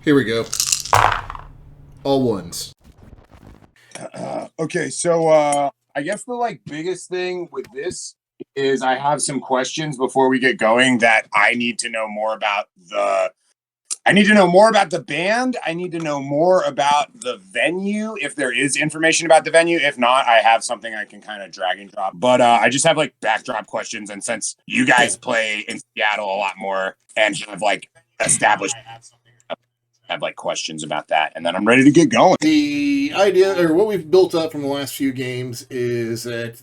Here we go. All ones. Okay, so I guess the biggest thing with this is I have some questions before we get going that I need to know more about I need to know more about the band. I need to know more about the venue, if there is information about the venue. If not, I have something I can kind of drag and drop. But I just have backdrop questions. And since you guys play in Seattle a lot more and have established, I have questions about that. And then I'm ready to get going. The idea, or what we've built up from the last few games, is that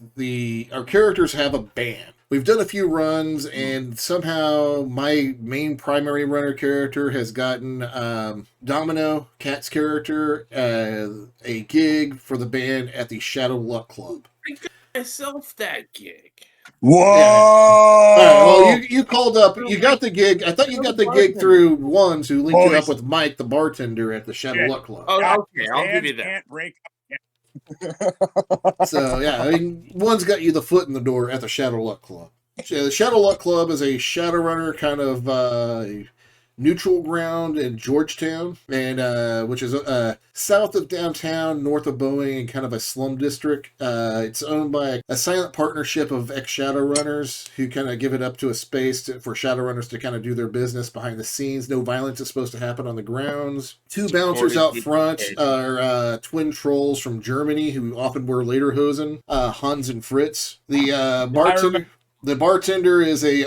our characters have a band. We've done a few runs, and somehow my main primary runner character has gotten Domino, Cat's character, a gig for the band at the Shadow Luck Club. I got myself that gig. Whoa! Yeah. All right, well, you called up. You got the gig. I thought you got the gig through Ones, who linked you up with Mike, the bartender at the Shadow Luck Club. Oh, okay. I'll give you that. So, yeah, I mean, One's got you the foot in the door at the Shadow Luck Club. The Shadow Luck Club is a Shadowrunner kind of neutral ground in Georgetown, and which is south of downtown, north of Boeing, and kind of a slum district. It's owned by a silent partnership of ex-Shadowrunners who kind of give it up to a space for Shadowrunners to kind of do their business behind the scenes. No violence is supposed to happen on the grounds. Two bouncers out front are twin trolls from Germany who often wear lederhosen, Hans and Fritz. The bartender is a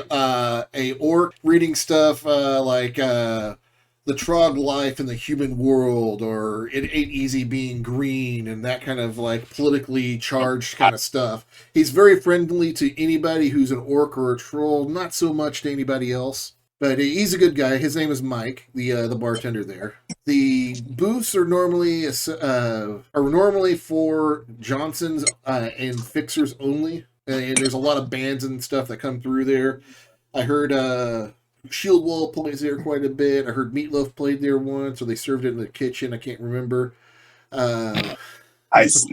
orc reading stuff like the Trog life in the human world, or it ain't easy being green, and that kind of politically charged kind of stuff. He's very friendly to anybody who's an orc or a troll, not so much to anybody else. But he's a good guy. His name is Mike, the bartender there. The booths are normally for Johnsons and Fixers only. And there's a lot of bands and stuff that come through there. I heard Shieldwall plays there quite a bit. I heard Meatloaf played there once, or they served it in the kitchen. I can't remember. Nice.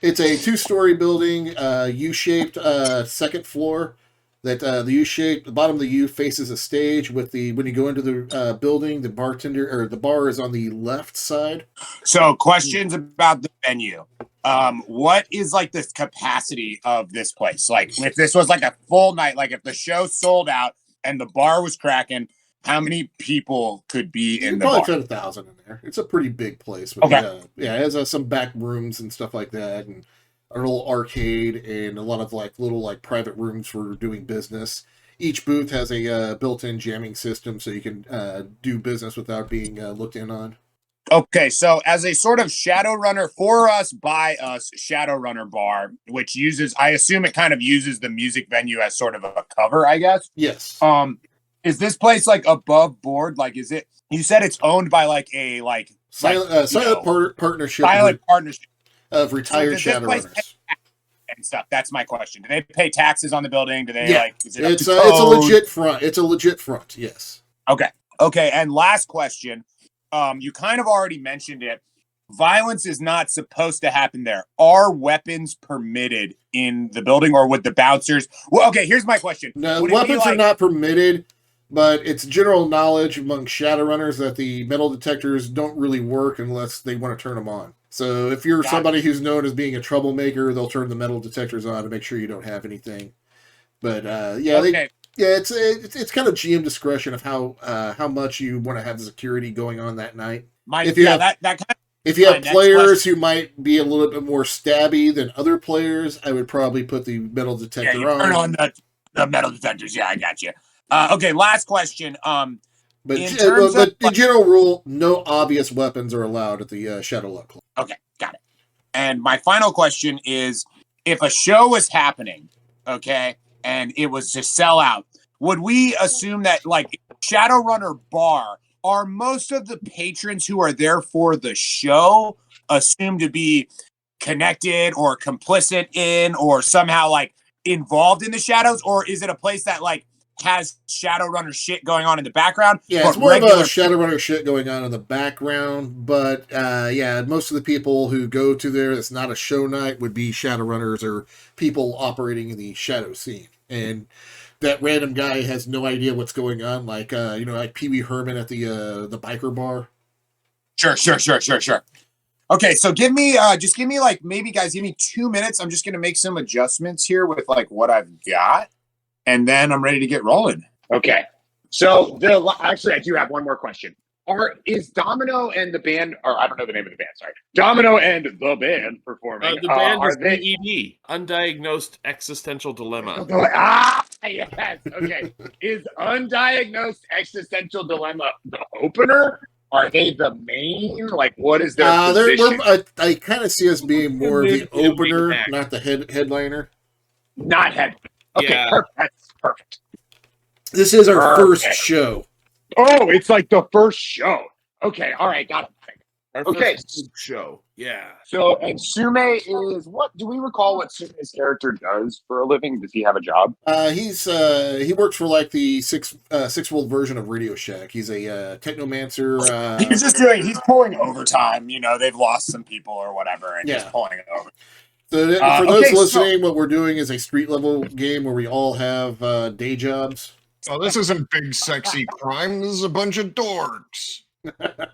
It's a 2-story building, U-shaped second floor. That the bottom of the U faces a stage when you go into the building, the bar is on the left side. So, questions about the venue. What is the capacity of this place? If this was a full night, if the show sold out and the bar was cracking, how many people could be in the bar? Probably fit 1,000 in there. It's a pretty big place. Okay. It has some back rooms and stuff like that, and a little arcade, and a lot of little private rooms for doing business. Each booth has a built-in jamming system, so you can do business without being looked in on. Okay, so as a sort of Shadowrunner for us, by us Shadowrunner bar, which I assume it kind of uses the music venue as sort of a cover, I guess. Yes. Is this place above board? Is it? You said it's owned by a silent partnership. Silent partnership of retired Shadowrunners and stuff. That's my question. Do they pay taxes on the building? Do they Is it it's a legit front. It's a legit front. Yes. Okay. And last question. You kind of already mentioned it. Violence is not supposed to happen there. Are weapons permitted in the building, or would the bouncers? Well, okay, here's my question. No, weapons are not permitted, but it's general knowledge among Shadowrunners that the metal detectors don't really work unless they want to turn them on. So if you're somebody who's known as being a troublemaker, they'll turn the metal detectors on to make sure you don't have anything. But okay. It's kind of GM discretion of how much you want to have the security going on that night. If you have players who might be a little bit more stabby than other players, I would probably put the metal detector on. Turn on the metal detectors. Yeah, I got you. Okay, last question. But in general rule, no obvious weapons are allowed at the Shadow Luck Club. Okay, got it. And my final question is, if a show was happening, okay, and it was to sell out, would we assume that Shadowrunner bar, are most of the patrons who are there for the show assumed to be connected or complicit in or somehow involved in the shadows, or is it a place that has Shadowrunner shit going on in the background? Yeah, it's more of a Shadowrunner shit going on in the background, but most of the people who go to there, it's not a show night, would be Shadowrunners or people operating in the shadow scene. And that random guy has no idea what's going on, like like Pee Wee Herman at the biker bar. Sure. Okay, so give me like maybe guys, give me 2 minutes. I'm just gonna make some adjustments here with like what I've got, and then I'm ready to get rolling. Okay. So actually, I do have one more question. Is Domino and the band, or I don't know the name of the band, sorry. Domino and the band performing. The band are is they DED, Undiagnosed Existential Dilemma. Yes. Okay. Is Undiagnosed Existential Dilemma the opener? Are they the main? Like, what is their position? I kind of see us being more of the opener, not the headliner. Not head. Okay, Yeah. perfect. That's perfect. This is our first show. Oh, it's like the first show. Okay, all right, got it. Our Okay. first show. Yeah. So, and Sume is what? Do we recall what Sume's character does for a living? Does he have a job? He works for like the six-world version of Radio Shack. He's a technomancer. He's pulling overtime. They've lost some people or whatever, and he's pulling it over. So for those listening, what we're doing is a street level game where we all have day jobs. Oh, this isn't big sexy crime. This is a bunch of dorks.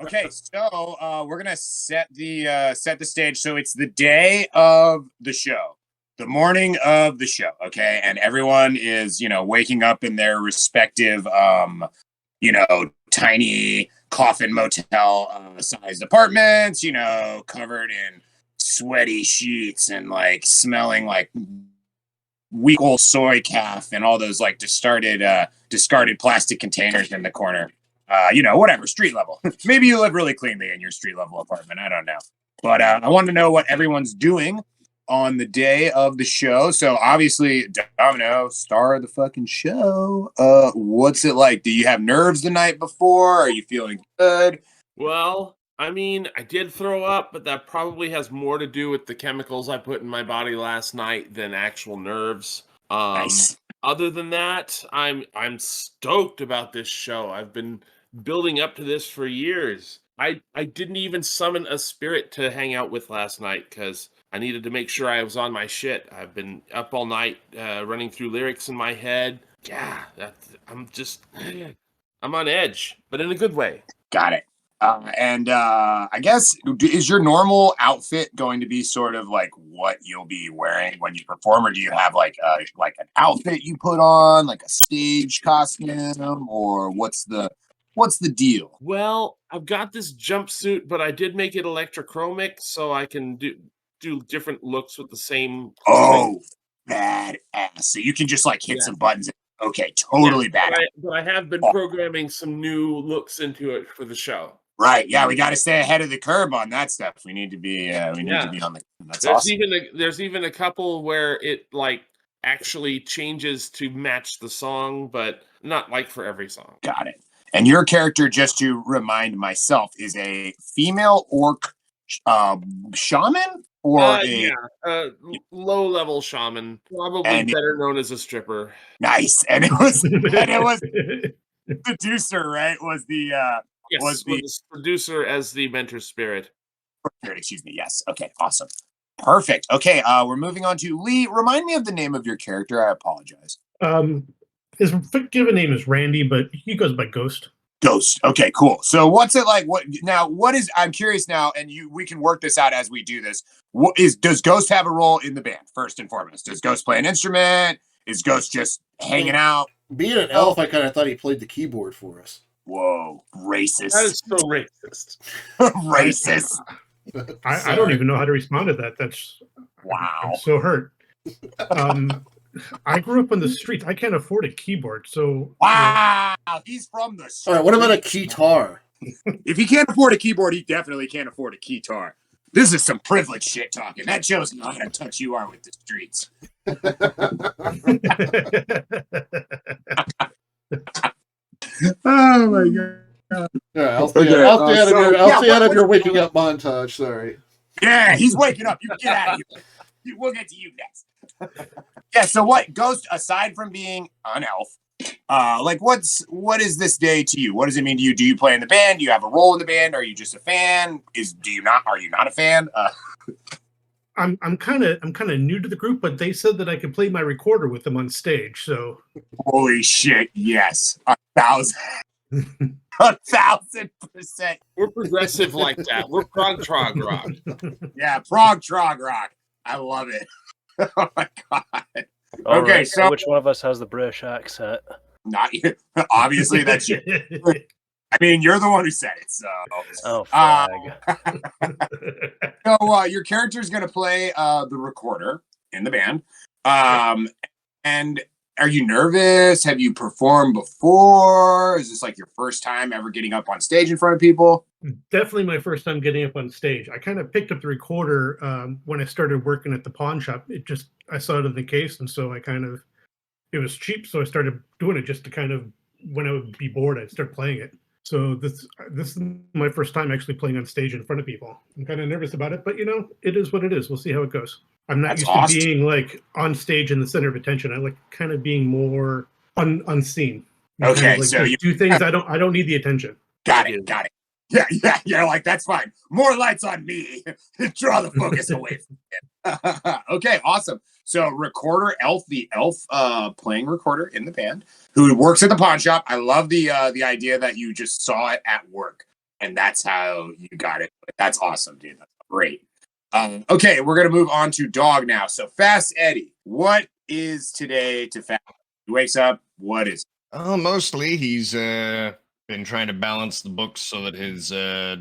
Okay, so we're gonna set the stage. So it's the day of the show, the morning of the show. Okay, and everyone is waking up in their respective tiny coffin motel sized apartments. Covered in sweaty sheets and like smelling like week old soy calf and all those like discarded plastic containers in the corner. Whatever, street level. Maybe you live really cleanly in your street level apartment. I don't know. But I want to know what everyone's doing on the day of the show. So obviously, Domino, star of the fucking show. What's it like? Do you have nerves the night before? Are you feeling good? Well, I mean, I did throw up, but that probably has more to do with the chemicals I put in my body last night than actual nerves. Nice. Other than that, I'm stoked about this show. I've been building up to this for years. I didn't even summon a spirit to hang out with last night because I needed to make sure I was on my shit. I've been up all night running through lyrics in my head. Yeah, I'm on edge, but in a good way. Got it. And I guess, is your normal outfit going to be sort of like what you'll be wearing when you perform, or do you have like an outfit you put on, like a stage costume, or what's the deal? Well, I've got this jumpsuit, but I did make it electrochromic, so I can do different looks with the same. Oh, badass! So you can just like hit some buttons. Okay, totally badass. But I have been programming some new looks into it for the show. Right. Yeah, we got to stay ahead of the curve on that stuff. We need to be. To be on the. That's awesome. There's even a couple where it like actually changes to match the song, but not like for every song. Got it. And your character, just to remind myself, is a female orc shaman, or low-level shaman, probably better known as a stripper. Nice. And it was producer, right? Was the was the producer as the mentor spirit. Excuse me. Yes. Okay. Awesome. Perfect. Okay. We're moving on to Lee. Remind me of the name of your character. I apologize. His given name is Randy, but he goes by Ghost. Ghost. Okay, cool. So what's it like? I'm curious now, and we can work this out as we do this. Does Ghost have a role in the band, first and foremost? Does Ghost play an instrument? Is Ghost just hanging out? Being an elf, I kind of thought he played the keyboard for us. Whoa, racist. That is so racist. Racist. I don't even know how to respond to that. That's wow. I'm so hurt. I grew up on the streets. I can't afford a keyboard, so wow, he's from the streets. All right, what about a keytar? If he can't afford a keyboard, he definitely can't afford a keytar. This is some privileged shit talking. That shows how in touch you are with the streets. Oh my god! Yeah, I'll stay out of your waking up montage. Sorry. Yeah, he's waking up. You get out of here. We'll get to you next. Yeah, so what, Ghost, aside from being an elf, what is this day to you? What does it mean to you? Do you play in the band? Do you have a role in the band? Are you just a fan? Are you not a fan? I'm kind of new to the group, but they said that I could play my recorder with them on stage. So Holy shit! Yes, 1,000, 1,000%. We're progressive like that. We're prog trog rock. Yeah, prog trog rock. I love it. Oh my god. All Okay, right, so which one of us has the British accent? not you. Obviously, that's you. I mean, you're the one who said it, so. Oh, fag. So your character's gonna play the recorder in the band. And are you nervous? Have you performed before? Is this like your first time ever getting up on stage in front of people? Definitely my first time getting up on stage. I kind of picked up the recorder when I started working at the pawn shop. I saw it in the case, and so it was cheap, so I started doing it just to kind of, when I would be bored, I'd start playing it. So this is my first time actually playing on stage in front of people. I'm kind of nervous about it, but it is what it is. We'll see how it goes. I'm not That's used awesome. to being like on stage in the center of attention. I like kind of being more unseen. Okay, kind of like so just you do things I don't need the attention. got it. Yeah, like that's fine. More lights on me. Draw the focus away from it. Okay, awesome. So recorder Elf, the elf playing recorder in the band, who works at the pawn shop. I love the idea that you just saw it at work and that's how you got it. That's awesome, dude. That's great. Okay, we're gonna move on to Dog now. So Fast Eddie, what is today to Fast? He wakes up. What is it? Mostly he's been trying to balance the books so that his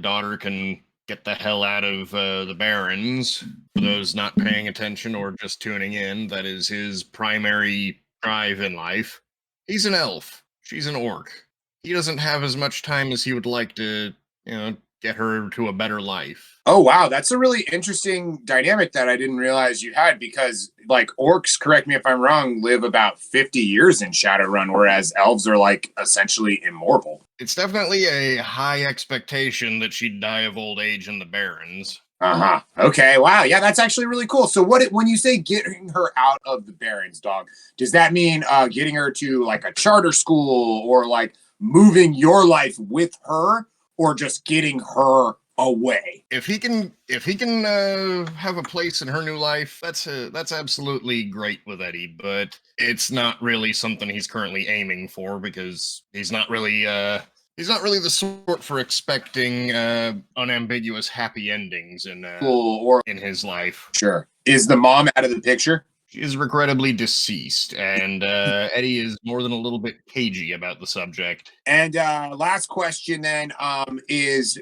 daughter can get the hell out of the Barrens. For those not paying attention or just tuning in, that is his primary drive in life. He's an elf. She's an orc. He doesn't have as much time as he would like to, get her to a better life. Oh, wow. That's a really interesting dynamic that I didn't realize you had, because like orcs, correct me if I'm wrong, live about 50 years in Shadowrun, whereas elves are like essentially immortal. It's definitely a high expectation that she'd die of old age in the Barrens. Uh-huh. Okay. Wow. Yeah, that's actually really cool. So when you say getting her out of the Barrens, Dog, does that mean getting her to like a charter school, or like moving your life with her, or just getting her away? If he can have a place in her new life, that's absolutely great with Eddie, but it's not really something he's currently aiming for, because he's not really the sort for expecting unambiguous happy endings in his life. Sure. Is the mom out of the picture? She is regrettably deceased, and Eddie is more than a little bit cagey about the subject. And last question then is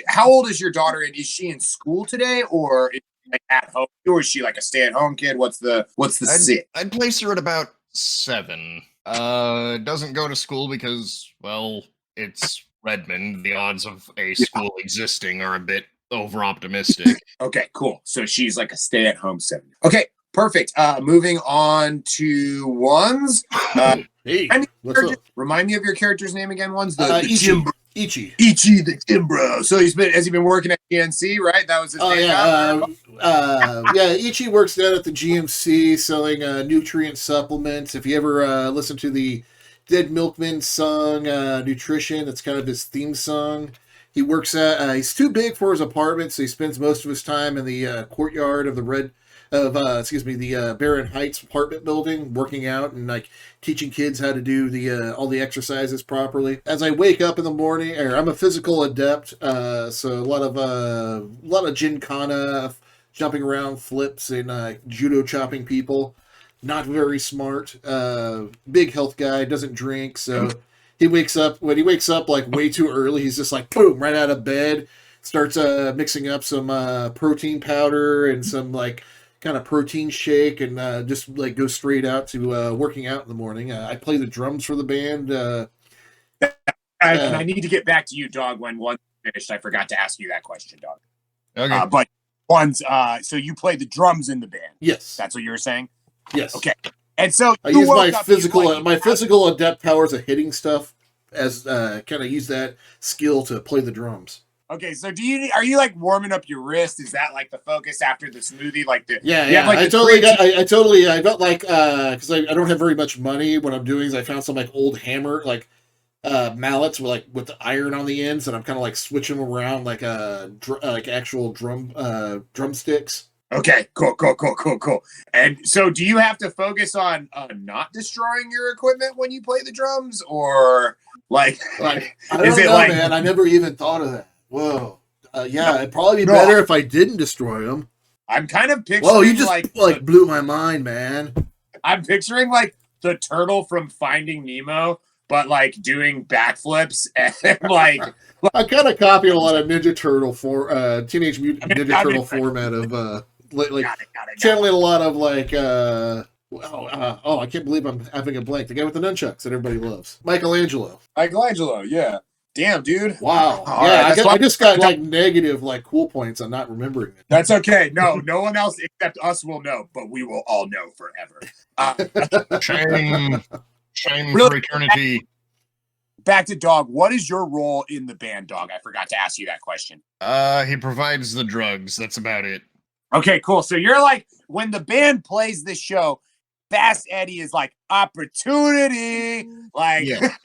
how old is your daughter, and is she in school today, or is she like at home, or is she like a stay-at-home kid? What's the sit? I'd place her at about 7. Doesn't go to school because, well, it's Redmond. The odds of a school existing are a bit over-optimistic. Okay, cool. So she's like a stay-at-home 7. Okay, perfect. Moving on to Ones. Hey, remind me of your character's name again, Ones. Ichi the Timbro. So has he been working at GNC, right? That was his name. Yeah, Ichi works down at the GMC selling nutrient supplements. If you ever listen to the Dead Milkman song, Nutrition, that's kind of his theme song. He works at, he's too big for his apartment, so he spends most of his time in the courtyard of the Barron Heights apartment building, working out and like teaching kids how to do all the exercises properly. As I wake up in the morning, I'm a physical adept, so a lot of gincana, jumping around, flips, and judo chopping people. Not very smart. Big health guy, doesn't drink, so when he wakes up like way too early, he's just like boom, right out of bed, starts mixing up some protein powder and some like kind of protein shake, and just like go straight out to working out in the morning. I play the drums for the band. And I need to get back to you, Dog, when One's finished. I forgot to ask you that question, Dog. Okay. But One's, so you play the drums in the band. Yes. That's what you were saying? Yes. Okay. And so I use my physical adept powers of hitting stuff as kind of use that skill to play the drums. Okay, so are you like warming up your wrist? Is that like the focus after the smoothie? Like the I got like because I don't have very much money. What I'm doing is I found some like old hammer like mallets with the iron on the ends, and I'm kind of like switching them around like actual drumsticks. Okay, cool. And so do you have to focus on not destroying your equipment when you play the drums, or like I don't is it know, like man. I never even thought of that. Whoa. Yeah, No, it'd probably be no. better if I didn't destroy them. I'm kind of picturing Whoa, you just like blew my mind, man. I'm picturing like the turtle from Finding Nemo, but like doing backflips and like I kind of copied a lot of Ninja Turtle Teenage Mutant Ninja I mean, Turtle format of like got it. channeling a lot of like I can't believe I'm having a blank. The guy with the nunchucks that everybody loves, Michelangelo. Michelangelo, yeah. Damn, dude. Wow. All Yeah, right, I just got like negative like cool points on not remembering it. That's okay. No one else except us will know, but we will all know forever. Shame Really? for eternity. Back to Dog. What is your role in the band, Dog? I forgot to ask you that question. He provides the drugs. That's about it. Okay, cool. So you're like, when the band plays this show, Fast Eddie is like opportunity. Like, Yeah.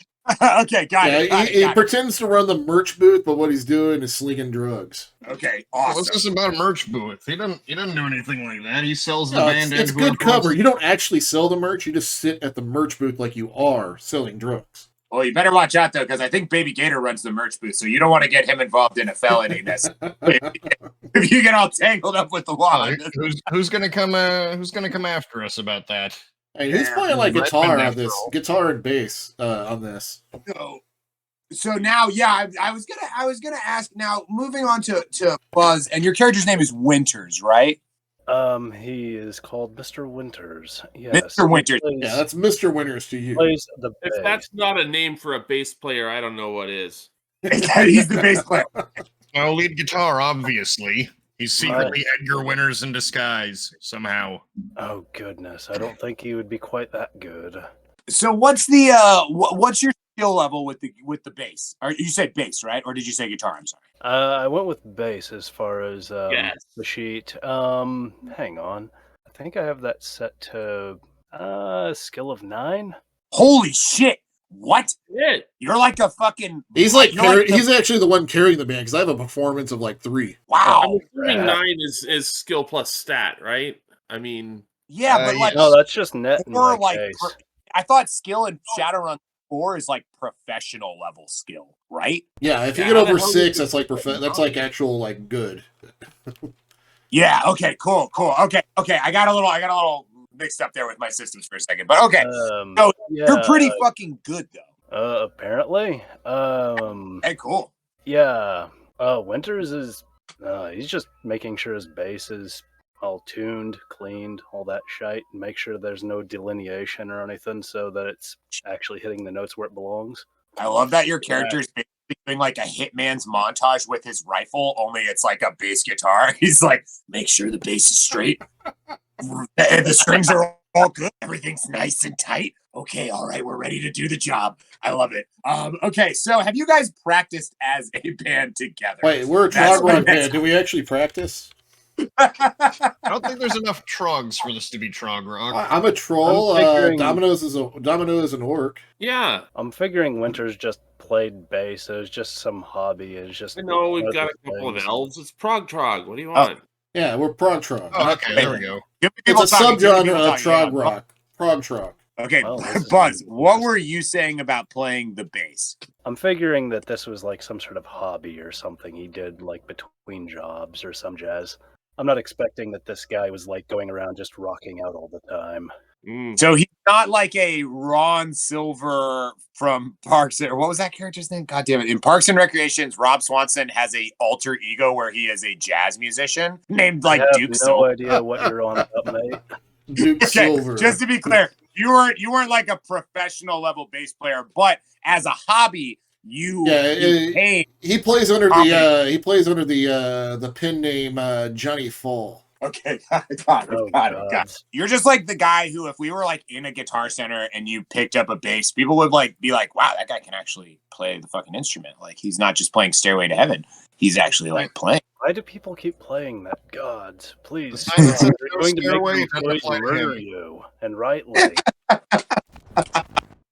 okay, got it. He pretends to run the merch booth, but what he's doing is slinging drugs. Okay, What's awesome. this about a merch booth? He doesn't do anything like that. He sells the No, band. it's good cover. You don't actually sell the merch. You just sit at the merch booth like you are selling drugs. Well, you better watch out though, because I think Baby Gator runs the merch booth, so you don't want to get him involved in a felony. If you get all tangled up with the law. Who's gonna come after us about that? And he's playing like guitar and bass on this. So now, yeah, I was gonna ask. Now, moving on to Buzz, and your character's name is Winters, right? He is called Mr. Winters. Yes, Mr. Winters. Yeah, that's Mr. Winters to you. Plays the If bass. that's not a name for a bass player, I don't know what is. He's the bass player. Well, lead guitar, obviously. He's secretly Edgar Winters in disguise somehow. Oh goodness, I don't think he would be quite that good. So what's the what's your skill level with the bass? Or you said bass, right? Or did you say guitar? I'm sorry. I went with bass as far as Yes. the sheet. Hang on, I think I have that set to skill of 9. Holy shit! What? It. You're like a fucking. He's like you're he's actually the one carrying the band because I have a performance of like 3. Wow. I'm assuming 9 is skill plus stat, right? I mean, Yeah, but like No, that's just net in or my like case. I thought skill in Shadowrun 4 is like professional level skill, right? Yeah, if you Yeah, get how the over hell 6, is that's like actual like good. Yeah. Okay. Cool. Okay. I got a little mixed up there with my systems for a second, but okay. So you're pretty fucking good though. Apparently. Hey, cool. Yeah. Winters is he's just making sure his bass is all tuned, cleaned, all that shite, and make sure there's no delineation or anything so that it's actually hitting the notes where it belongs. I love that your character's doing like a hitman's montage with his rifle, only it's like a bass guitar. He's like, make sure the bass is straight. And the strings are all good. Everything's nice and tight. Okay, all right, we're ready to do the job. I love it. Okay, so have you guys practiced as a band together? Wait, we're a trog rock band. Do we actually practice? I don't think there's enough trogs for this to be trog rock. I'm a troll. Domino is an orc. yeah. I'm figuring Winters just played bass. It was just some hobby. It's just I know we've got a couple of elves. It's prog trog. What do you want? Yeah, we're prog trog. Oh, okay, there we go. It's a subgenre of trog rock. Prog trog. Okay, Well, this is Buzz, what interesting. were you saying about playing the bass? I'm figuring that this was like some sort of hobby or something he did like between jobs or some jazz. I'm not expecting that this guy was like going around just rocking out all the time. So he's not like a Ron Silver from Parks, or what was that character's name? God damn it. In Parks and Recreations, Rob Swanson has a alter ego where he is a jazz musician named like I have Duke no Silver. idea what you're on about, mate. Duke Okay, Silver. just to be clear, you weren't like a professional level bass player, but as a hobby, you paid. He plays under the pen name Johnny Fall. Okay, got it. You're just like the guy who, if we were like in a Guitar Center and you picked up a bass, people would like be like, "Wow, that guy can actually play the fucking instrument. Like he's not just playing Stairway to Heaven; he's actually like playing." Why do people keep playing that? God, please. The sign that says They're no going to stairway make doesn't apply to murder him. you, and rightly.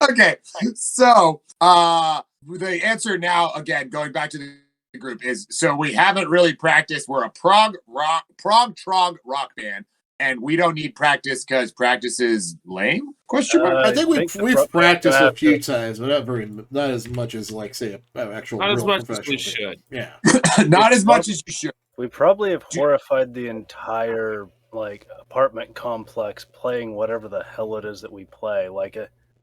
Okay, so the answer now, again, going back to the group is, so we haven't really practiced. We're a prog trog rock band, and we don't need practice because practice is lame? Question mark. I think the we've pro- practiced gonna a have few to- times, but not as much as like say an actual Not as real much as professional we band. should. Yeah. Not It's as much as you should. We probably have horrified the entire like apartment complex playing whatever the hell it is that we play, like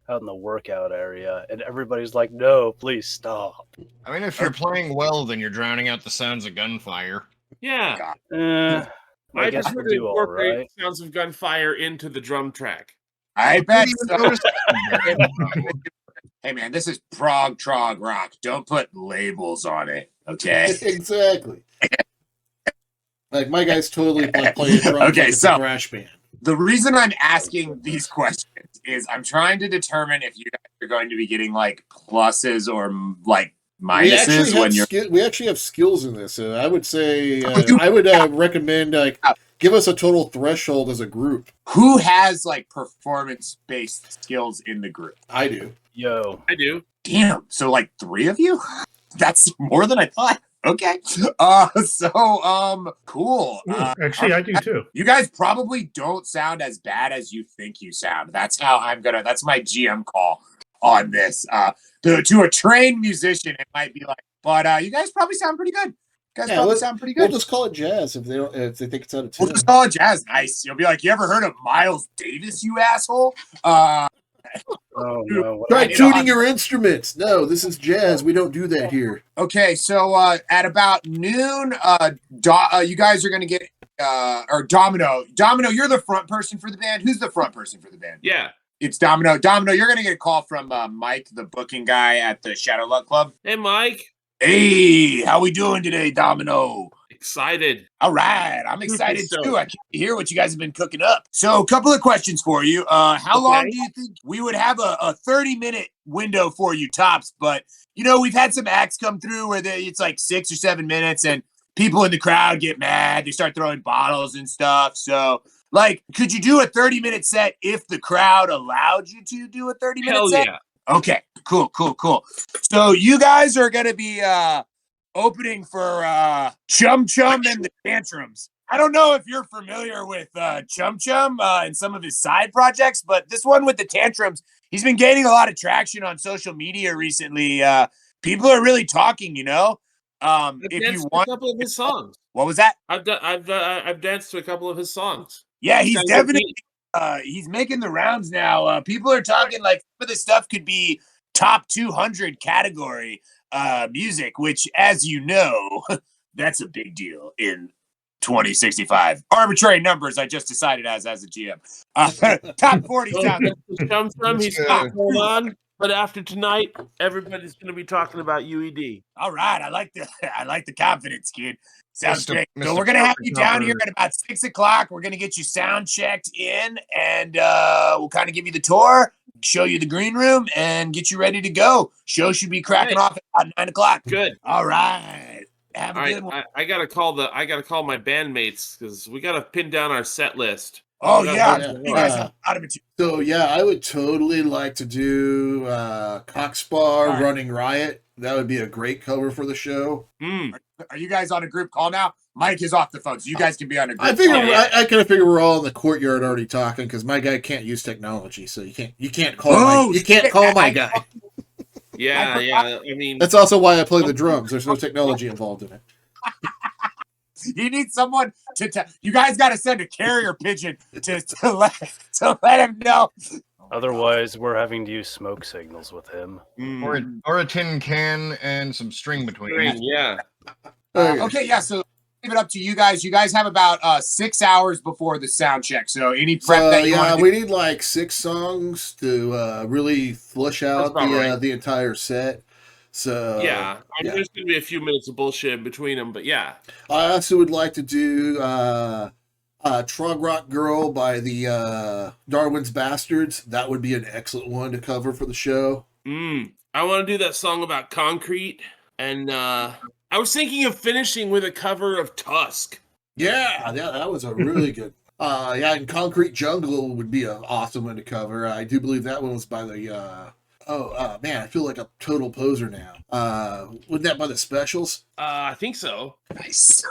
out in the workout area, and everybody's like, "No, please stop." I mean, if you're playing well, then you're drowning out the sounds of gunfire. Yeah. I I guess prefer we'll to do all incorporate right. sounds of gunfire into the drum track. I bet didn't so. even notice that. Hey man, this is prog trog rock. Don't put labels on it, okay? Exactly. Like my guy's totally like playing drums Okay, like it's so- a thrash band. The reason I'm asking these questions is I'm trying to determine if you guys are going to be getting like pluses or like minuses when you're. We actually have skills in this. I would say I would recommend like give us a total threshold as a group. Who has like performance based skills in the group? I do. Yo, I do. Damn. So like 3 of you? That's more than I thought. Okay. Cool. Actually, I do too. You guys probably don't sound as bad as you think you sound. That's my GM call on this. To a trained musician, it might be like, but you guys probably sound pretty good. Sound pretty good. We'll just call it jazz if they think it's out of tune. We'll just call it jazz. Nice. You'll be like, you ever heard of Miles Davis, you asshole? oh no, Try tuning your instruments. No, this is jazz. We don't do that here. Okay, so at about noon, you guys are gonna get or Domino. Domino, you're the front person for the band. Who's the front person for the band? Yeah. It's Domino. Domino, you're gonna get a call from Mike, the booking guy at the Shadowrun Club. Hey, Mike. Hey, how we doing today, Domino? Excited. All right, I'm excited So- too. I can't hear what you guys have been cooking up. So, a couple of questions for you. How long Okay. do you think we would have a 30-minute window for you tops? But you know, we've had some acts come through where it's like 6 or 7 minutes, and people in the crowd get mad. They start throwing bottles and stuff. So, like, could you do a 30-minute set if the crowd allowed you to do a 30-minute Hell set? yeah. Okay, cool. So you guys are gonna be opening for Chum Chum and the Tantrums. I don't know if you're familiar with Chum Chum and some of his side projects, but this one with the Tantrums, he's been gaining a lot of traction on social media recently. People are really talking, you know. I've If danced you to want, a couple of his songs. what was that? I've danced to a couple of his songs. Yeah, he's Sounds definitely he's making the rounds now. People are talking like some of this stuff could be top 200 category music, which, as you know, that's a big deal in 2065. Arbitrary numbers I just decided as a GM. Top 40 sound. Chum Chum, he's Let's got go. going on. But after tonight, everybody's going to be talking about UED. All right, I like the confidence, kid. Sounds Mr. great. So Mr. we're gonna have you Perfect down Number. here at about 6 o'clock. We're gonna get you sound checked in, and we'll kind of give you the tour, show you the green room, and get you ready to go. Show should be cracking off at about 9 o'clock. Good. All right. Have a All right, good one. I gotta call my bandmates because we gotta pin down our set list. Oh We gotta yeah, have you guys have a lot of material. So yeah, I would totally like to do Cockspar right. Running Riot. That would be a great cover for the show. Are you guys on a group call now? Mike is off the phone, so you guys can be on a group I figure call. yeah. I kind of figure we're all in the courtyard already talking because my guy can't use technology, so you can't call Oh, my guy. Yeah, yeah. I mean, That's also why I play the drums. There's no technology involved in it. You need someone to you guys got to send a carrier pigeon to let him know. Otherwise, we're having to use smoke signals with him. Or a tin can and some string between. Green, yeah. Okay, yeah. So leave it up to you guys. You guys have about 6 hours before the sound check. So any prep So, that you yeah, want to we need like 6 songs to really flush out That's about right. the entire set. So Yeah. I mean, there's gonna be a few minutes of bullshit in between them, but yeah. I also would like to do Trog Rock Girl by the Darwin's Bastards. That would be an excellent one to cover for the show. I want to do that song about concrete, and I was thinking of finishing with a cover of Tusk. Yeah, that was a really good. And Concrete Jungle would be an awesome one to cover. I do believe that one was by the Man, I feel like a total poser now. Wasn't that by the specials? I think so. Nice.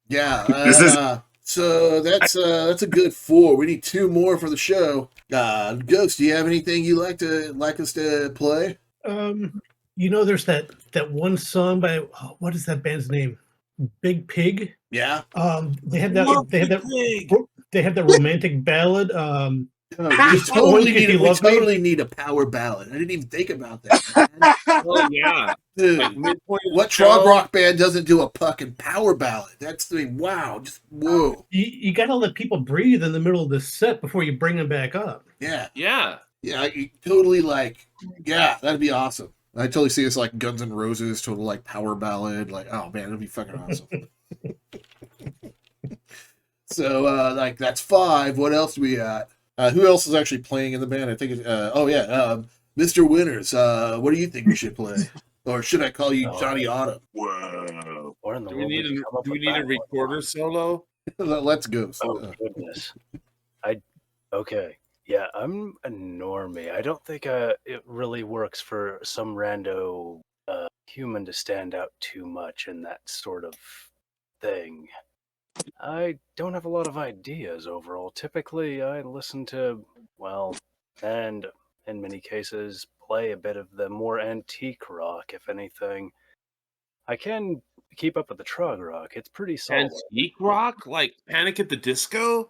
Yeah. This is- So that's a good 4. We need 2 more for the show. Ghost, do you have anything you like us to play? There's that one song by what is that band's name? Big Pig. Yeah. They had that romantic ballad. We Oink If You Love Me. totally need a power ballad. I didn't even think about that, man. Oh yeah. Dude, Like midpoint of what the show. trog rock band doesn't do a fucking power ballad? That's wow, just whoa. You got to let people breathe in the middle of the set before you bring them back up. Yeah. Yeah. Yeah, you totally that'd be awesome. I totally see this like Guns N' Roses, total like power ballad. Like, oh man, that'd be fucking awesome. So that's 5. What else do we got? Who else is actually playing in the band? I think it's Mr. Winters. What do you think we should play? Or should I call you Johnny Autumn? Whoa. Where in the Do we world need did you come up do we with need a that one? recorder solo? Let's go. Oh goodness. Okay. Yeah, I'm a normie. I don't think it really works for some rando human to stand out too much in that sort of thing. I don't have a lot of ideas overall. Typically, I listen to, and in many cases, play a bit of the more antique rock, if anything. I can keep up with the trog rock. It's pretty solid. Antique rock, like Panic at the Disco.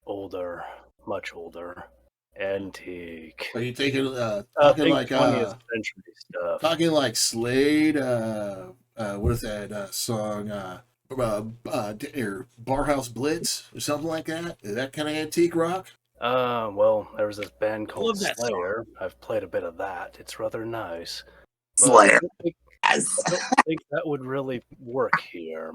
Older, much older. Antique. Are you taking Think talking like 20th century stuff. talking like Slade? What is that song? Barhouse Blitz or something like that? Is that kind of antique rock? There was this band called love that song. Slayer. I've played a bit of that. It's rather nice. But Slayer. I don't think that would really work here.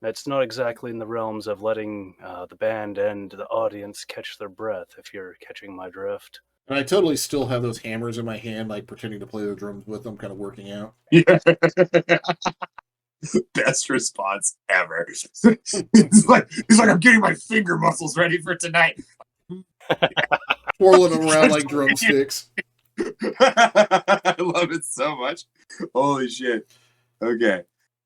It's not exactly in the realms of letting the band and the audience catch their breath, if you're catching my drift. And I totally still have those hammers in my hand, like pretending to play the drums with them, kind of working out. Yeah. Best response ever. He's like, I'm getting my finger muscles ready for tonight. Twirling them around like drumsticks. I love it so much. Holy shit. Okay.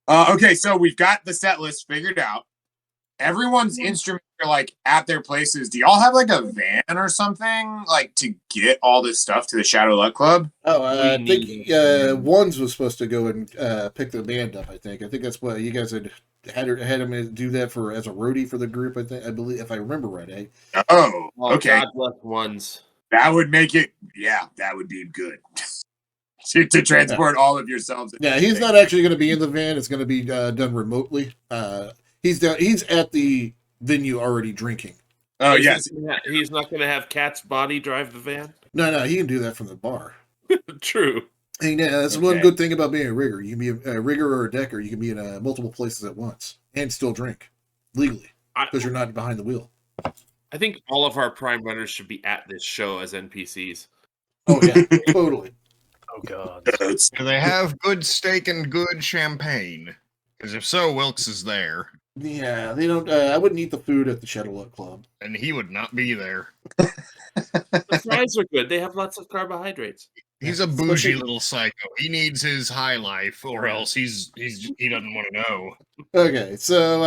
Okay, so we've got the set list figured out. Everyone's instruments are like at their places. Do y'all have like a van or something like to get all this stuff to the Shadow Luck Club? Oh, I We think need- Ones was supposed to go and pick the band up. I think that's what you guys had him do that for as a roadie for the group. I believe, if I remember right. Oh, okay. God bless ones. That would make it. Yeah, that would be good. to transport all of yourselves. Yeah, he's not actually going to be in the van. It's going to be done remotely. He's at the venue already drinking. Oh yes. He's not going to have Cat's body drive the van. No, he can do that from the bar. True. Hey, that's Okay. one good thing about being a rigger. You can be a rigger or a decker. You can be in multiple places at once and still drink legally because you're not behind the wheel. I think all of our prime runners should be at this show as NPCs. Oh yeah, totally. Oh god. Do they have good steak and good champagne? Because if so, Wilkes is there, Yeah, they don't. I wouldn't eat the food at the Shadowrun Club. and he would not be there. The fries are good. They have lots of carbohydrates. He's a bougie little psycho. He needs his high life, or else he doesn't want to know. Okay, so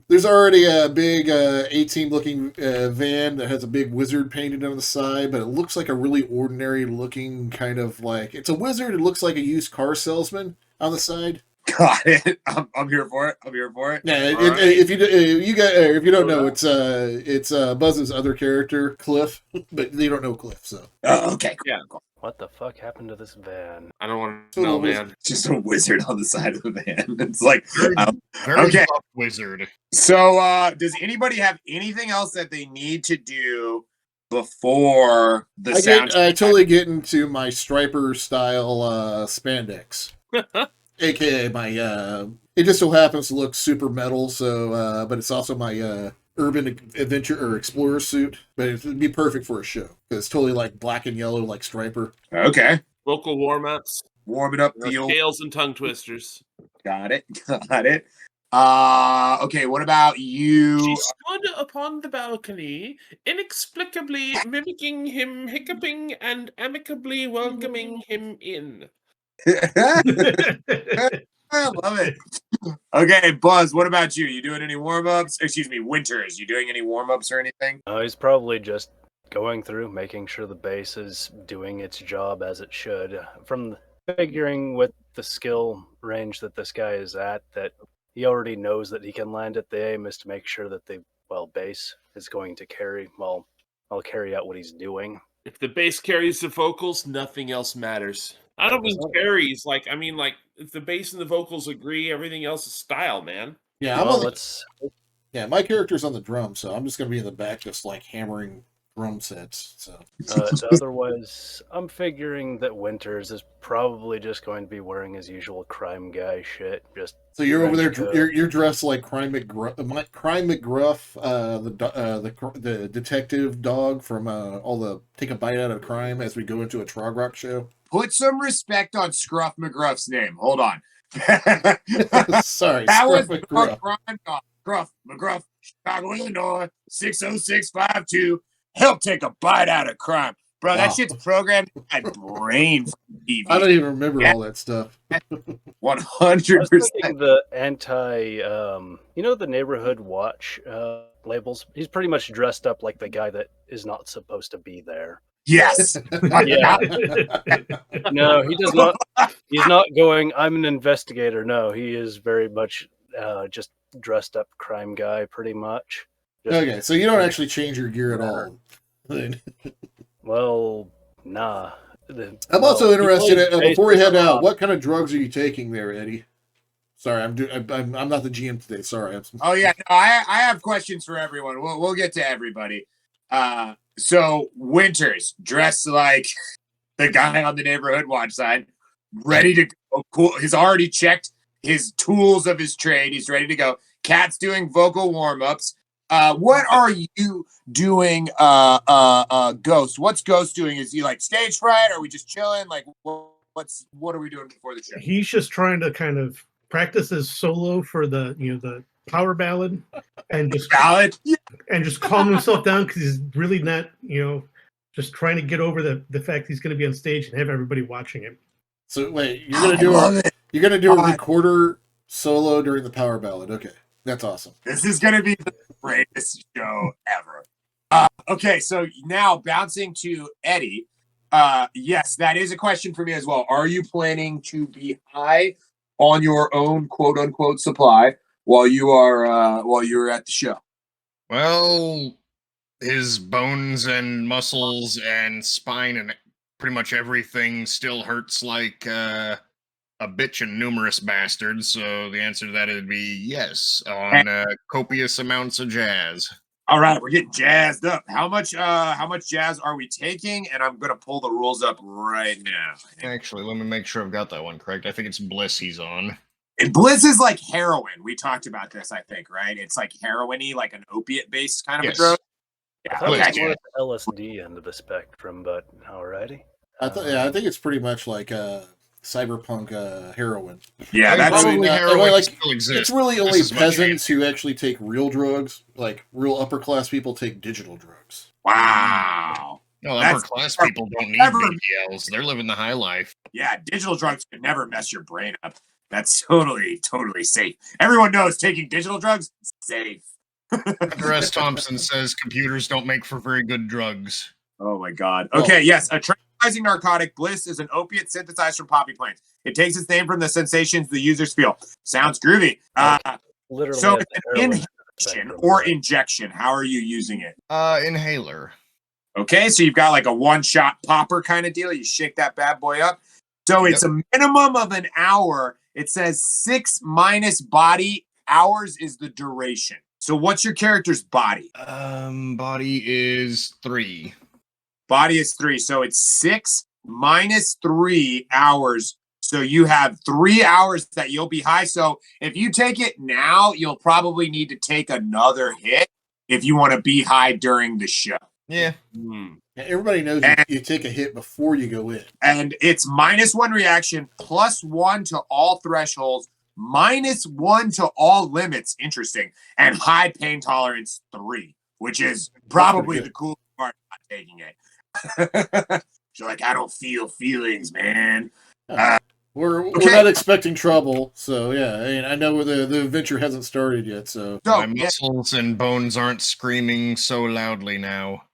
there's already a big 18 looking van that has a big wizard painted on the side, but it looks like a really ordinary looking kind of like it's a wizard. It looks like a used car salesman on the side. Got it. I'm here for it. Yeah, All right. if you don't know, it's Buzz's other character, Cliff, but they don't know Cliff, so Oh, okay. Yeah. What the fuck happened to this van? I don't want to know, man. Just a wizard on the side of the van. It's like, Very Okay. tough wizard. so does anybody have anything else that they need to do before the sound? I totally get into my striper style spandex, aka my it just so happens to look super metal, so but it's also my urban adventure or explorer suit, but it would be perfect for a show because it's totally like black and yellow like striper. Okay. Local warm-ups, Warm it up, the old. scales and tongue twisters. Got it. Okay, what about you? She stood upon the balcony, inexplicably mimicking him, hiccuping and amicably welcoming him in. I love it. Okay, Buzz, what about you? You doing any warm-ups? Excuse me, Winters, you doing any warm-ups or anything? He's probably just going through, making sure the base is doing its job as it should. From figuring with the skill range that this guy is at, that he already knows that he can land it. The aim is to make sure that the base is going to carry. Well, I'll carry out what he's doing. If the bass carries the vocals, nothing else matters. I don't mean carries. I mean if the bass and the vocals agree, everything else is style, man. Yeah, yeah, my character's on the drum, so I'm just gonna be in the back, just like hammering drum sets. So Otherwise, I'm figuring that Winters is probably just going to be wearing his usual crime guy shit. So you're over there. You're dressed like Crime McGruff, the detective dog from all the Take a Bite Out of Crime as we go into a Trog Rock show. Put some respect on Scruff McGruff's name. Hold on. Sorry, that Scruff was McGruff. Crime dog. Scruff McGruff, Chicago, Illinois, 60652. Help take a bite out of crime. Bro, that shit's programmed in my brain for TV. I don't even remember all that stuff. 100%. The the neighborhood watch labels. He's pretty much dressed up like the guy that is not supposed to be there. Yes. Yeah. No, he does not. He's not going, I'm an investigator. No, he is very much just dressed up crime guy, pretty much. Okay, so you don't actually change your gear at all. Well, nah. I'm also interested before we head out, what kind of drugs are you taking there, Eddie? Sorry, I'm not the GM today. Sorry. Oh yeah, no, I have questions for everyone. We'll get to everybody. So Winters dressed like the guy on the neighborhood watch side, ready to go. Cool. He's already checked his tools of his trade. He's ready to go. Cat's doing vocal warm-ups. What are you doing, Ghost? What's Ghost doing? Is he like stage fright? Are we just chilling? Like, what are we doing before the show? He's just trying to kind of practice his solo for the power ballad and just calm himself down because he's really not, just trying to get over the fact he's going to be on stage and have everybody watching him. So wait, you're gonna do a recorder solo during the power ballad. Okay. That's awesome. This is going to be the greatest show ever. Okay, so now bouncing to Eddie. Yes, that is a question for me as well. Are you planning to be high on your own quote unquote supply while you're at the show? Well, his bones and muscles and spine and pretty much everything still hurts like a bitch and numerous bastards, so the answer to that would be yes, on copious amounts of jazz. All right, we're getting jazzed up. How much jazz are we taking? And I'm gonna pull the rules up right now. Actually, let me make sure I've got that one correct. I think it's Bliss he's on. And Bliss is like heroin. We talked about this, I think, right? It's like heroin-y, like an opiate-based kind of a drug. Yeah, I thought it was LSD end of the spectrum, but alrighty. I think it's pretty much like cyberpunk heroin. Yeah, that's heroin still exists. It's really only peasants who actually take real drugs. Like real upper class people take digital drugs. Wow. No, upper class people don't need BBLs. They're living the high life. Yeah, digital drugs could never mess your brain up. That's totally safe. Everyone knows taking digital drugs is safe. Dr. S. Thompson says computers don't make for very good drugs. Oh my God. Okay, yes, a tranquilizing narcotic. Bliss is an opiate synthesized from poppy plants. It takes its name from the sensations the users feel. Sounds groovy. Literally, so it's an inhalation or injection. How are you using it? Inhaler. Okay, so you've got like a one-shot popper kind of deal. You shake that bad boy up. So it's a minimum of an hour. It says 6 minus body hours is the duration. So what's your character's body? Body is 3. Body is 3. So it's 6 minus 3 hours. So you have 3 hours that you'll be high. So if you take it now, you'll probably need to take another hit if you want to be high during the show. Yeah. Everybody knows you take a hit before you go in. And it's -1 reaction, +1 to all thresholds, -1 to all limits. Interesting. And high pain tolerance 3, which is probably the coolest part of not taking it. You're like, I don't feel feelings, man. We're Okay. not expecting trouble, so yeah. I mean, I know the adventure hasn't started yet, so My muscles and bones aren't screaming so loudly now.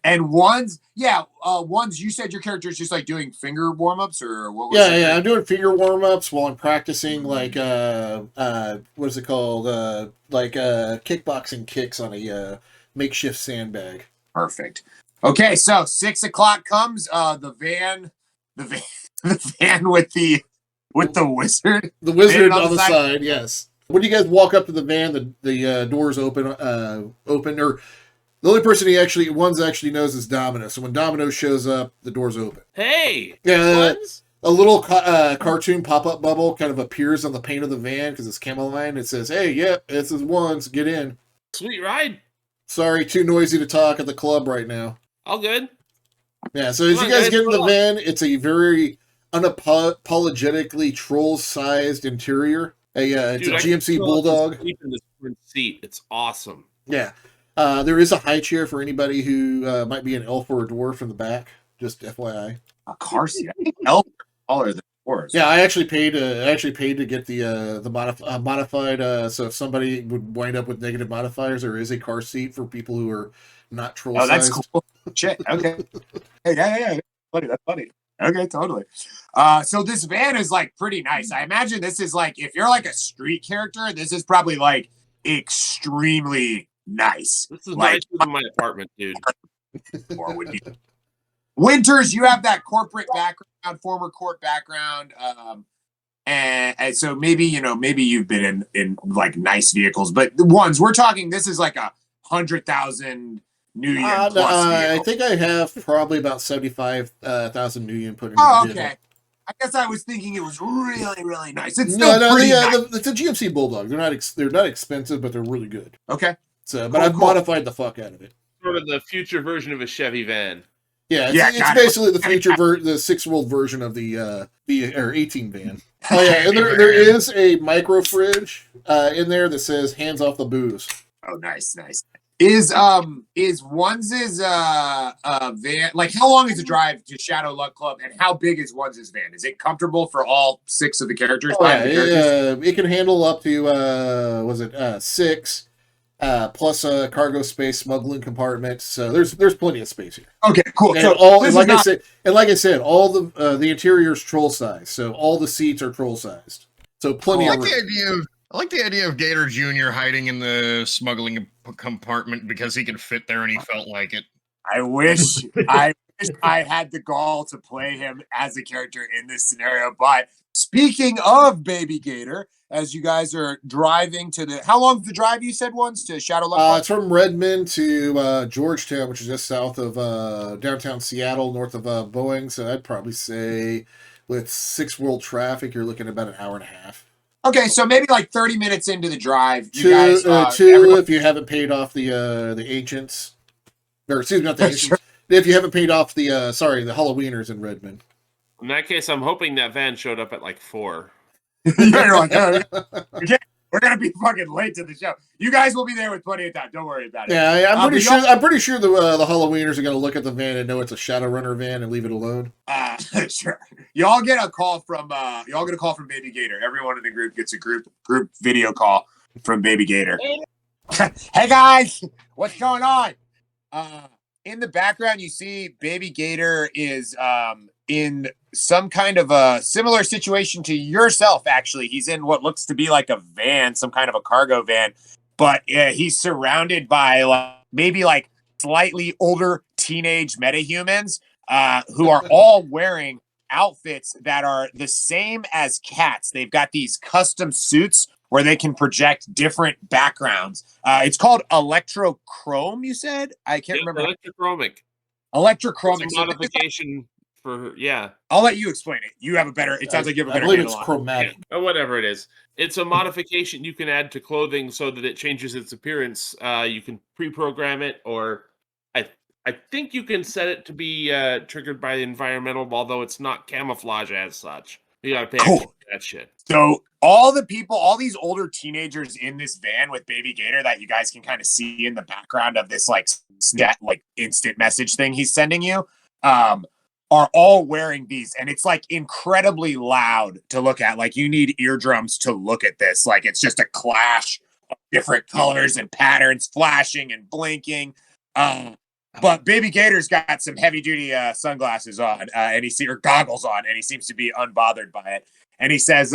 And ones, you said your character is just like doing finger warm-ups, or what was yeah. I'm doing finger warm-ups while I'm practicing like what is it called? Kickboxing kicks on a makeshift sandbag. Perfect. Okay, so 6 o'clock comes. The van the van with the wizard. The wizard on the side, yes. When you guys walk up to the van, the doors open, or the only person One's actually knows is Domino. So when Domino shows up, the doors open. Hey, Yeah, Ones? a little cartoon pop-up bubble kind of appears on the paint of the van because it's Cameline. It says, "Hey, yep, this is Ones. Get in." Sweet ride. Sorry, too noisy to talk at the club right now. All good. Yeah, so as Come you on, guys get in the go. van, it's a very unapologetically troll-sized interior. It's Dude, a I can GMC feel Bulldog. sleep in this front seat. It's awesome. Yeah. There is a high chair for anybody who might be an elf or a dwarf in the back. Just FYI. A car seat. I think elf are taller than dwarves. Yeah, I actually paid to get the modified. So if somebody would wind up with negative modifiers, there is a car seat for people who are not troll sized. Oh, that's cool. Shit. Okay. Hey, yeah. That's funny. Okay, totally. So this van is like pretty nice. I imagine this is like, if you're like a street character, this is probably like extremely nice. This is like nicer than my apartment, dude. Or would you? Winters, you have that corporate background, former court background, and so maybe you've been in like nice vehicles, but the ones we're talking, this is like 100,000 New Yen plus I think I have probably about 75,000 New Yen put in. Oh, okay. I guess I was thinking it was really, really nice. It's still pretty nice. It's a GMC Bulldog. They're not expensive, but they're really good. Okay. So, but I've modified the fuck out of it. Sort of the future version of a Chevy van. Yeah, it's basically the future the 6-year-old version of the 18 van. Oh yeah, and there is a micro fridge in there that says "hands off the booze." Oh, nice. Is One's van, like, how long is the drive to Shadow Luck Club, and how big is One's van? Is it comfortable for all 6 of the characters? Oh, yeah, it can handle up to 6 plus a cargo space smuggling compartment. So there's plenty of space here. Okay, cool. And so like I said, all the interior is troll size, so all the seats are troll sized. So plenty of room. I like the idea of Gator Jr. hiding in the smuggling compartment because he could fit there and he felt like it. I wish I had the gall to play him as a character in this scenario. But speaking of Baby Gator, as you guys are driving to how long's the drive you said once to Shadow Luck? It's from Redmond to Georgetown, which is just south of downtown Seattle, north of Boeing. So I'd probably say with 6 world traffic, you're looking at about an hour and a half. Okay, so maybe like 30 minutes into the drive, you guys... everyone... if you haven't paid off the agents. Or, excuse me, not the agents. If you haven't paid off the Halloweeners in Redmond. In that case, I'm hoping that van showed up at like 4. You're like, we're going to be fucking late to the show. You guys will be there with plenty of time. Don't worry about it. Yeah, I'm pretty sure the Halloweeners are going to look at the van and know it's a Shadowrunner van and leave it alone. Sure. Y'all get a call from Baby Gator. Everyone in the group gets a group video call from Baby Gator. Hey guys, what's going on? In the background, you see Baby Gator is in some kind of a similar situation to yourself, actually. He's in what looks to be like a van, some kind of a cargo van, but he's surrounded by maybe slightly older teenage metahumans who are all wearing outfits that are the same as Cats. They've got these custom suits where they can project different backgrounds. It's called electrochrome, you said? I can't remember. Electrochromic. Electrochromic. It's a modification for, yeah. I'll let you explain it. You have a better, it sounds like you have a better handle on it. I believe it's chromatic. Yeah, or whatever it is. It's a modification you can add to clothing so that it changes its appearance. You can pre-program it, or I think you can set it to be triggered by the environmental, although it's not camouflage as such. You gotta pay. Cool. that shit. So all these older teenagers in this van with Baby Gator that you guys can kind of see in the background of this like instant message thing he's sending you, are all wearing these, and it's like incredibly loud to look at. Like you need eardrums to look at this. Like it's just a clash of different colors and patterns, flashing and blinking. But Baby Gator's got some heavy duty sunglasses on, or goggles on, and he seems to be unbothered by it. And he says,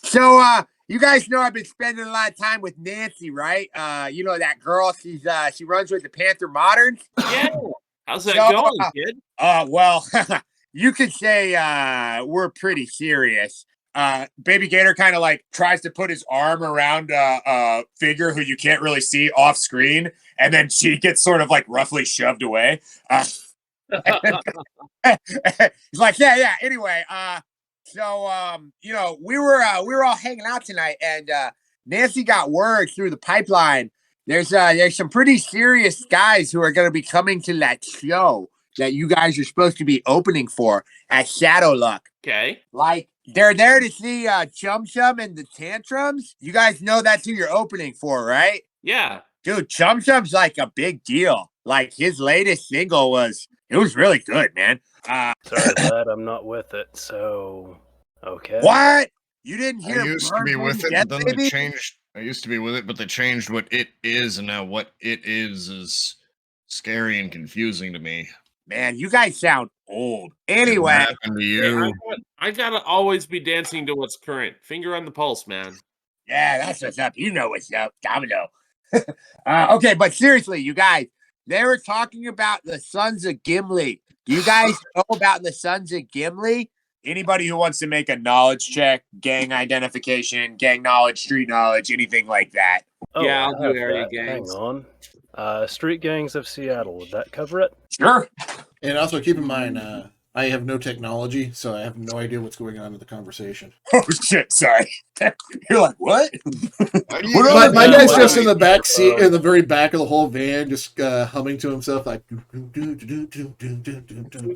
"So you guys know I've been spending a lot of time with Nancy, right? You know that girl. She runs with the Panther Moderns. Yeah. How's that going, kid? Well, you could say we're pretty serious." Baby Gator kind of like tries to put his arm around a figure who you can't really see off screen, and then she gets sort of like roughly shoved away. He's like, yeah. Anyway, so you know, we were all hanging out tonight, and Nancy got word through the pipeline. There's some pretty serious guys who are going to be coming to that show that you guys are supposed to be opening for at Shadowluck. Okay. Like, they're there to see Chum Chum and the Tantrums. You guys know that's who you're opening for, right? Yeah. Dude, Chum Chum's like a big deal. Like, his latest single was really good, man. Sorry, lad, I'm not with it, so okay. What? You didn't hear I used to be with it, Yet, but then baby? they changed. I used to be with it, but they changed what it is, and now what it is scary and confusing to me. Man, you guys sound old. What Anyway, happened to you? I gotta always be dancing to what's current. Finger on the pulse, man. yeah, that's what's up. You know what's up, Domino. Okay, but seriously, you guys, they were talking about the Sons of Gimli. Do you guys know about the Sons of Gimli? Anybody who wants to make a knowledge check, gang identification, gang knowledge, street knowledge, anything like that. Oh, Yeah, I'll I do have area that. gangs. Hang on. Street Gangs of Seattle. Would that cover it? Sure. And also keep in mind, I have no technology, so I have no idea what's going on in the conversation. Oh shit! Sorry. You're like, what? My guy's just in the back seat, in the very back of the whole van, just humming to himself like. With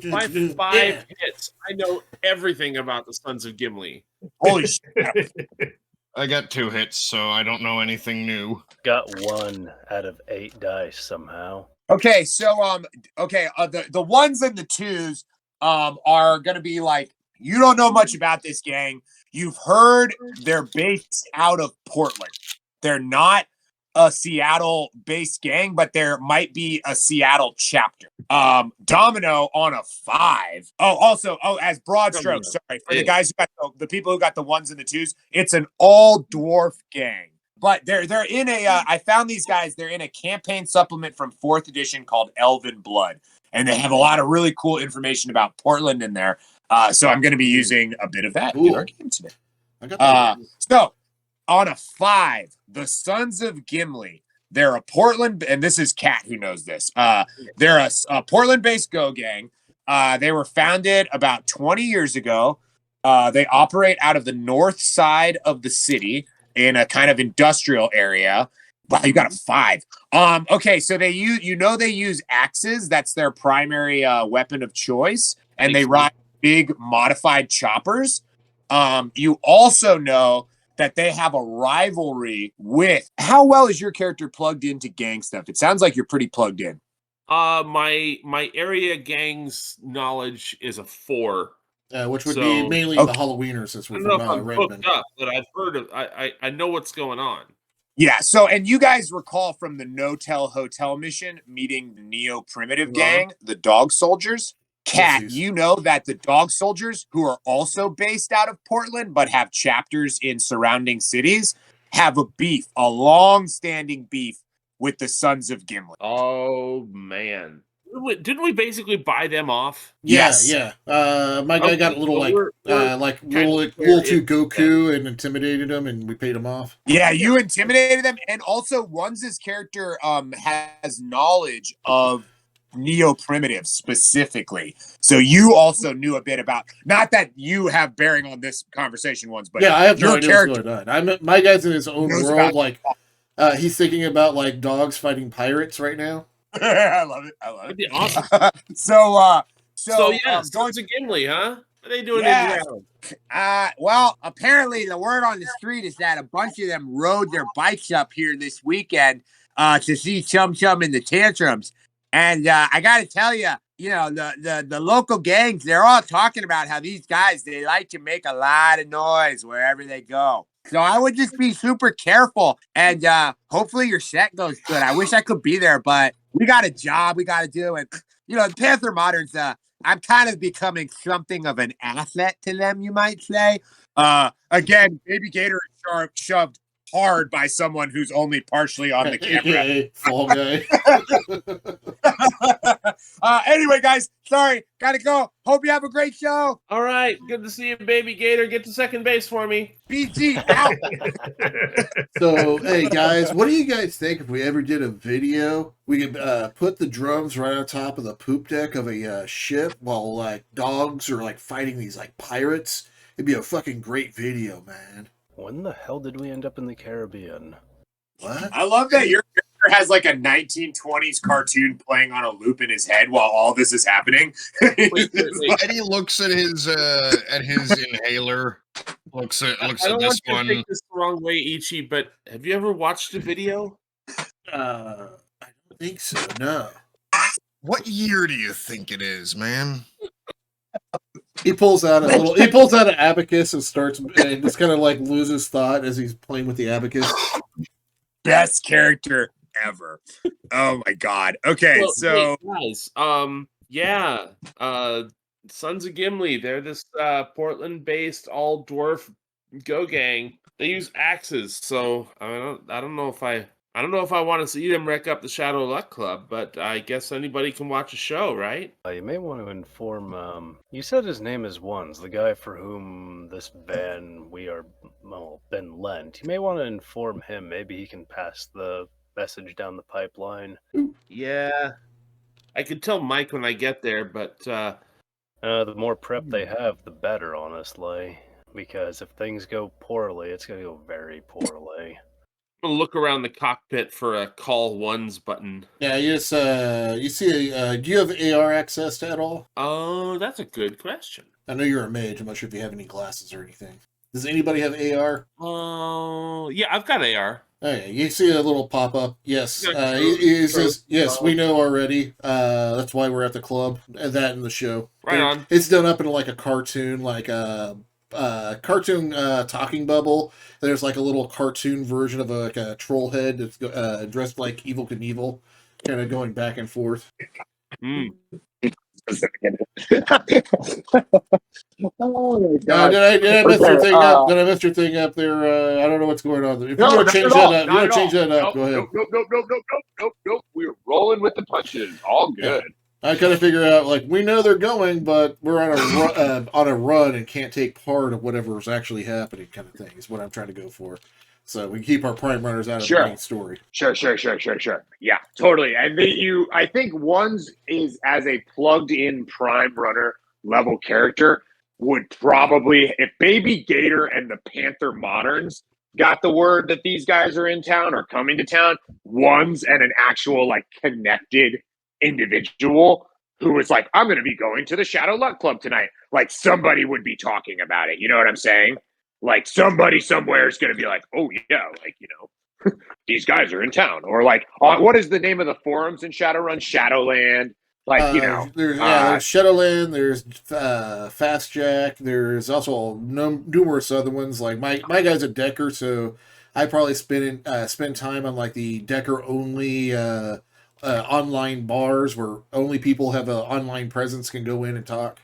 my 5 hits, I know everything about the Sons of Gimli. Holy shit! I got 2 hits, so I don't know anything new. Got 1 out of 8 dice somehow. Okay, so the ones and the twos are gonna be like, you don't know much about this gang. You've heard they're based out of Portland. They're not a Seattle-based gang, but there might be a Seattle chapter. Domino on a 5. As broad strokes. Sorry for the guys who got the people who got the ones and the twos. It's an all dwarf gang. But they're in a. I found these guys. They're in a campaign supplement from 4th edition called Elven Blood, and they have a lot of really cool information about Portland in there. So I'm going to be using a bit of that in our game today. I got that. So on a 5, the Sons of Gimli. They're a Portland, and this is Kat who knows this. They're a Portland-based go gang. They were founded about 20 years ago. They operate out of the north side of the city, in a kind of industrial area. Wow, you got a 5. Okay, so they use axes. That's their primary weapon of choice, and they ride big modified choppers. You also know that they have a rivalry with. How well is your character plugged into gang stuff? It sounds like you're pretty plugged in. My area gangs knowledge is a 4. Which would be mainly the Halloweeners, since we're from Redmond. Up, but I've heard of. I know what's going on. Yeah. So, and you guys recall from the No-Tell Hotel mission meeting the Neo-Primitive gang, the Dog Soldiers. Kat, you know that the Dog Soldiers, who are also based out of Portland but have chapters in surrounding cities, have a long-standing beef with the Sons of Gimli. Oh man. Didn't we basically buy them off? Yes. Yeah. My guy got a little little too Goku and intimidated him, and we paid him off. Yeah, you intimidated them, and also One's character has knowledge of Neo-Primitive specifically, so you also knew a bit about. Not that you have bearing on this conversation, Ones, but yeah, I have no your idea character. What's going on. My guy's in his own world. Like he's thinking about like dogs fighting pirates right now. I love it. That'd be awesome. So yeah, Sons of Gimli, huh? What are they doing Yes. in town? Well, apparently the word on the street is that a bunch of them rode their bikes up here this weekend to see Chum Chum in the Tantrums. And I got to tell you, the local gangs, they're all talking about how these guys, they like to make a lot of noise wherever they go. So I would just be super careful, and hopefully your set goes good. I wish I could be there, but we got a job we got to do. And, the Panther Moderns, I'm kind of becoming something of an asset to them, you might say. Again, Baby Gator is shoved hard by someone who's only partially on the camera. AKA Fall Guy. Anyway, guys, sorry, gotta go. Hope you have a great show. All right, good to see you, Baby Gator. Get to second base for me. BG out. So, hey guys, what do you guys think if we ever did a video? We could put the drums right on top of the poop deck of a ship while like dogs are like fighting these like pirates. It'd be a fucking great video, man. When the hell did we end up in the Caribbean? What? I love that your character has like a 1920s cartoon playing on a loop in his head while all this is happening. Wait. Eddie looks at his inhaler. Looks at I this don't want you one. to take this the wrong way, Ichi, but have you ever watched a video? I don't think so. No. What year do you think it is, man? He pulls out an abacus and starts and just kind of like loses thought as he's playing with the abacus. Best character ever. Oh my god. Okay, Well, so hey, guys, Sons of Gimli. They're this Portland-based all dwarf go gang. They use axes, so I don't know if I want to see them wreck up the Shadow Luck Club, but I guess anybody can watch a show, right? You may want to inform, you said his name is Ones, the guy for whom this van been lent. You may want to inform him. Maybe he can pass the message down the pipeline. Yeah. I could tell Mike when I get there, but The more prep they have, the better, honestly. Because if things go poorly, it's going to go very poorly. I'm gonna look around the cockpit for a call ones button. Yeah, you just you see. Do you have AR access to at all? Oh, that's a good question. I know you're a mage. I'm not sure if you have any glasses or anything. Does anybody have AR? Oh, yeah, I've got AR. Oh, yeah, you see a little pop up. Yes, You got he says, True. yes, we know already. That's why we're at the club. And that in the show. Right on. It's done up in like a cartoon, like a cartoon talking bubble. There's like a little cartoon version of a troll head that's dressed like Evel Knievel, kind of going back and forth. Mm. Oh my Did God. I mess your Okay, thing up? Did I mess your thing up there? I don't know what's going on there. If you No, want not to change at that all, up, not at all. go ahead. Nope. We're rolling with the punches. All good. I kind of figure out like we know they're going, but we're on a run and can't take part of whatever's actually happening, kind of thing is what I'm trying to go for. So we keep our prime runners out of Sure. the main story. Sure. Yeah, totally. And I think Ones is as a plugged-in Prime Runner level character would probably, if Baby Gator and the Panther Moderns got the word that these guys are in town or coming to town, Ones and an actual like connected individual who was like, I'm going to be going to the Shadow Luck Club tonight. Like somebody would be talking about it. You know what I'm saying? Like somebody somewhere is going to be like, oh yeah, like, these guys are in town. Or like, what is the name of the forums in Shadowrun? Shadowland. Like, there's Shadowland, there's Fast Jack, there's also numerous other ones. Like my guy's a decker, so I probably spend time on like the decker only online bars where only people have an online presence can go in and talk,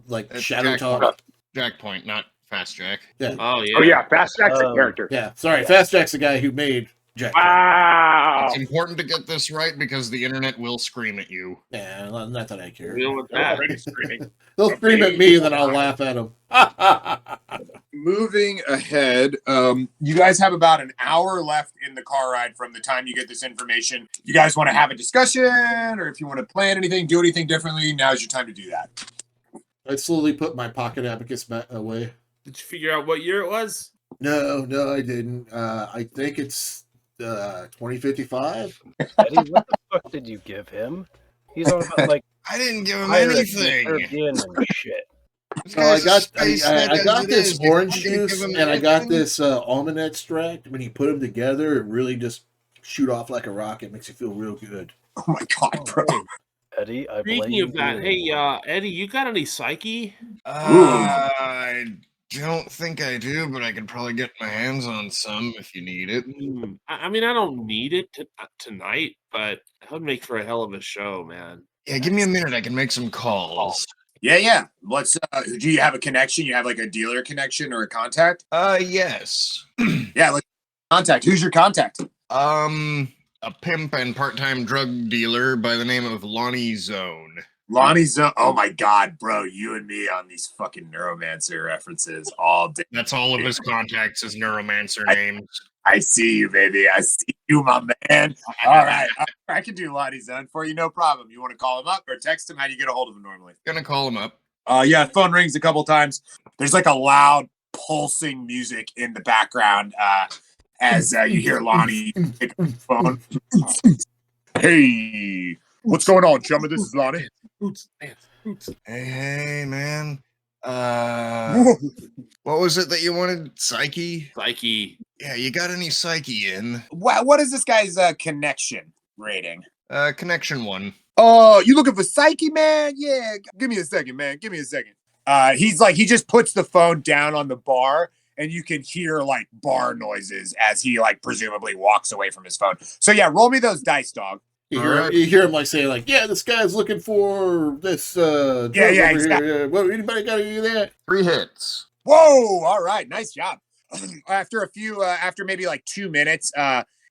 like It's Shadow Jack Talk. Jack Point, not Fast Jack. Yeah. Oh yeah. Oh yeah, Fast Jack's a character. Yeah, sorry, Fast Jack's the guy who made Jack. Wow. It's important to get this right because the internet will scream at you. Yeah, not that I care. Deal with They're that. already screaming. They'll scream at me and then I'll laugh at them. moving ahead, you guys have about an hour left in the car ride from the time you get this information. You guys want to have a discussion, or if you want to plan anything, do anything differently, now's your time to do that. I slowly put my pocket abacus back away. Did you figure out what year it was? No, I didn't. I think it's 2055. Eddie, what the fuck did you give him? He's all about like I didn't give him pirates in the anything. Caribbean and shit. This So I guy's a got space I nut as got it this is. You're orange not gonna give juice him and I got anything? this almond extract. When you put them together, it really just shoot off like a rocket. Makes you feel real good. Oh my god, bro. Hey, Eddie, I blame speaking of that, you. hey, Eddie, you got any psyche? I don't think I do, but I could probably get my hands on some if you need it. I mean, I don't need it tonight, but that would make for a hell of a show, man. Yeah, give me a minute. I can make some calls. Yeah. Let's. Do you have a connection? You have like a dealer connection or a contact? Yes. Yeah, let's contact. Who's your contact? A pimp and part-time drug dealer by the name of Lonnie Zone. Lonnie's. Oh my god, bro! You and me on these fucking neuromancer references all day. That's all of his contacts as neuromancer names. I see you, baby. I see you, my man. All right. I can do Lonnie's Zone for you, no problem. You want to call him up or text him? How do you get a hold of him normally? Gonna call him up. Yeah, phone rings a couple times. There's like a loud pulsing music in the background as you hear Lonnie pick up the phone. Hey, what's going on, chumma? This is Lonnie. Hey, man. What was it that you wanted? Psyche? Psyche. Yeah, you got any psyche in? What is this guy's connection rating? Connection 1. Oh, you looking for Psyche, man? Yeah, give me a second, man. Give me a second. He's like, he just puts the phone down on the bar, and you can hear like bar noises as he like presumably walks away from his phone. So yeah, roll me those dice, dog. You hear him like saying like, yeah, this guy's looking for this drug over exactly. here. What, anybody got any of that? 3 hits. Whoa! All right, nice job. After maybe like 2 minutes,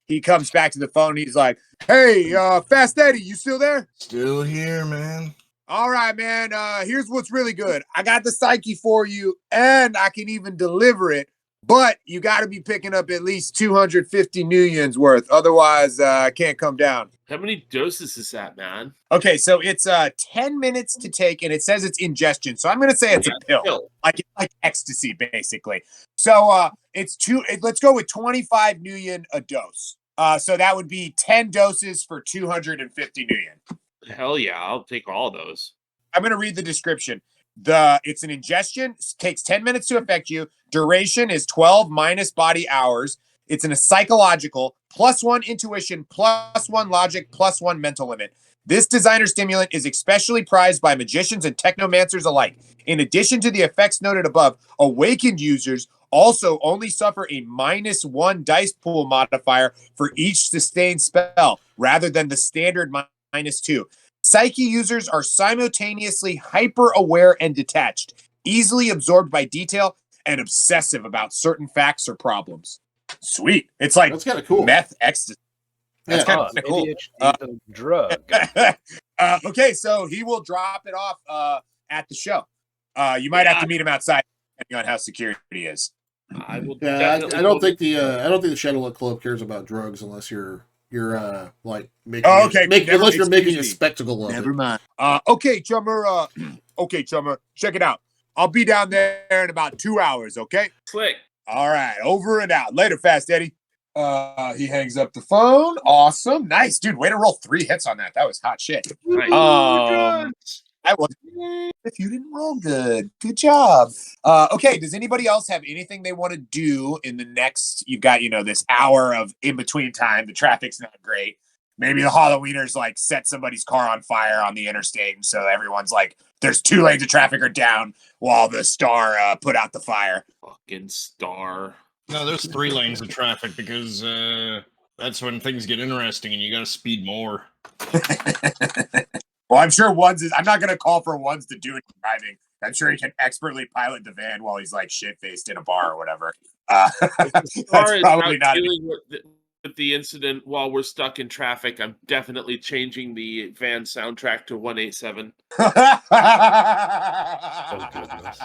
he comes back to the phone. He's like, "Hey, Fast Eddie, you still there?" Still here, man. All right, man. Here's what's really good. I got the Psyche for you, and I can even deliver it. But you got to be picking up at least 250 millions worth. Otherwise, I can't come down. How many doses is that, man? Okay, so it's 10 minutes to take, and it says it's ingestion. So I'm going to say it's a pill. Like ecstasy, basically. So let's go with 25 million a dose. So that would be 10 doses for 250 million. Hell yeah, I'll take all those. I'm going to read the description. It's an ingestion, takes 10 minutes to affect you. Duration is 12 minus body hours. It's in a psychological, +1 intuition, +1 logic, +1 mental limit. This designer stimulant is especially prized by magicians and technomancers alike. In addition to the effects noted above, awakened users also only suffer a -1 dice pool modifier for each sustained spell, rather than the standard -2. Psyche users are simultaneously hyper-aware and detached, easily absorbed by detail, and obsessive about certain facts or problems. Sweet. It's like That's kind of cool. meth ecstasy. That's kind of cool. ADHD drug. Okay, so he will drop it off at the show. You might have to meet him outside, depending on how security is. I will. I don't think the Shadowrun Club cares about drugs unless you're like making unless you're making a spectacle of it. Mind. Okay, chummer. Okay, chummer. Check it out. I'll be down there in about 2 hours. Okay. Slick. All right. Over and out. Later, Fast Eddie. He hangs up the phone. Awesome. Nice, dude. Way to roll 3 hits on that. That was hot shit. Nice. I was. If you didn't roll good, good job. Okay. Does anybody else have anything they want to do in the next? You've got this hour of in between time. The traffic's not great. Maybe the Halloweeners like set somebody's car on fire on the interstate, and so everyone's like, "There's 2 lanes of traffic are down," while the Star put out the fire. Fucking Star. No, there's 3 lanes of traffic because that's when things get interesting and you gotta speed more. Well, I'm sure I'm not going to call for Ones to do any driving. I'm sure he can expertly pilot the van while he's like shit-faced in a bar or whatever. That's probably not dealing with the incident while we're stuck in traffic. I'm definitely changing the van soundtrack to 187. Oh, goodness.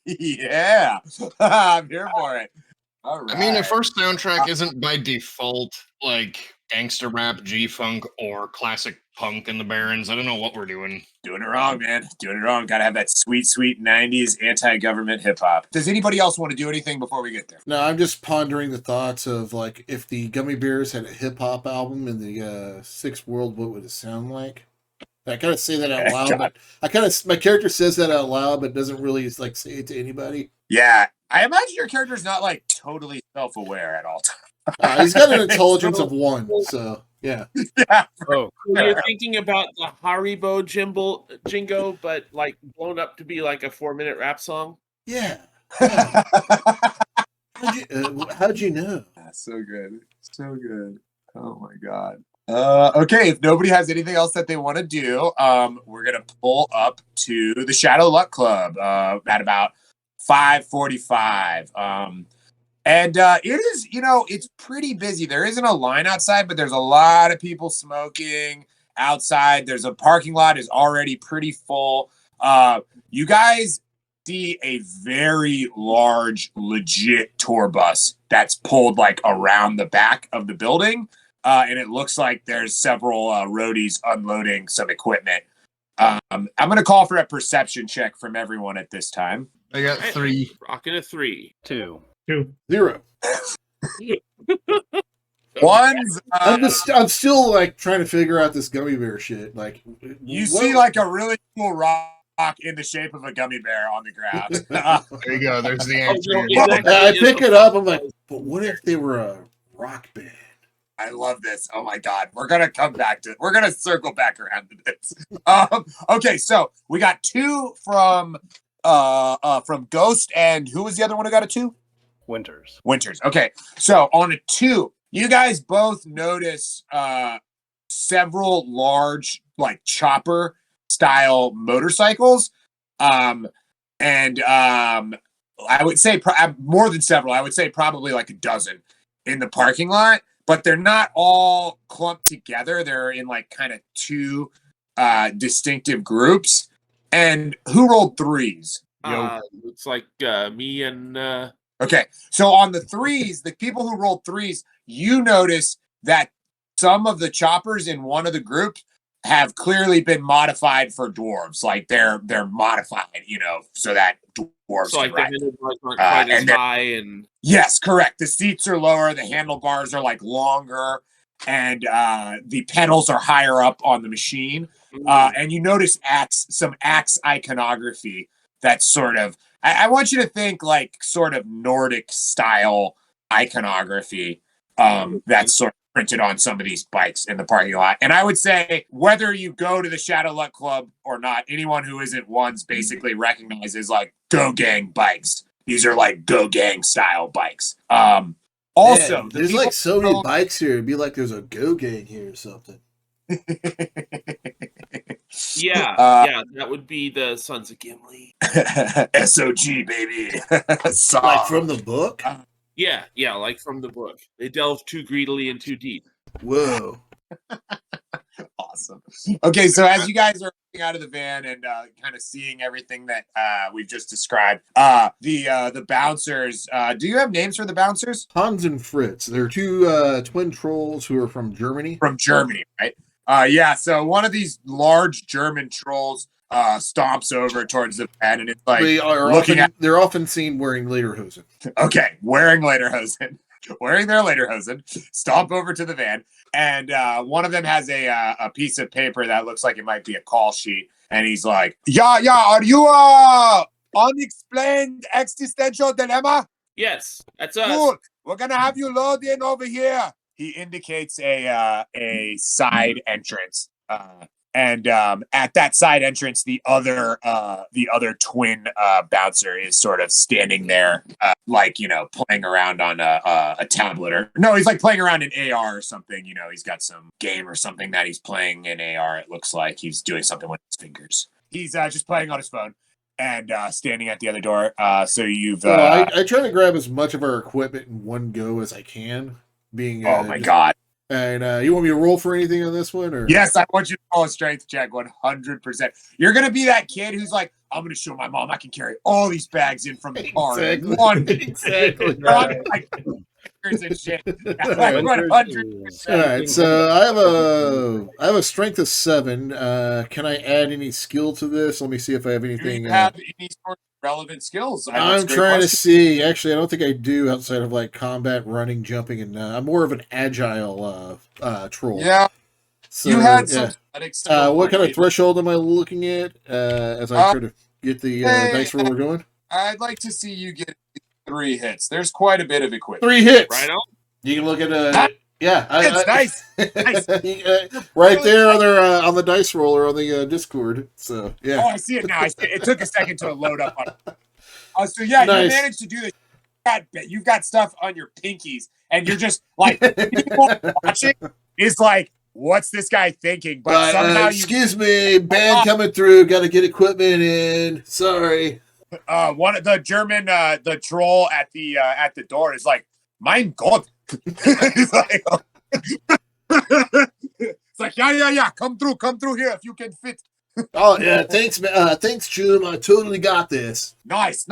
Yeah, I'm here for it. All right. I mean, if our soundtrack isn't by default like gangster rap, G-funk, or classic punk in the Barrens, I don't know what we're doing. Doing it wrong, man. Doing it wrong. Gotta have that sweet, sweet 90s anti-government hip-hop. Does anybody else want to do anything before we get there? No, I'm just pondering the thoughts of like if the Gummy Bears had a hip hop album in the Sixth World, what would it sound like? I kind of say that out loud, but my character says that out loud, but doesn't really like say it to anybody. Yeah, I imagine your character's not like totally self-aware at all times. He's got an intelligence of 1, so yeah. Yeah. Oh, So you're thinking about the Haribo Jingo, but like blown up to be like a 4-minute rap song? Yeah. How'd you know? So good. So good. Oh my god. Okay, if nobody has anything else that they want to do, we're gonna pull up to the Shadow Luck Club at about 5:45. And it is, it's pretty busy. There isn't a line outside, but there's a lot of people smoking outside. There's a parking lot is already pretty full. You guys see a very large, legit tour bus that's pulled like around the back of the building. And it looks like there's several roadies unloading some equipment. I'm going to call for a perception check from everyone at this time. I got 3. Rocking a 3. 2. 0. One's. I'm still like trying to figure out this gummy bear shit. Like, You see like a really cool rock in the shape of a gummy bear on the ground. There you go. There's the Oh, answer. no, exactly. I pick it up. I'm like, but what if they were a rock band? I love this. Oh my god. We're gonna circle back around to this. Okay, so we got 2 from Ghost, and who was the other one who got a 2? Winters. Okay, so on a 2, you guys both notice several large like chopper style motorcycles, and I would say more than several. I would say probably like a dozen in the parking lot, but they're not all clumped together. They're in like kind of 2 distinctive groups. And who rolled 3s? Looks like me and Okay, so on the 3s, the people who rolled 3s, you notice that some of the choppers in one of the groups have clearly been modified for dwarves. Like they're modified, so that dwarves so like can ride. the handlebars aren't quite as and high, and Yes, correct. The seats are lower, the handlebars are like longer, and the pedals are higher up on the machine. And you notice some axe iconography that's sort of, I want you to think like sort of Nordic style iconography that's sort of printed on some of these bikes in the parking lot. And I would say whether you go to the Shadow Luck Club or not, anyone who isn't once basically recognizes like Go Gang bikes. These are like Go Gang style bikes. Also, there's like so many bikes here. It'd be like there's a Go Gang here or something. yeah, that would be the Sons of Gimli. SOG, baby. Like from the book? Yeah, like from the book. They delve too greedily and too deep. Whoa. Awesome. Okay, so as you guys are getting out of the van and kind of seeing everything that we've just described, the bouncers, do you have names for the bouncers? Hans and Fritz. They're 2 twin trolls who are from Germany. From Germany, right? Yeah, so one of these large German trolls stomps over towards the van, and it's like they're often seen wearing lederhosen. Okay, wearing lederhosen. Wearing their lederhosen, stomp over to the van, and one of them has a piece of paper that looks like it might be a call sheet, and he's like, yeah, are you unexplained existential dilemma? Yes, that's us. Cool. We're gonna have you load in over here. He indicates a side entrance, and at that side entrance, the other twin bouncer is sort of standing there, like playing around on a tablet, or no, he's like playing around in AR or something. He's got some game or something that he's playing in AR. It looks like he's doing something with his fingers. He's just playing on his phone and standing at the other door. So you've. I try to grab as much of our equipment in one go as I can. Oh my god! And you want me to roll for anything on this one, or? Yes, I want you to roll a strength check, 100%. You're gonna be that kid who's like, I'm gonna show my mom I can carry all these bags in from the car. Exactly. Right. And shit. Like 100%. All right, so I have a strength of 7. Can I add any skill to this? Let me see if I have anything. Do you have any sort of relevant skills? I'm trying to see. Actually, I don't think I do outside of like combat, running, jumping, and I'm more of an agile troll. Yeah. So, you had yeah. some athletics to What kind of avoid. threshold am I looking at as I try to get the dice roller going? I'd like to see you get 3 hits. There's quite a bit of equipment. 3 hits. Right on. You can look at It's nice. right there on the dice roller on the Discord. So yeah. Oh, I see it now. I see it. It took a second to load up. So yeah, Nice. you managed to do this. You've got stuff on your pinkies, and you're just like people watching is like, what's this guy thinking? But somehow excuse me, band coming through. Got to get equipment in. Sorry. One of the German, the troll at the door is like, "Mein Gott." He's like, it's like, yeah, come through here if you can fit. Oh yeah, thanks, Jim. I totally got this. Nice.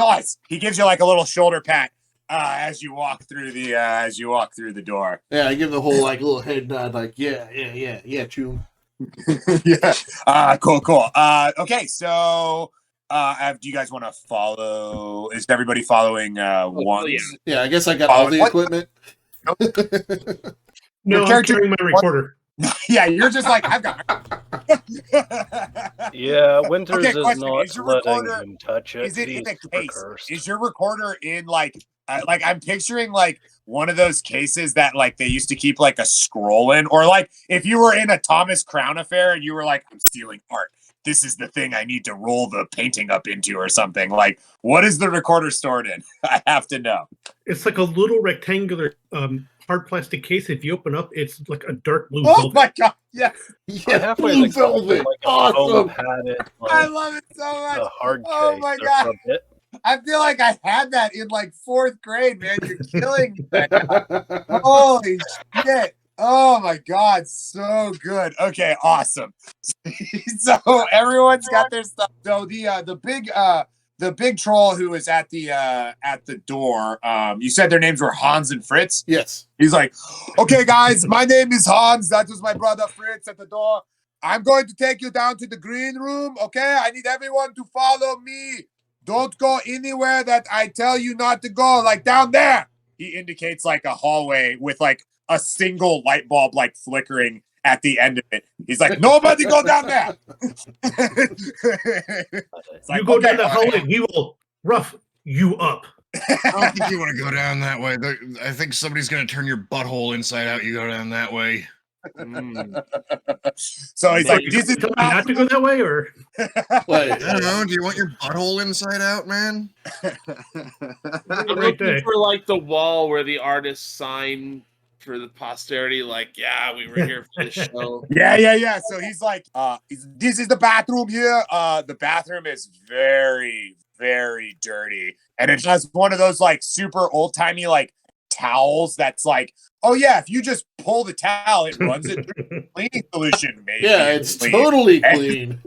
He gives you like a little shoulder pat as you walk through the door. Yeah, I give the whole like little head nod, like yeah, Jim. Yeah. Cool. Okay, so do you guys want to follow? Is everybody following one? Yeah, I guess I got all the equipment. No, I'm carrying my recorder. Yeah, you're just like, I've got. Yeah, Winters Okay, is question. not Is your letting recorder- him touch it. Is it in He's a super case? cursed. Is your recorder in like I'm picturing like one of those cases that like they used to keep like a scroll in, or like if you were in a Thomas Crown affair and you were like, I'm stealing art. This is the thing I need to roll the painting up into or something. Like, what is the recorder stored in? I have to know. It's like a little rectangular hard plastic case. If you open up, it's like a dark blue Oh velvet. my god! Yeah, Halfway blue the velvet, velvet. like a Awesome. foam padded, I like love it so much. a hard case. Oh my or god! something. I feel like I had that in like 4th grade, man. You're killing me right now. Holy shit. Oh my god, so good. Okay, awesome. So everyone's got their stuff. So the big troll who was at the door, you said their names were Hans and Fritz? Yes. He's like, okay, guys, my name is Hans. That was my brother Fritz at the door. I'm going to take you down to the green room, okay? I need everyone to follow me. Don't go anywhere that I tell you not to go, like down there. He indicates like a hallway with like a single light bulb like flickering at the end of it. He's like, nobody go down there. It's like, You go okay, down the all hallway, right. and he will rough you up. I don't think you want to go down that way. I think somebody's going to turn your butthole inside out. You go down that way. So he's like, this is Tell me not to go that way, or Wait, I don't know. Do you want your butthole inside out, man? I'm Right looking there. for like the wall where the artist signed for the posterity, like, yeah, we were here for this show. Yeah. So he's like, this is the bathroom here. The bathroom is very, very dirty. And it has one of those like super old timey like towels that's like, oh yeah, if you just pull the towel, it runs it through cleaning solution. Maybe yeah, it's clean. totally clean.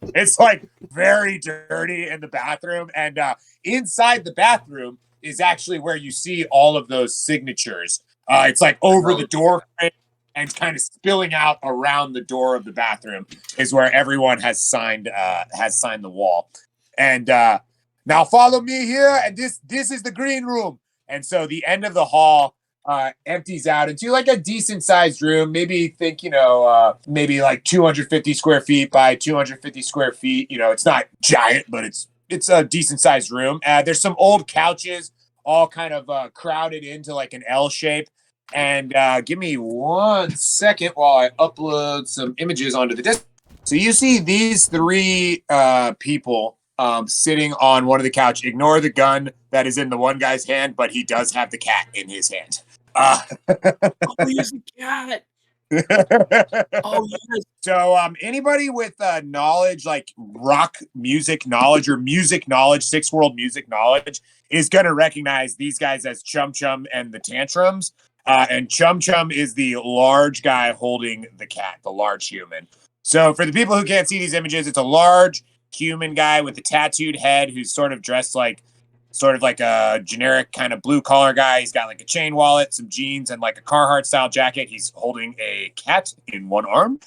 It's like very dirty in the bathroom. And inside the bathroom is actually where you see all of those signatures. It's like over the door frame and kind of spilling out around the door of the bathroom is where everyone has signed the wall. And now follow me here. And this is the green room. And so the end of the hall empties out into like a decent sized room. Maybe think, maybe like 250 square feet by 250 square feet. It's not giant, but it's a decent sized room. There's some old couches all kind of crowded into like an L shape. And give me 1 second while I upload some images onto the disk. So you see these 3 people sitting on one of the couch. Ignore the gun that is in the one guy's hand, but he does have the cat in his hand. Oh, he's a cat. Oh, yes. So anybody with knowledge, like rock music knowledge or music knowledge, 6 world music knowledge, is going to recognize these guys as Chum Chum and the Tantrums. And Chum Chum is the large guy holding the cat, the large human. So for the people who can't see these images, it's a large human guy with a tattooed head who's sort of dressed like a generic kind of blue collar guy. He's got like a chain wallet, some jeans, and like a Carhartt style jacket. He's holding a cat in one arm.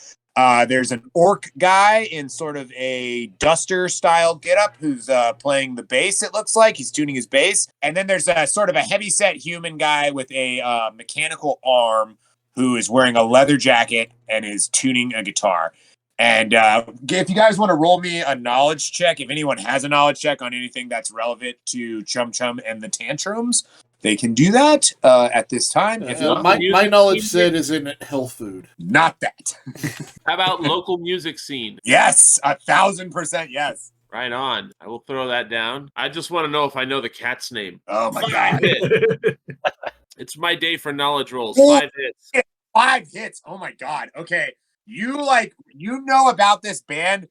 There's an orc guy in sort of a duster style getup who's playing the bass. It looks like he's tuning his bass. And then there's a sort of a heavy set human guy with a mechanical arm who is wearing a leather jacket and is tuning a guitar. And if you guys want to roll me a knowledge check, if anyone has a knowledge check on anything that's relevant to Chum Chum and the Tantrums, they can do that at this time. If not, my knowledge set is in health food. not that. How about local music scene? Yes, 1,000% yes. Right on. I will throw that down. I just want to know if I know the cat's name. Oh my 5 God. hits. It's my day for knowledge rolls. Oh. 5 hits. 5 hits. Oh my God. Okay. You know about this band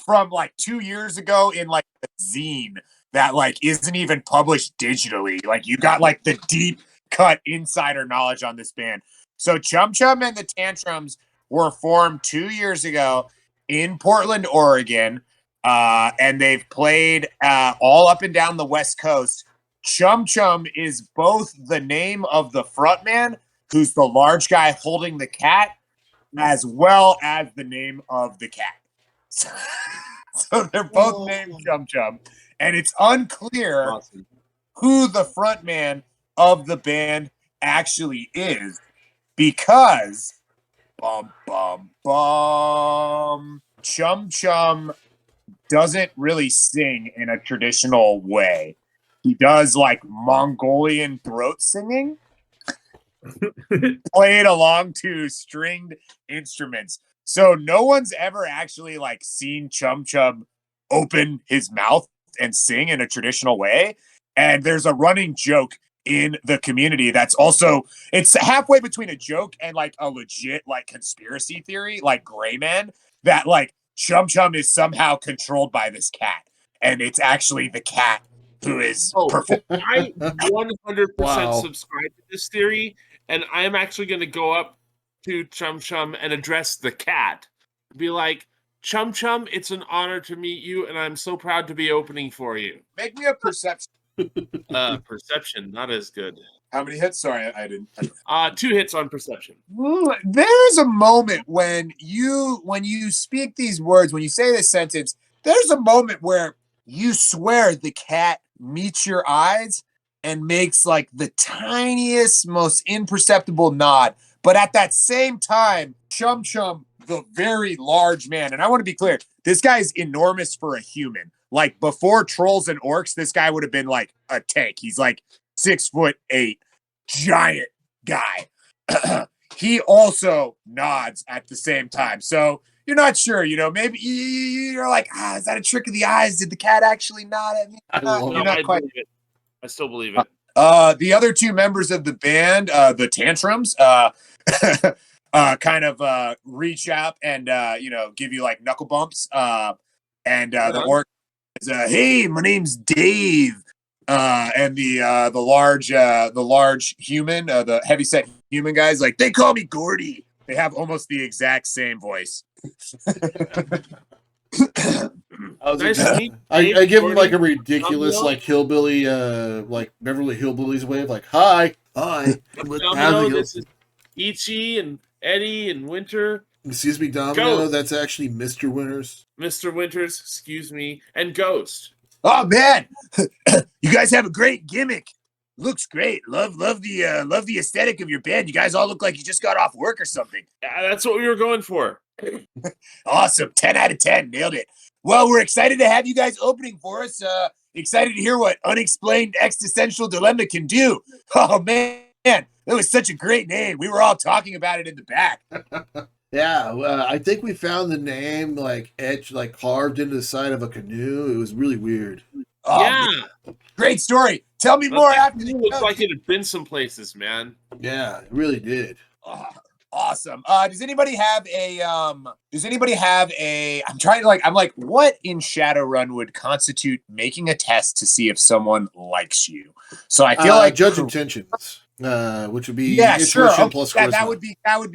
from like 2 years ago in like a zine that like isn't even published digitally. Like you got like the deep cut insider knowledge on this band. So Chum Chum and the Tantrums were formed 2 years ago in Portland, Oregon. And they've played all up and down the West Coast. Chum Chum is both the name of the frontman, who's the large guy holding the cat, as well as the name of the cat. So they're both named Chum Chum. And it's unclear who the frontman of the band actually is because Chum Chum doesn't really sing in a traditional way. He does like Mongolian throat singing, played along to stringed instruments. So no one's ever actually like seen Chum Chum open his mouth and sing in a traditional way. And there's a running joke in the community that's also, it's halfway between a joke and like a legit like conspiracy theory, like Gray Man, that like Chum Chum is somehow controlled by this cat. And it's actually the cat who is I 100% Wow. subscribe to this theory, and I am actually going to go up to Chum Chum and address the cat. Be like, Chum Chum, it's an honor to meet you, and I'm so proud to be opening for you. Make me a perception. Perception, not as good. How many hits? Sorry, I didn't. 2 hits on perception. There's a moment when you speak these words, when you say this sentence, there's a moment where you swear the cat meets your eyes and makes like the tiniest, most imperceptible nod. But at that same time, Chum Chum, the very large man, and I want to be clear, this guy's enormous for a human. Like before trolls and orcs, this guy would have been like a tank. He's like 6'8", giant guy. He also nods at the same time. So you're not sure, maybe you're like, is that a trick of the eyes? Did the cat actually nod at me? You're not quite. Believe it. I still believe it. The other 2 members of the band, the Tantrums, kind of reach out and give you like knuckle bumps. The orc is, hey, my name's Dave. And the large human, the heavyset human guys, like they call me Gordy. They have almost the exact same voice. I give him like a ridiculous like hillbilly like Beverly Hillbillies way of like hi. Domino, this is Ichi and Eddie and Winter. Excuse me, Domino. Ghost. That's actually Mr. Winters. Mr. Winters, excuse me, and Ghost. Oh man, you guys have a great gimmick. Looks great. Love the aesthetic of your band. You guys all look like you just got off work or something. Yeah, that's what we were going for. Awesome. 10 out of 10. Nailed it. Well, we're excited to have you guys opening for us. Excited to hear what Unexplained Existential Dilemma can do. Oh man, that was such a great name. We were all talking about it in the back. Yeah, I think we found the name like etched, like carved into the side of a canoe. It was really weird. Oh, yeah. Man. Great story. Tell me more after. It looks like it had been some places, man. Yeah, it really did. Oh, awesome. Does anybody have a I'm trying to I'm like, what in Shadowrun would constitute making a test to see if someone likes you? So I feel like judge intentions, which would be sure. Okay. Plus charisma. That would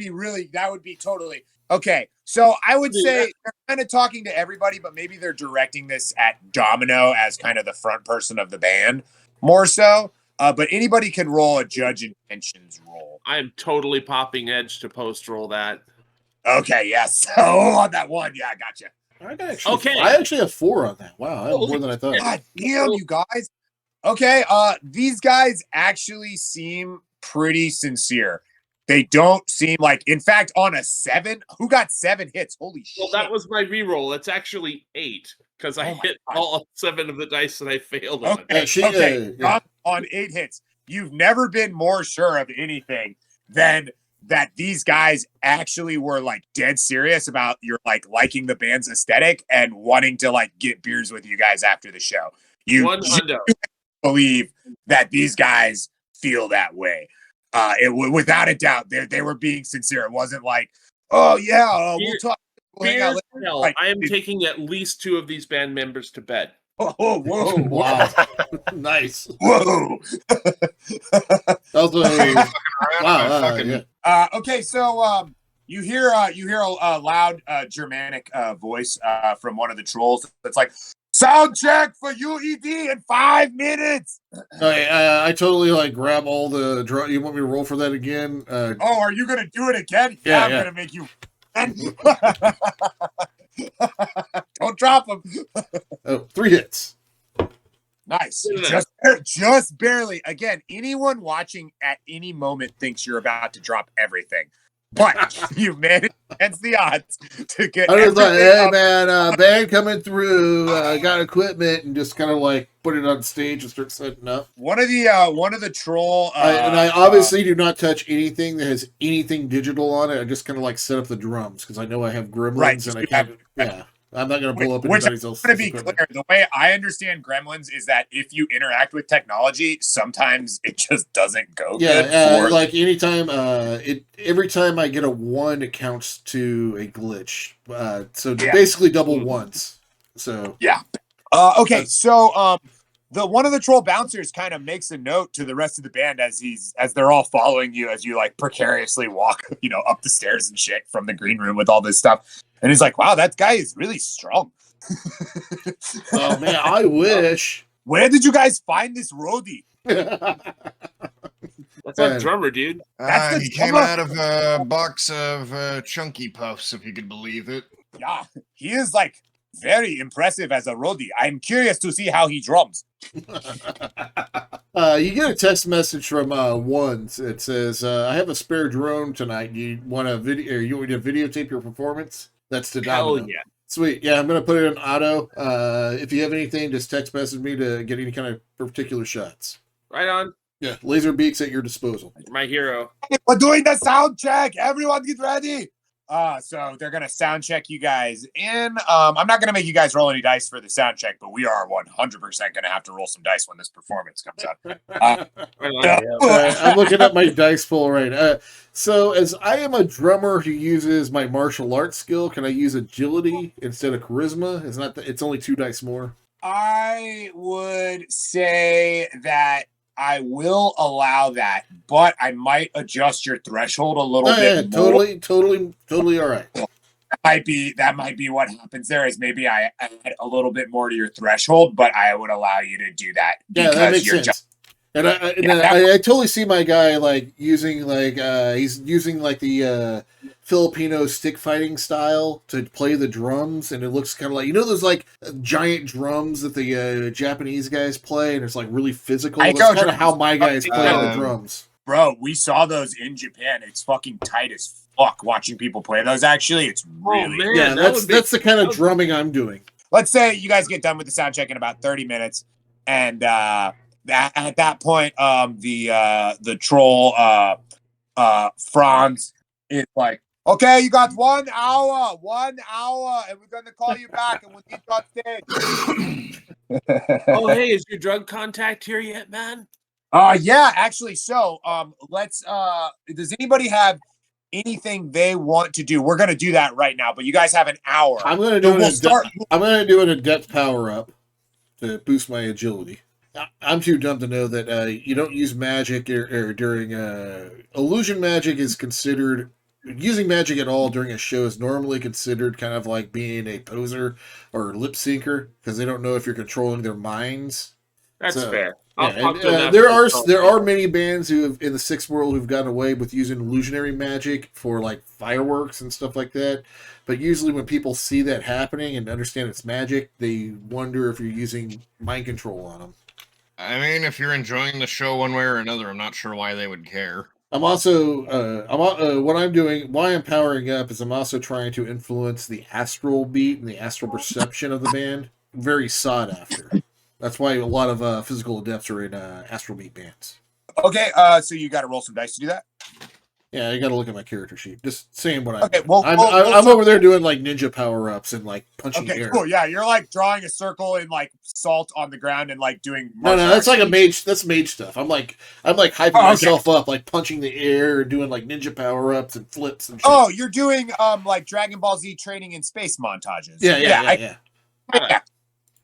be totally okay. So I would say they're kind of talking to everybody, but maybe they're directing this at Domino as kind of the front person of the band more so. But anybody can roll a judge intentions roll. I am totally popping edge to post roll that. Okay, yes. Oh, on that one. Yeah, I gotcha. I actually have 4 on that. Wow, I have more than I thought. God damn, you guys. Okay, these guys actually seem pretty sincere. They don't seem like, in fact, on a 7, who got 7 hits? Holy Well, shit. that was my reroll. It's actually 8 because I Oh my hit God. all 7 of the dice that I failed on. Okay, yeah. on 8 hits. You've never been more sure of anything than that these guys actually were like dead serious about your like liking the band's aesthetic and wanting to like get beers with you guys after the show. You One hundo. believe that these guys feel that way. Without a doubt, they were being sincere. It wasn't like, oh yeah, we'll talk. We'll hang out Beers, later. hell, Like, I am taking at least 2 of these band members to bed. oh, whoa, Wow. Nice. whoa. Also, wow. Yeah. Okay, so you hear a loud Germanic voice from one of the trolls. It's like, sound check for UED in 5 minutes. Okay, I totally like grab all the. You want me to roll for that again? Oh, are you gonna do it again? Yeah, I'm gonna make you. Don't drop them. Oh, 3 hits. Nice. Yeah. Just barely. Again, anyone watching at any moment thinks you're about to drop everything. But you managed against the odds to get I was like, everything hey up. man, band coming through, got equipment, and just kind of like put it on stage and start setting up. One of the troll And I obviously do not touch anything that has anything digital on it. I just kind of like set up the drums because I know I have gremlins Right, and I you can't. Yeah, I'm not going to blow up which anybody's else's to be equipment. clear, the way I understand gremlins is that if you interact with technology, sometimes it just doesn't go good. Yeah, like anytime, every time I get a 1, it counts to a glitch. So Yeah. basically double ones. So yeah. Okay, so the one of the troll bouncers kind of makes a note to the rest of the band as they're all following you as you like precariously walk, up the stairs and shit from the green room with all this stuff. And he's like, wow, that guy is really strong. oh man, I wish. Where did you guys find this roadie? That's our drummer, dude. That's the He came drummer. out of a box of Chunky Puffs, if you could believe it. Yeah, he is like very impressive as a roadie. I'm curious to see how he drums. You get a text message from Ones. It says, "I have a spare drone tonight. You want a video? Or you want me to videotape your performance?" That's to Hell Domino. yeah. Sweet. Yeah, I'm gonna put it in auto. If you have anything, just text message me to get any kind of particular shots. Right on. Yeah, laser beaks at your disposal. My hero. We're doing the sound check. Everyone get ready. So they're gonna sound check you guys in. I'm not gonna make you guys roll any dice for the sound check, but we are 100% gonna have to roll some dice when this performance comes out. Right on. Yeah. I'm looking at my dice pool right. So as I am a drummer who uses my martial arts skill, can I use agility instead of charisma? It's not. It's only 2 dice more. I would say that I will allow that, but I might adjust your threshold a little bit more. Totally all right. That might be what happens there is maybe I add a little bit more to your threshold, but I would allow you to do that Yeah, that makes you're sense. just And I totally see my guy like using he's using like the Filipino stick fighting style to play the drums, and it looks kind of like those like giant drums that the Japanese guys play, and it's like really physical. That's kind of how my guys play the drums. Bro, we saw those in Japan. It's fucking tight as fuck watching people play those. Actually, it's really man. Yeah, that's the kind of drumming I'm doing. Let's say you guys get done with the sound check in about 30 minutes, and at that point, the troll Franz is like, okay, you got 1 hour, and we're gonna call you back, and we'll get you on stage. Oh, hey, is your drug contact here yet, man? Yeah, actually. So, let's. Does anybody have anything they want to do? We're gonna do that right now, but you guys have an hour. I'm gonna do an adept power up to boost my agility. I'm too dumb to know that you don't use magic or during illusion magic is considered. Using magic at all during a show is normally considered kind of like being a poser or lip syncer because they don't know if you're controlling their minds. That's fair. Yeah, there are many bands who have in the Sixth World who've gotten away with using illusionary magic for like fireworks and stuff like that. But usually when people see that happening and understand it's magic, they wonder if you're using mind control on them. I mean, if you're enjoying the show one way or another, I'm not sure why they would care. I'm also what I'm doing. Why I'm powering up is I'm also trying to influence the astral beat and the astral perception of the band. Very sought after. That's why a lot of physical adepts are in astral beat bands. Okay, so you got to roll some dice to do that. Yeah, you got to look at my character sheet. Just saying what I'm Okay, doing. well, I'm over there doing like ninja power ups and like punching Okay, air. cool. Yeah, you're like drawing a circle in like salt on the ground and like doing. No, martial that's arts. like a mage. That's mage stuff. I'm like hyping Oh, okay. myself up, like punching the air, doing like ninja power ups and flips and shit. Oh, you're doing like Dragon Ball Z training in space montages. Yeah. Yeah.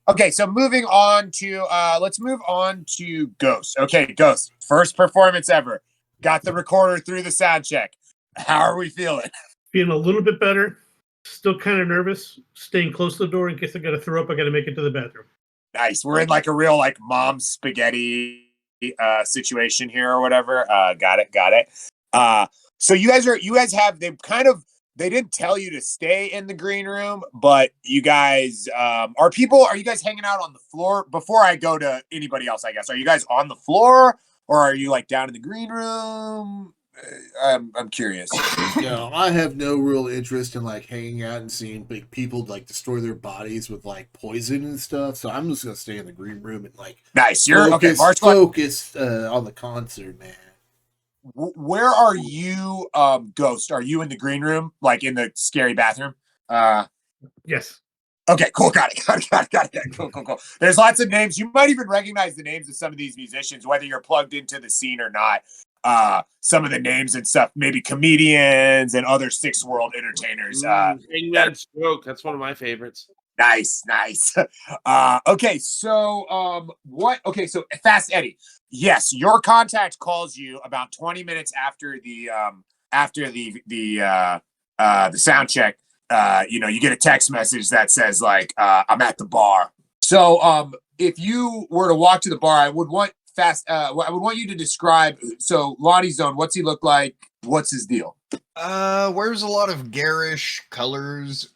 Okay, so moving on to let's move on to Ghost. Okay, Ghost, first performance ever. Got the recorder through the sound check. How are we feeling? Feeling a little bit better. Still kind of nervous. Staying close to the door in case I got to throw up. I got to make it to the bathroom. Nice. We're in like a real like mom spaghetti situation here or whatever. Got it. So you guys have they didn't tell you to stay in the green room, but you guys are you guys hanging out on the floor? Before I go to anybody else, I guess, are you guys on the floor or are you like down in the green room? I'm curious. I have no real interest in like hanging out and seeing big people like destroy their bodies with like poison and stuff. So I'm just gonna stay in the green room and like Nice. You're okay. Focus on the concert, man. Where are you, Ghost? Are you in the green room, like in the scary bathroom? Yes. Okay, cool. Got it. Cool. There's lots of names. You might even recognize the names of some of these musicians, whether you're plugged into the scene or not. Some of the names and stuff, maybe comedians and other Six World entertainers. Hangman Stroke, that's one of my favorites. Nice. Okay, so so Fast Eddie. Yes, your contact calls you about 20 minutes after the sound check. You get a text message that says like I'm at the bar. So if you were to walk to the bar, I would want you to describe. So Lonnie Zone, what's he look like? What's his deal? Wears a lot of garish colors.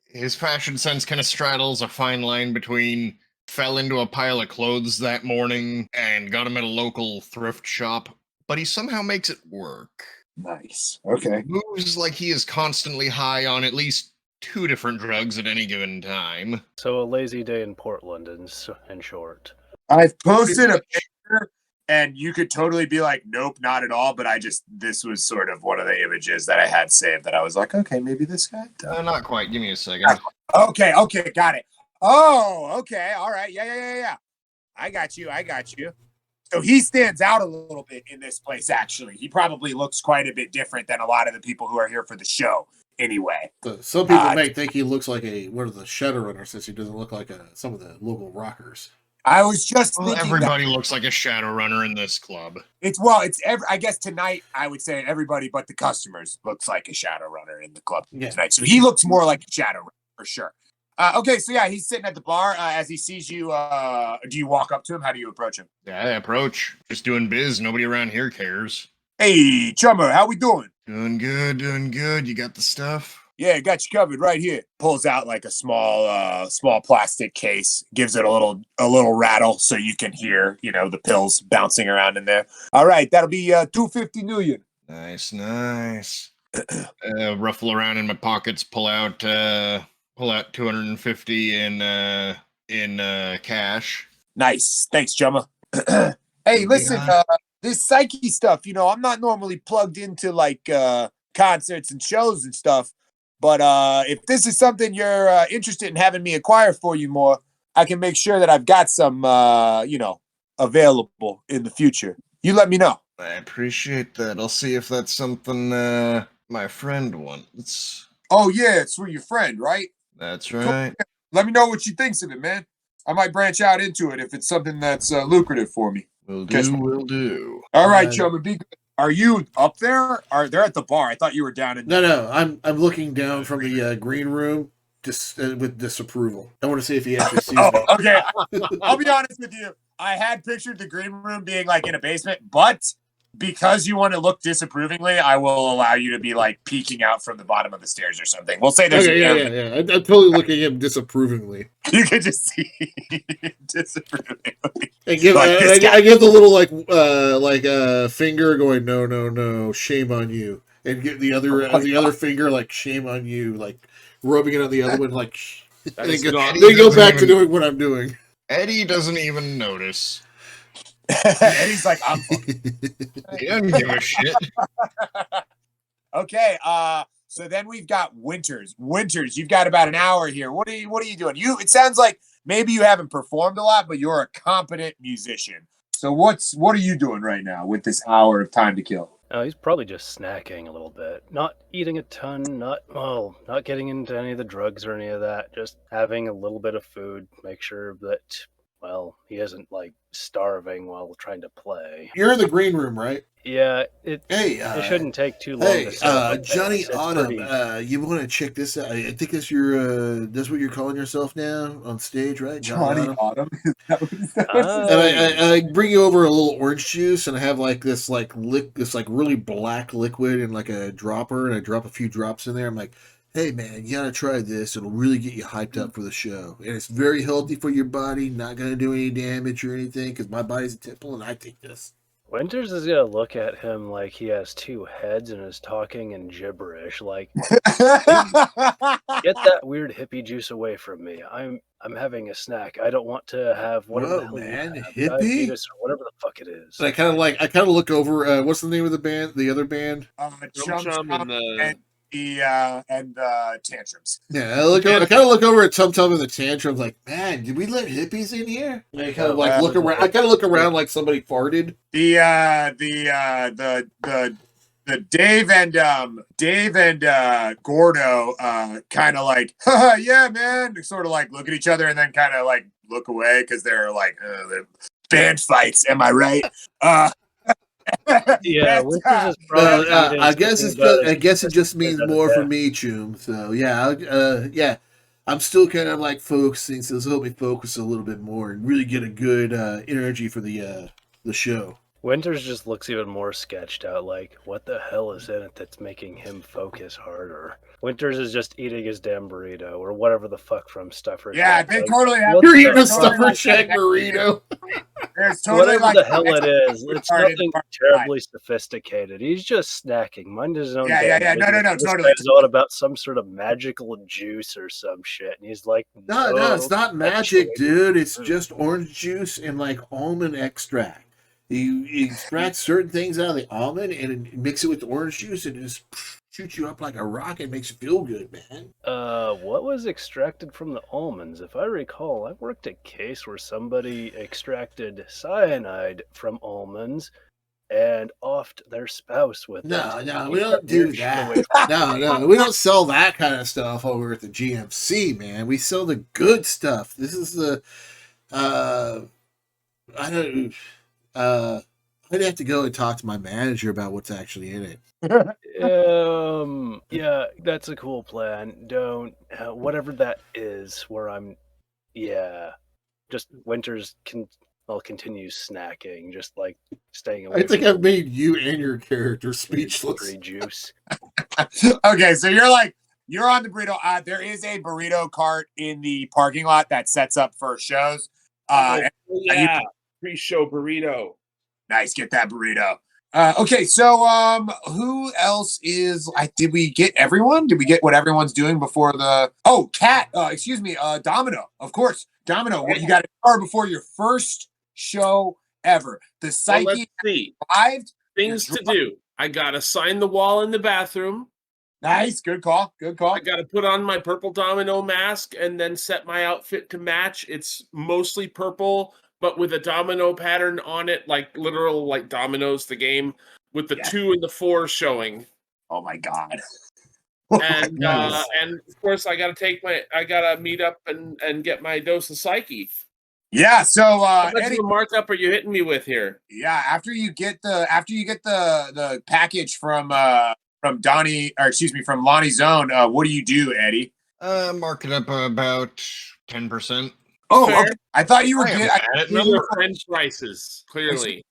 His fashion sense kind of straddles a fine line between fell into a pile of clothes that morning and got him at a local thrift shop, but he somehow makes it work. Nice. Okay. Moves like he is constantly high on at least 2 different drugs at any given time. So a lazy day in Portland, in short. I've posted a picture, and you could totally be like, nope, not at all. But this was sort of one of the images that I had saved that I was like, okay, maybe this guy. Not quite. Give me a second. Okay, got it. Oh, okay, all right, yeah. I got you. So he stands out a little bit in this place. Actually, he probably looks quite a bit different than a lot of the people who are here for the show. Anyway, Some people may think he looks like one of the Shadowrunners, since he doesn't look like some of the local rockers. I was just thinking everybody looks like a Shadowrunner in this club. I guess tonight I would say everybody but the customers looks like a Shadowrunner in the club tonight. So he looks more like a Shadowrunner for sure. Okay, so yeah, he's sitting at the bar. As he sees you, do you walk up to him? How do you approach him? Yeah, I approach. Just doing biz. Nobody around here cares. Hey, chummer, how we doing? Doing good. You got the stuff? Yeah, got you covered right here. Pulls out like a small plastic case, gives it a little rattle so you can hear, the pills bouncing around in there. All right, that'll be $250 million. Nice. Ruffle around in my pockets, pull out 250 in cash. Nice. Thanks, Chumma. Hey, listen, this psyche stuff, I'm not normally plugged into like concerts and shows and stuff. But if this is something you're interested in having me acquire for you more, I can make sure that I've got some, available in the future. You let me know. I appreciate that. I'll see if that's something my friend wants. Oh, yeah, it's for your friend, right? That's right. Let me know what she thinks of it, man. I might branch out into it if it's something that's lucrative for me. Will do. All right, Chumma, be good. Are you up there? They're at the bar? I thought you were down in. No. I'm looking down from the green room, just with disapproval. I want to see if he actually sees me. Okay. I'll be honest with you. I had pictured the green room being like in a basement, but because you want to look disapprovingly, I will allow you to be like peeking out from the bottom of the stairs or something. We'll say there's Okay, an yeah. I'm totally looking at him disapprovingly. You can just see disapprovingly. I give Like this guy. I give the little finger going no, shame on you, and get the other finger like shame on you, like rubbing it on the other one like. That They is go, not- they go back to doing what I'm doing. Eddie doesn't even notice. And he's like, I'm He doesn't give a shit. okay. So then we've got Winters. Winters, you've got about an hour here. What are you doing? It sounds like maybe you haven't performed a lot, but you're a competent musician. So what are you doing right now with this hour of time to kill? Oh, he's probably just snacking a little bit. Not eating a ton, not getting into any of the drugs or any of that. Just having a little bit of food. Make sure that, well, he isn't like starving while trying to play. You're in the green room, right? Yeah, it shouldn't take too long to set up. Johnny It's Autumn, pretty- you want to check this out? I think that's that's what you're calling yourself now on stage, right? Johnny Autumn. And I bring you over a little orange juice, and I have like this really black liquid and like a dropper, and I drop a few drops in there. I'm like, hey man, you gotta try this. It'll really get you hyped up for the show, and it's very healthy for your body. Not gonna do any damage or anything because my body's a temple, and I take this. Winters is gonna look at him like he has two heads and is talking in gibberish. Like, get that weird hippie juice away from me. I'm having a snack. I don't want to have whatever the hell you have, hippie, diabetes or whatever the fuck it is. And I kind of look over. What's the name of the band? The other band? Chum and the and tantrums. Yeah, I kind of look over at Tum Tum and the tantrums, like, man, did we let hippies in here? And I kind of like look around. I kind of look around like somebody farted. The Dave and Gordo kind of like, yeah, man, sort of like look at each other and then kind of like look away because they're like the band fights. Am I right? Yeah, Winters is probably. I guess it just means more for me, Choom. So yeah, I'm still kind of like focusing, so this will help me focus a little bit more and really get a good energy for the show. Winters just looks even more sketched out, like, what the hell is in it that's making him focus harder? Winters is just eating his damn burrito, or whatever the fuck from Stuffer Yeah, Shack. they Like, totally have. You're eating a Stuffer Shack burrito. There's totally whatever like the hell it is, it's retarded nothing part terribly sophisticated. He's just snacking. Mind his own. Yeah. damn No, business. This totally. guy's on about some sort of magical juice or some shit, and he's like, No, it's not magic, dude. It's just orange juice and like almond extract. You extract certain things out of the almond and mix it with the orange juice and it just shoots you up like a rocket and makes you feel good, man. What was extracted from the almonds? If I recall, I worked a case where somebody extracted cyanide from almonds and offed their spouse with it. No, we don't do that. No, we don't sell that kind of stuff over at the GMC, man. We sell the good stuff. This is the, I'd have to go and talk to my manager about what's actually in it. Yeah, that's a cool plan. Don't, whatever that is, just Winters I'll continue snacking, just like staying away. I think I've made you and your character speechless. Free juice. Okay, so you're on the burrito. There is a burrito cart in the parking lot that sets up for shows. Pre-show burrito. Nice, get that burrito. Okay, so who else is? Did we get everyone? Did we get what everyone's doing before the? Oh, Cat. Domino. Of course, Domino. What you got to start before your first show ever? The Psyche. Well, let's see. Arrived. Things to do. I gotta sign the wall in the bathroom. Nice, good call. I gotta put on my purple domino mask and then set my outfit to match. It's mostly purple, but with a domino pattern on it, like literal like dominoes, the game, with the 2 and the 4 showing. Oh my god. And of course I gotta meet up and get my dose of Psyche. Yeah, so how much Eddie, of a markup are you hitting me with here? yeah, after you get the package from Donnie, or excuse me, from Lonnie's Zone, what do you do, Eddie? Mark it up about 10%. Oh, Fair. okay. I thought you were I am getting mad at These them. are French prices, clearly.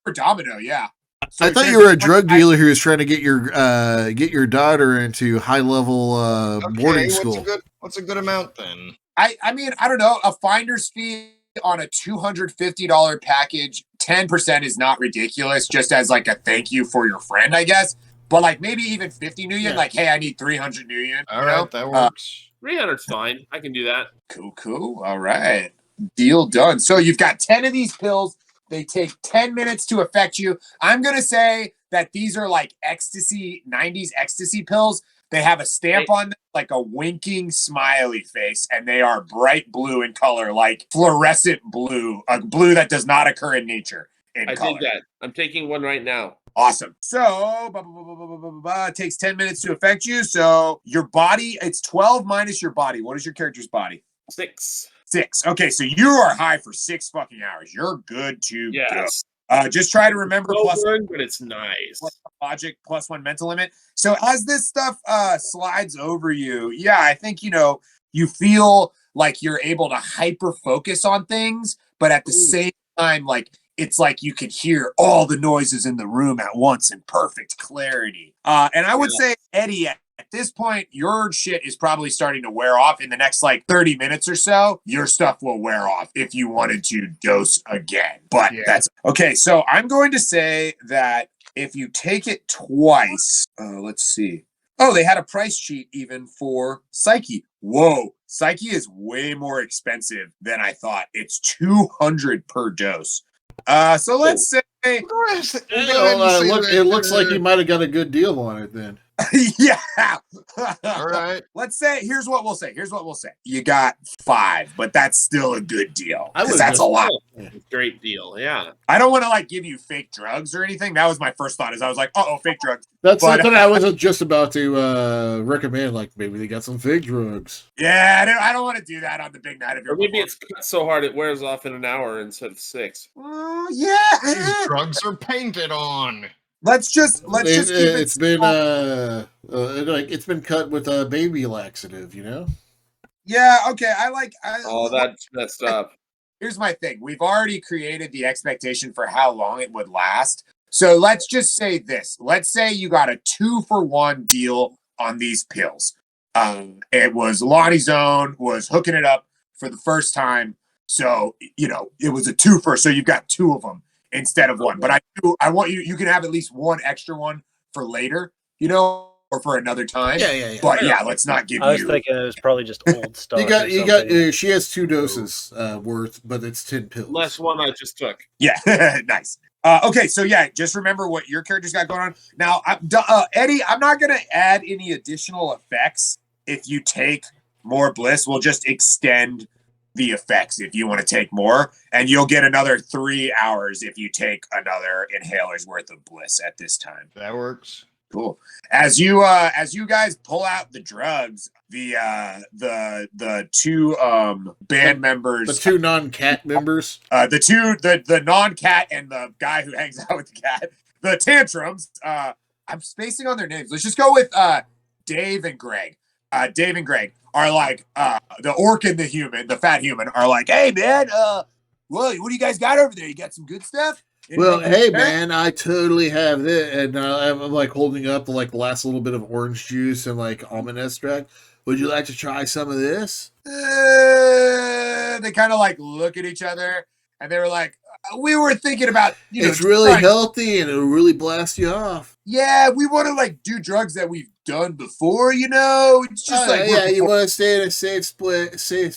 for Domino, yeah. So I thought there's you were a one drug guy- dealer who was trying to get your daughter into high level boarding school. What's a good amount then? I mean, I don't know. A finder's fee on a $250 package, 10% is not ridiculous, just as like a thank you for your friend, I guess. But like maybe even 50 New Yen, Yeah. like, hey, I need 300 New Yen. All right, that works. 300's fine. I can do that. Cool. All right. Deal done. So you've got 10 of these pills. They take 10 minutes to affect you. I'm going to say that these are like ecstasy, 90s ecstasy pills. They have a stamp on them, like a winking smiley face, and they are bright blue in color, like fluorescent blue, a blue that does not occur in nature in I color. did that. I'm taking one right now. Awesome. So, it takes 10 minutes to affect you. So, your body, it's 12 minus your body. What is your character's body? 6. 6. Okay, so you are high for 6 fucking hours. You're good to Yes. go. Just try to remember Slow plus burn, but it's nice. logic, plus 1 mental limit. So as this stuff slides over you, yeah, I think you feel like you're able to hyper focus on things, but at the same time, like it's like you can hear all the noises in the room at once in perfect clarity. And I would say, Eddie, at this point, your shit is probably starting to wear off. In the next like 30 minutes or so, your stuff will wear off if you wanted to dose again. But that's okay. So I'm going to say that if you take it twice, let's see. Oh, they had a price sheet even for Psyche. Whoa, Psyche is way more expensive than I thought. It's 200 per dose. So let's say, It looks like you might have got a good deal on it then. yeah. All right. Let's say, here's what we'll say. You got 5, but that's still a good deal. Because that's a lot. Great deal. Yeah. I don't want to like give you fake drugs or anything. That was my first thought. Is I was like, fake drugs. That's something I was just about to recommend. Like maybe they got some fake drugs. Yeah, I don't want to do that on the big night of your. Or maybe it's cut so hard it wears off in an hour instead of 6. Yeah. These drugs are painted on. Let's just keep it. It's been it's been cut with a baby laxative, you know. Yeah. Okay. That's messed up. Here's my thing. We've already created the expectation for how long it would last. So let's just say this. Let's say you got a 2-for-1 deal on these pills. It was Lonnie's Own was hooking it up for the first time. So, it was a 2-for. So you've got 2 of them instead of 1. But I want you can have at least 1 extra one for later, or for another time. Yeah. But yeah, let's not give you. I was thinking it was probably just old stuff. You got. She has 2 doses worth, but it's 10 pills. Less one I just took. Yeah, nice. Okay, so yeah, just remember what your character's got going on. Now, Eddie, I'm not going to add any additional effects if you take more bliss. We'll just extend the effects if you want to take more, and you'll get another 3 hours if you take another inhaler's worth of bliss at this time. That works. Cool. As you guys pull out the drugs, the 2 band members, the 2 non-cat members, the non-cat and the guy who hangs out with the cat, the tantrums. I'm spacing on their names. Let's just go with Dave and Greg. Dave and Greg are like the orc and the fat human are like, hey man, what do you guys got over there? You got some good stuff? Well, hey man, I totally have this, and I'm like holding up the last little bit of orange juice and almond extract. Would you like to try some of this? They kind of look at each other, and they were like, "We were thinking about it's really healthy and it'll really blast you off." Yeah, we want to do drugs that we've done before. It's just you want to stay in a safe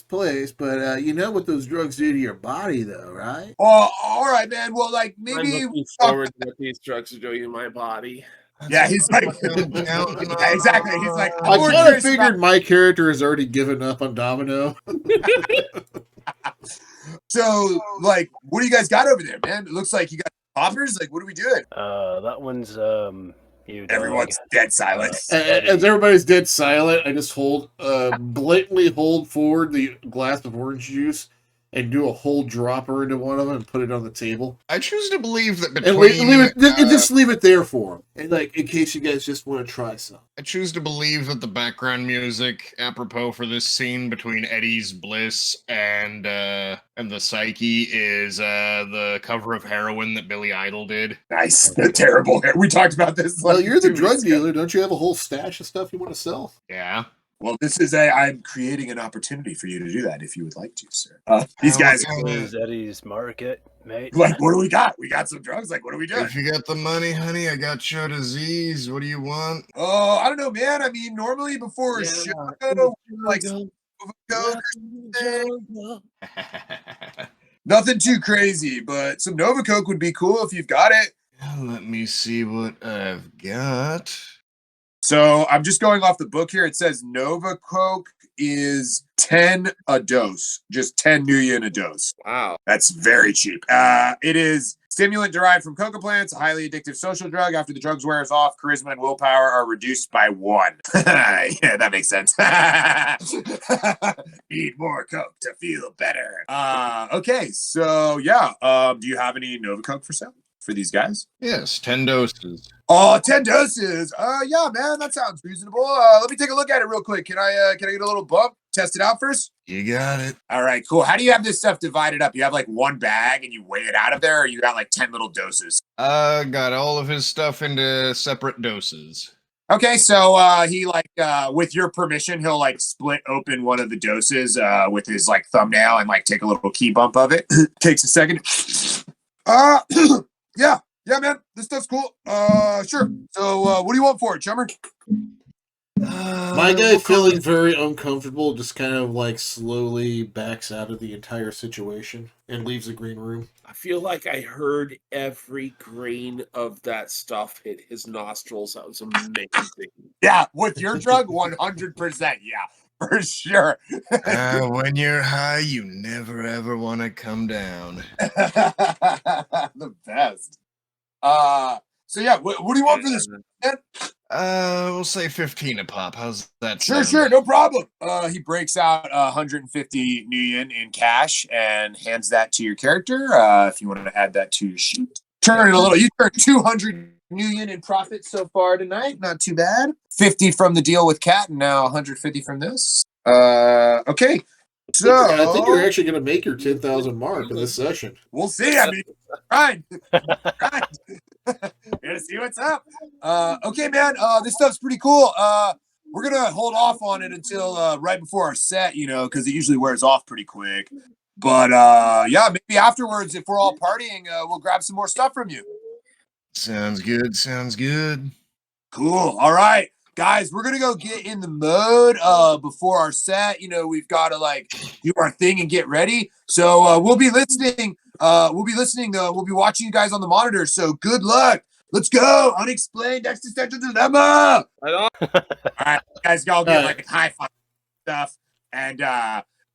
place, but you know what those drugs do to your body, though, right? Oh, all right, man. Well, maybe I'm looking forward to what these drugs are doing in my body. Yeah, he's like, exactly. He's like, I kind of figured my character has already given up on Domino. So, what do you guys got over there, man? It looks like you got poppers. What are we doing? That one's you. Everyone's dead silent. As everybody's dead silent, I just blatantly hold forward the glass of orange juice and do a whole dropper into one of them and put it on the table. I choose to believe that And between just leave it there for them. And like, in case you guys just want to try some. I choose to believe that the background music apropos for this scene between Eddie's bliss and the psyche is the cover of Heroin that Billy Idol did. Nice. The terrible hair. We talked about this. Well, like you're the 2 drug weeks ago. dealer. Don't you have a whole stash of stuff you want to sell? Yeah. Well, I'm creating an opportunity for you to do that if you would like to, sir. These Oh, guys, Is Eddie's market, mate? like, what do we got? We got some drugs. Like, what are we doing? If you got the money, honey, I got your disease. What do you want? Oh, I don't know, man. I mean, normally before a show, like, Coke, nothing too crazy, but some Nova Coke would be cool if you've got it. Let me see what I've got. So I'm just going off the book here. It says Nova Coke is 10 a dose, just 10 new yen a dose. Wow. That's very cheap. It is stimulant derived from coca plants, a highly addictive social drug. After the drugs wears off, charisma and willpower are reduced by 1. Yeah, that makes sense. Need more coke to feel better. Okay, so yeah. Do you have any Nova Coke for sale for these guys? Yes, 10 doses. Oh, 10 doses. Yeah, man, that sounds reasonable. Let me take a look at it real quick. Can I get a little bump? Test it out first? You got it. All right, cool. How do you have this stuff divided up? You have like one bag and you weigh it out of there, or you got like 10 little doses? Got all of his stuff into separate doses. Okay, so he with your permission, he'll like split open one of the doses with his like thumbnail and like take a little key bump of it. Takes a second. Yeah, man, this stuff's cool. Sure. So what do you want for it, chummer? My guy, feeling very uncomfortable, just kind of like slowly backs out of the entire situation and leaves the green room. I feel like I heard every grain of that stuff hit his nostrils. That was amazing. Yeah, with your drug, 100%. Yeah, for sure. When you're high, you never ever want to come down. The best. So yeah, what do you want for this, man? We'll say 15 a pop. How's that Sure, sound? no problem. He breaks out 150 new yen in cash and hands that to your character. If you want to add that to your sheet. Turn it a little. You turned 200 new yen in profit so far tonight. Not too bad. 50 from the deal with Cat, and now 150 from this. Okay. So I think you're actually going to make your 10,000 mark in this session. We'll see. I mean, right. Gonna see what's up. Okay, man. This stuff's pretty cool. We're gonna hold off on it until right before our set, because it usually wears off pretty quick. But yeah, maybe afterwards, if we're all partying, we'll grab some more stuff from you. Sounds good. Sounds good. Cool. All right, guys, we're gonna go get in the mode before our set. We've got to do our thing and get ready. So we'll be listening. We'll be watching you guys on the monitor. So good luck. Let's go. Unexplained existential dilemma. Right on. All right, guys, y'all get high five stuff. And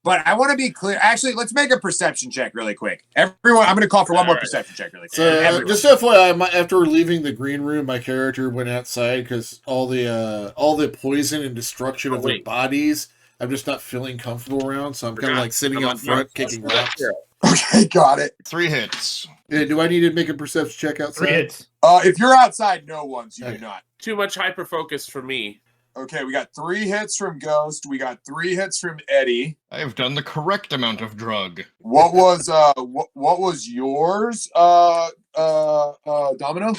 but I want to be clear. Actually, let's make a perception check really quick. Everyone, I'm gonna call for one more perception check really quick. So just FYI, after leaving the green room, my character went outside because all the poison and destruction of their bodies, I'm just not feeling comfortable around. So I'm kind of like sitting out front, kicking rocks. Okay, got it. 3 hits. Do I need to make a perception check outside? 3 hits. If you're outside, no ones. You do not. Too much hyper focus for me. Okay, we got 3 hits from Ghost. We got 3 hits from Eddie. I have done the correct amount of drug. What was yours, Domino? I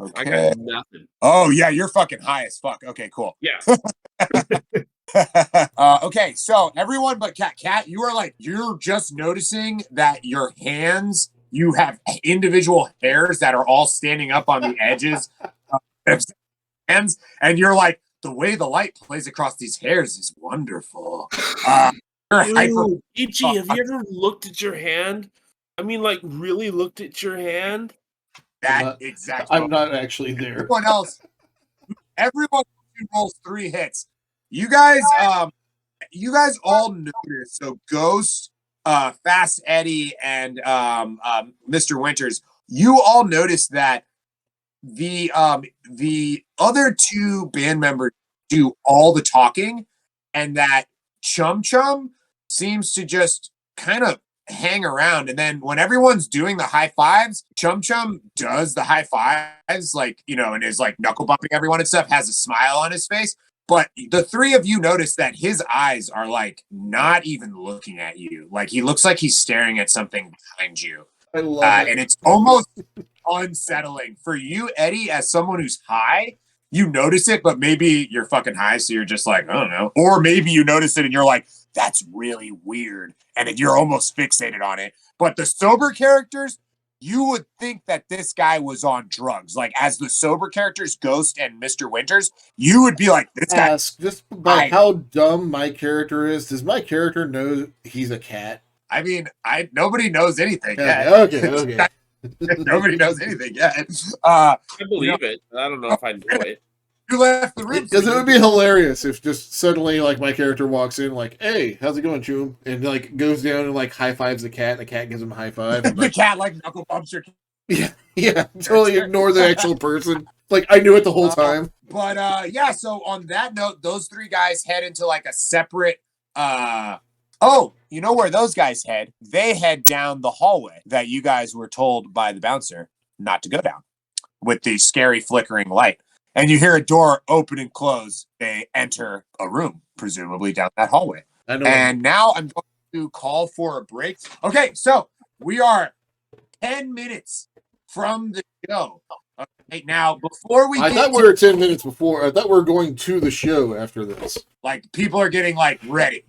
Okay. got nothing. Oh yeah, you're fucking high as fuck. Okay, cool. Yeah. Okay, so everyone but Cat, you're just noticing that your hands, you have individual hairs that are all standing up on the edges of hands, and you're like, the way the light plays across these hairs is wonderful. Dude, Ichi, have you ever looked at your hand? I mean, really looked at your hand? Exactly. I'm not actually there. Everyone rolls 3 hits. You guys all notice. So Ghost, Fast Eddie, and Mr. Winters, you all notice that the other 2 band members do all the talking, and that Chum Chum seems to just kind of hang around. And then when everyone's doing the high fives, Chum Chum does the high fives, like, you know, and is like knuckle bumping everyone and stuff, has a smile on his face. But the three of you notice that his eyes are like not even looking at you. Like he looks like he's staring at something behind you. I love it. And it's almost unsettling for you, Eddie, as someone who's high. You notice it, but maybe you're fucking high, so you're just like, I don't know. Or maybe you notice it and you're like, that's really weird. And then you're almost fixated on it. But the sober characters, you would think that this guy was on drugs. Like, as the sober characters, Ghost and Mr. Winters, you would be like, this guy. Ask, just by how dumb my character is, does my character know he's a cat? I mean, nobody knows anything yet. Okay. Nobody knows anything yet. I believe it. I don't know if I know it. You left the room. Because it would be hilarious if just suddenly, like, my character walks in, like, hey, how's it going, Choom? And, like, goes down and, like, high fives the cat, and the cat gives him a high five. The cat, like, knuckle bumps your Yeah, totally ignore the actual person. Like, I knew it the whole time. But, yeah, so on that note, those three guys head into, like, a separate, you know where those guys head? They head down the hallway that you guys were told by the bouncer not to go down with the scary flickering light. And you hear a door open and close. They enter a room, presumably down that hallway. And now I'm going to call for a break. Okay, so we are 10 minutes from the show. Okay, now, before we I thought we were 10 minutes before. I thought we were going to the show after this. Like, people are getting, like, ready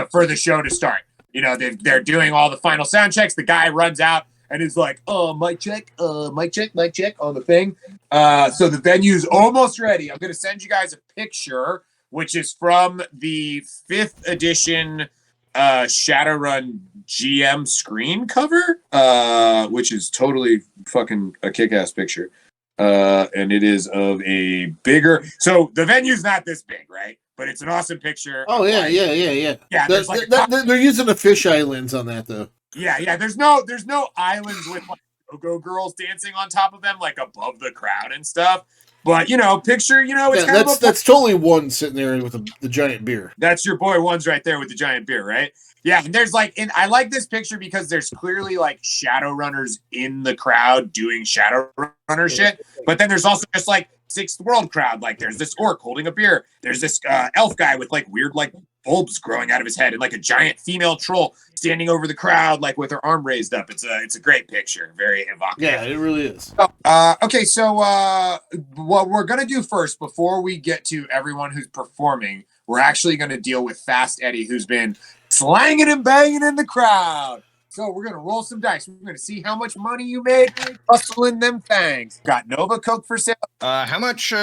for the show to start. You know, they're doing all the final sound checks. The guy runs out and is like, mic check on the thing. So the venue's almost ready. I'm going to send you guys a picture, which is from the 5th edition Shadowrun GM screen cover, which is totally fucking a kick-ass picture. And it is of a bigger... So the venue's not this big, right? But it's an awesome picture. Oh, yeah. Yeah, They're using a fisheye lens on that, though. Yeah. There's no islands with like go-go girls dancing on top of them, like above the crowd and stuff. But picture, it's that's totally one sitting there with the giant beer. That's your boy one's right there with the giant beer, right? Yeah, and there's like, and I like this picture because there's clearly like Shadowrunners in the crowd doing Shadowrunner shit, but then there's also just like Sixth World crowd. Like there's this orc holding a beer. There's this elf guy with like weird like bulbs growing out of his head, and like a giant female troll standing over the crowd, like with her arm raised up. It's a great picture, very evocative. Yeah, it really is. Okay, so what we're gonna do first, before we get to everyone who's performing, we're actually gonna deal with Fast Eddie, who's been slanging and banging in the crowd. So we're gonna roll some dice. We're gonna see how much money you made hustling them things. Got Nova Coke for sale. How much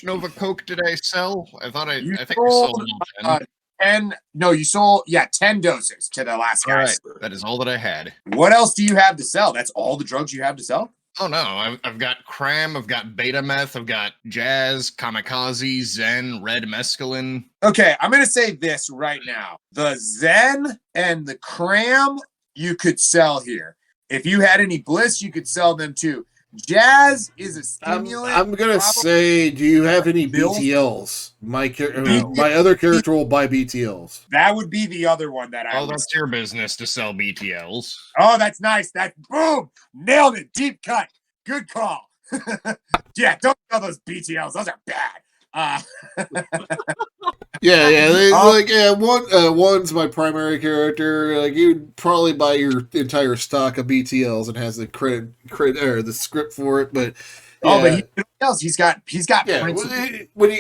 Nova Coke did I sell? I think I sold, sold 10. No, you sold 10 doses to the last guy. All right, that is all that I had. What else do you have to sell? That's all the drugs you have to sell? Oh no, I've got cram, I've got beta meth, I've got jazz, kamikaze, zen, red mescaline. Okay, I'm gonna say this right now: the zen and the cram you could sell here. If you had any bliss, you could sell them too. Jazz is a stimulant. I'm gonna say, do you have any BTLs? My other character will buy BTLs. That would be the other one that I. Oh, that's your business to sell BTLs. Oh, that's nice. That boom, nailed it. Deep cut. Good call. Yeah, don't sell those BTLs. Those are bad. One's my primary character. Like, you'd probably buy your entire stock of BTLs and has the credit or the script for it. But he's got when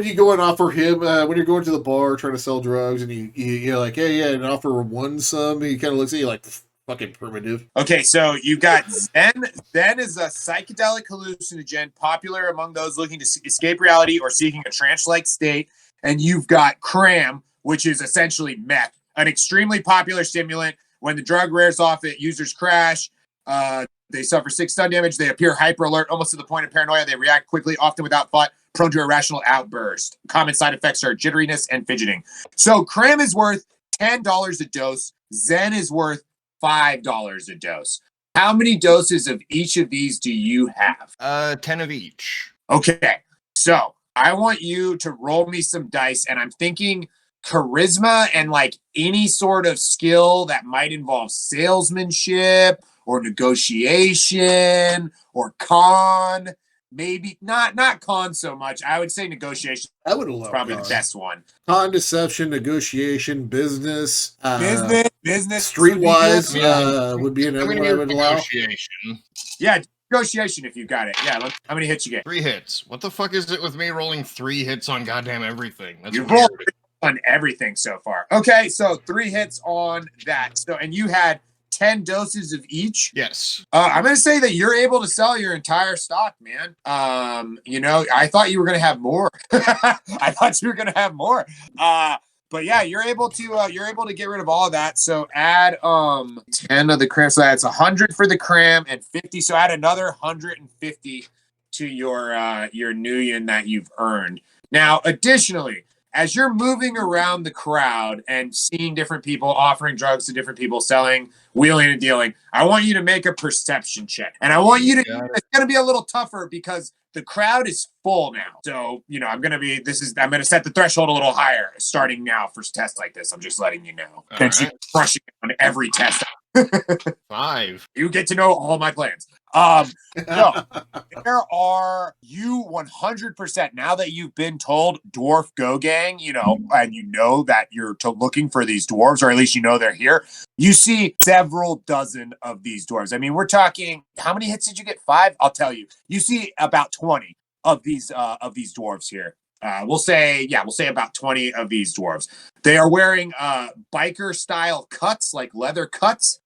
you go and offer him when you're going to the bar trying to sell drugs and you're like, and offer one some, he kind of looks at you like, fucking primitive. Okay, so you've got Zen. Zen is a psychedelic hallucinogen popular among those looking to escape reality or seeking a trance-like state. And you've got Cram, which is essentially meth, an extremely popular stimulant. When the drug wears off, users crash. They suffer 6 stun damage. They appear hyper alert, almost to the point of paranoia. They react quickly, often without thought, prone to irrational outbursts. Common side effects are jitteriness and fidgeting. So Cram is worth $10 a dose. Zen is worth $5 a dose. How many doses of each of these do you have? 10 of each. Okay, so I want you to roll me some dice, and I'm thinking charisma and like any sort of skill that might involve salesmanship or negotiation or con. Maybe not con so much. I would say negotiation I would is love probably con. the best one. Con, deception, negotiation, business, Business, streetwise Yeah. would be I'm another gonna one I hear would allow. negotiation. Yeah, negotiation if you got it. Yeah, how many hits you get? 3 hits. What the fuck is it with me rolling 3 hits on goddamn everything? That's You've weird. rolled on everything so far. Okay, so 3 hits on that. So, and you had 10 doses of each. Yes. I'm going to say that you're able to sell your entire stock, man. I thought you were going to have more. I thought you were going to have more. But yeah, you're able to get rid of all of that. So add 10 of the cram. So that's 100 for the cram and 50. So add another 150 to your Nuyen that you've earned. Now, additionally, as you're moving around the crowd and seeing different people offering drugs to different people, selling, wheeling and dealing, I want you to make a perception check. And I want you to, it's going to be a little tougher because the crowd is full now. So, I'm going to set the threshold a little higher starting now for tests like this. I'm just letting you know. Since you're crushing it on every test. 5. You get to know all my plans. So there are you 100% now that you've been told dwarf go gang, and you know that you're looking for these dwarves, or at least you know they're here. You see several dozen of these dwarves. I mean, we're talking, how many hits did you get? 5? I'll tell you. You see about 20 of these dwarves here. We'll say about 20 of these dwarves. They are wearing biker style cuts, like leather cuts.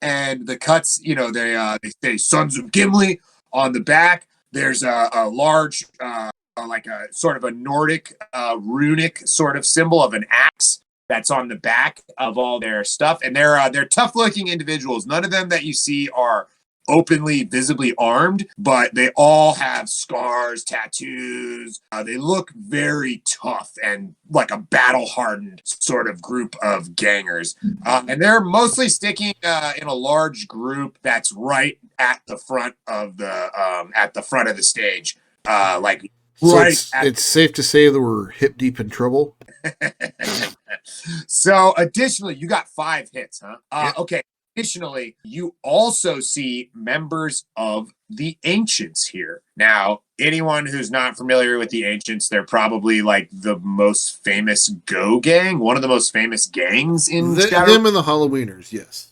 And the cuts, they say Sons of Gimli on the back. There's a large, like a sort of a Nordic runic sort of symbol of an axe that's on the back of all their stuff. And they're tough looking individuals. None of them that you see are openly, visibly armed, but they all have scars, tattoos. They look very tough and like a battle-hardened sort of group of gangers. And they're mostly sticking in a large group that's right at the front of the stage. It's safe to say that we're hip deep in trouble. So, additionally, you got 5 hits, huh? Yep. Okay. Additionally, you also see members of the Ancients here. Now, anyone who's not familiar with the Ancients, they're probably like the most famous Go gang, one of the most famous gangs in Shadowrun. Them and the Halloweeners, yes.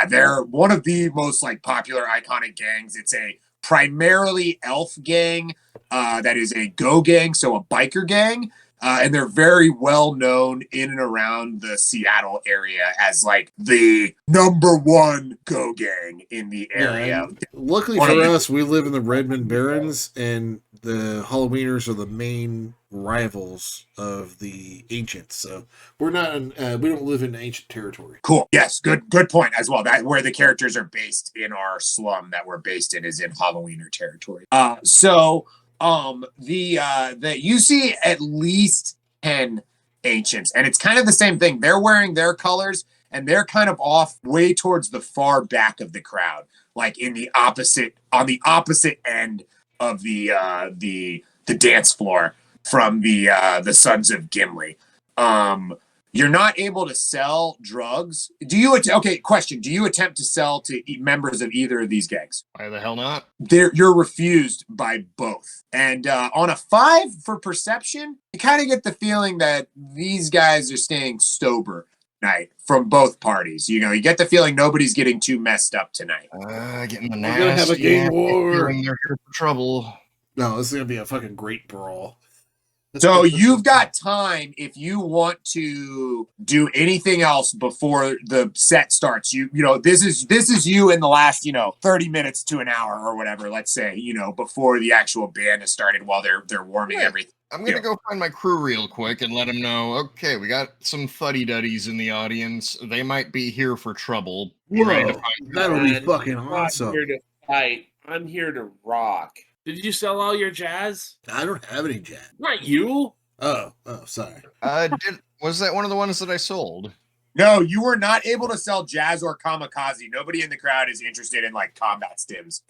They're one of the most like popular, iconic gangs. It's a primarily elf gang that is a Go gang, so a biker gang. And they're very well known in and around the Seattle area as like the #1 Go gang in the area. Luckily for us, we live in the Redmond Barrens, and the Halloweeners are the main rivals of the Ancients. So we're not we don't live in ancient territory. Cool. Yes, good point as well. That where the characters are based in our slum that we're based in is in Halloweener territory. You see at least 10 Ancients, and it's kind of the same thing. They're wearing their colors, and they're kind of off way towards the far back of the crowd, like on the opposite end of the dance floor from the Sons of Gimli. You're not able to sell drugs. Question. Do you attempt to sell to members of either of these gangs? Why the hell not? You're refused by both. And on a 5 for perception, you kind of get the feeling that these guys are staying sober tonight from both parties. You get the feeling nobody's getting too messed up tonight. Getting the We're gonna have a gang war. They're here for trouble. No, this is gonna be a fucking great brawl. So you've got time if you want to do anything else before the set starts. This is you in the last 30 minutes to an hour or whatever. Let's say before the actual band has started while they're warming everything. I'm gonna go find my crew real quick and let them know. Okay, we got some fuddy-duddies in the audience. They might be here for trouble. Whoa, that'll be fucking I'm awesome. not here to fight. I'm here to rock. Did you sell all your jazz? I don't have any jazz. Not you. Oh, sorry. Was that one of the ones that I sold? No, you were not able to sell jazz or kamikaze. Nobody in the crowd is interested in like combat stims.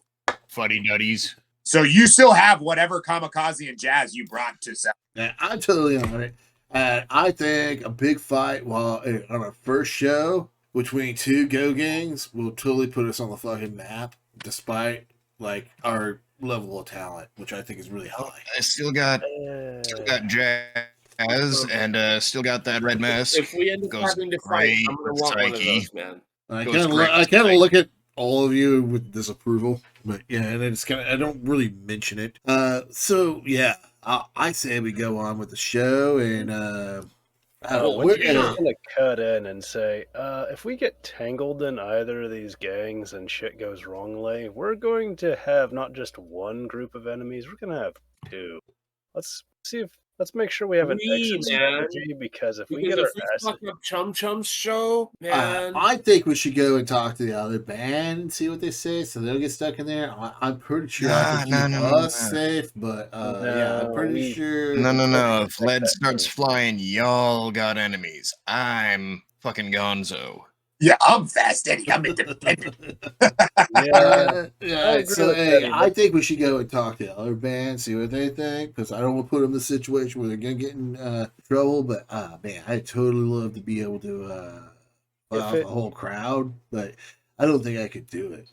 Fuddy-duddies. So you still have whatever kamikaze and jazz you brought to sell. Yeah, I'm totally on it. And I think a big fight while on our first show between two Go gangs will totally put us on the fucking map, despite like our level of talent, which I think is really high. I still got Jazz and still got that red mask. If we end up Goes having to fight, great I'm gonna with want one of Psyche. those, man. I Goes kind great of with Psyche. look at all of you with disapproval, but yeah, and it's kind of I don't really mention it. So yeah, I say we go on with the show, and Winter's just gonna cut in and say, if we get tangled in either of these gangs and shit goes wrongly, we're going to have not just one group of enemies, we're gonna have two. Let's make sure we have an exit strategy, because if we get our asses, fuck up Chum Chum's show, man. I think we should go and talk to the other band and see what they say, so they'll get stuck in there. I'm pretty sure I can keep us safe, but yeah, I'm pretty sure. No. If lead starts flying, y'all got enemies. I'm fucking Gonzo. Yeah, I'm fast, Eddie. I'm independent. Yeah. So hey, I think we should go and talk to the other band, see what they think, because I don't want to put them in a situation where they're gonna get in trouble. But man, I totally love to be able to fight off the whole crowd, but I don't think I could do it.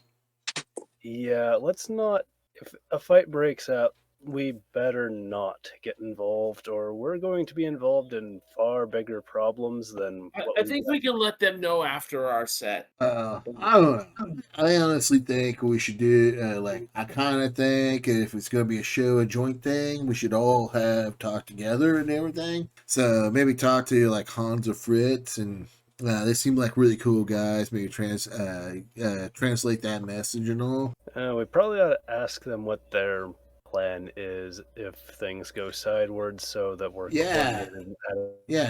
Yeah, let's not. If a fight breaks out, we better not get involved, or we're going to be involved in far bigger problems than. I think we can let them know after our set. I don't know. I honestly think we should do like I kind of think if it's going to be a joint thing, we should all have talk together and everything. So maybe talk to like Hans or Fritz, and they seem like really cool guys. Maybe translate that message and all. We probably ought to ask them what their plan is if things go sideways, so that we're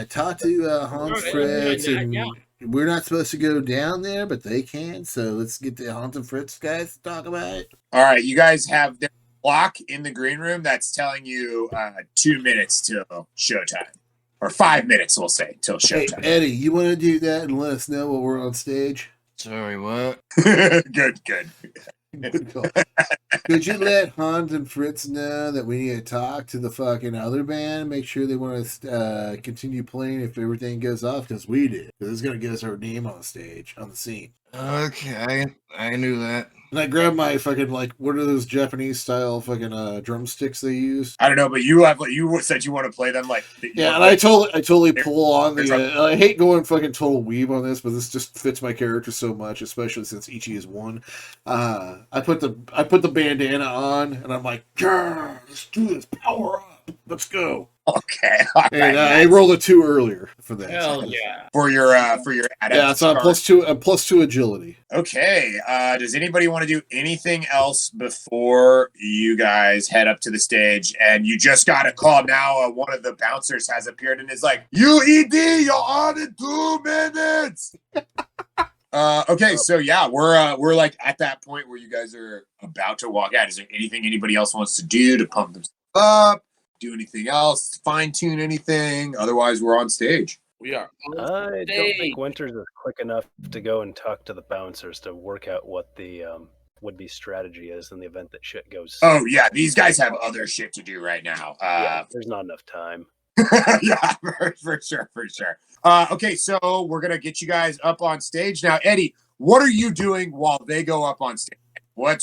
talk to Hans Fritz, and we're not supposed to go down there, but they can, so let's get the Hans and Fritz guys to talk about it. All right, you guys have the clock in the green room that's telling you 2 minutes till showtime, or 5 minutes, we'll say, till showtime. Hey, Eddie, you want to do that and let us know when we're on stage? Sorry, what? Good. Good call. Could you let Hans and Fritz know that we need to talk to the fucking other band, make sure they want to continue playing if everything goes off, because we did. Because it's going to get us our name on the stage, on the scene. Okay, I knew that. And I grabbed my fucking, like, what are those Japanese style fucking drumsticks they use? I don't know, but you said you want to play them like. Yeah, and I totally pull on the. I hate going fucking total weeb on this, but this just fits my character so much, especially since Ichi is one. I put the bandana on, and I'm like, let's do this, power up, let's go. Okay, and I rolled a 2 earlier for that. Hell yeah! For your yeah, so I'm +2 agility. Okay. Does anybody want to do anything else before you guys head up to the stage? And you just got a call now. One of the bouncers has appeared and is like, "UED, you're on in 2 minutes." Okay, so yeah, we're like at that point where you guys are about to walk out. Is there anything anybody else wants to do to pump themselves up? Do anything else? Fine tune anything? Otherwise, we're on stage. We are. I don't think Winters is quick enough to go and talk to the bouncers to work out what the would-be strategy is in the event that shit goes. Oh yeah, these guys have other shit to do right now. There's not enough time. Yeah, for sure. Okay, so we're gonna get you guys up on stage now. Eddie, what are you doing while they go up on stage?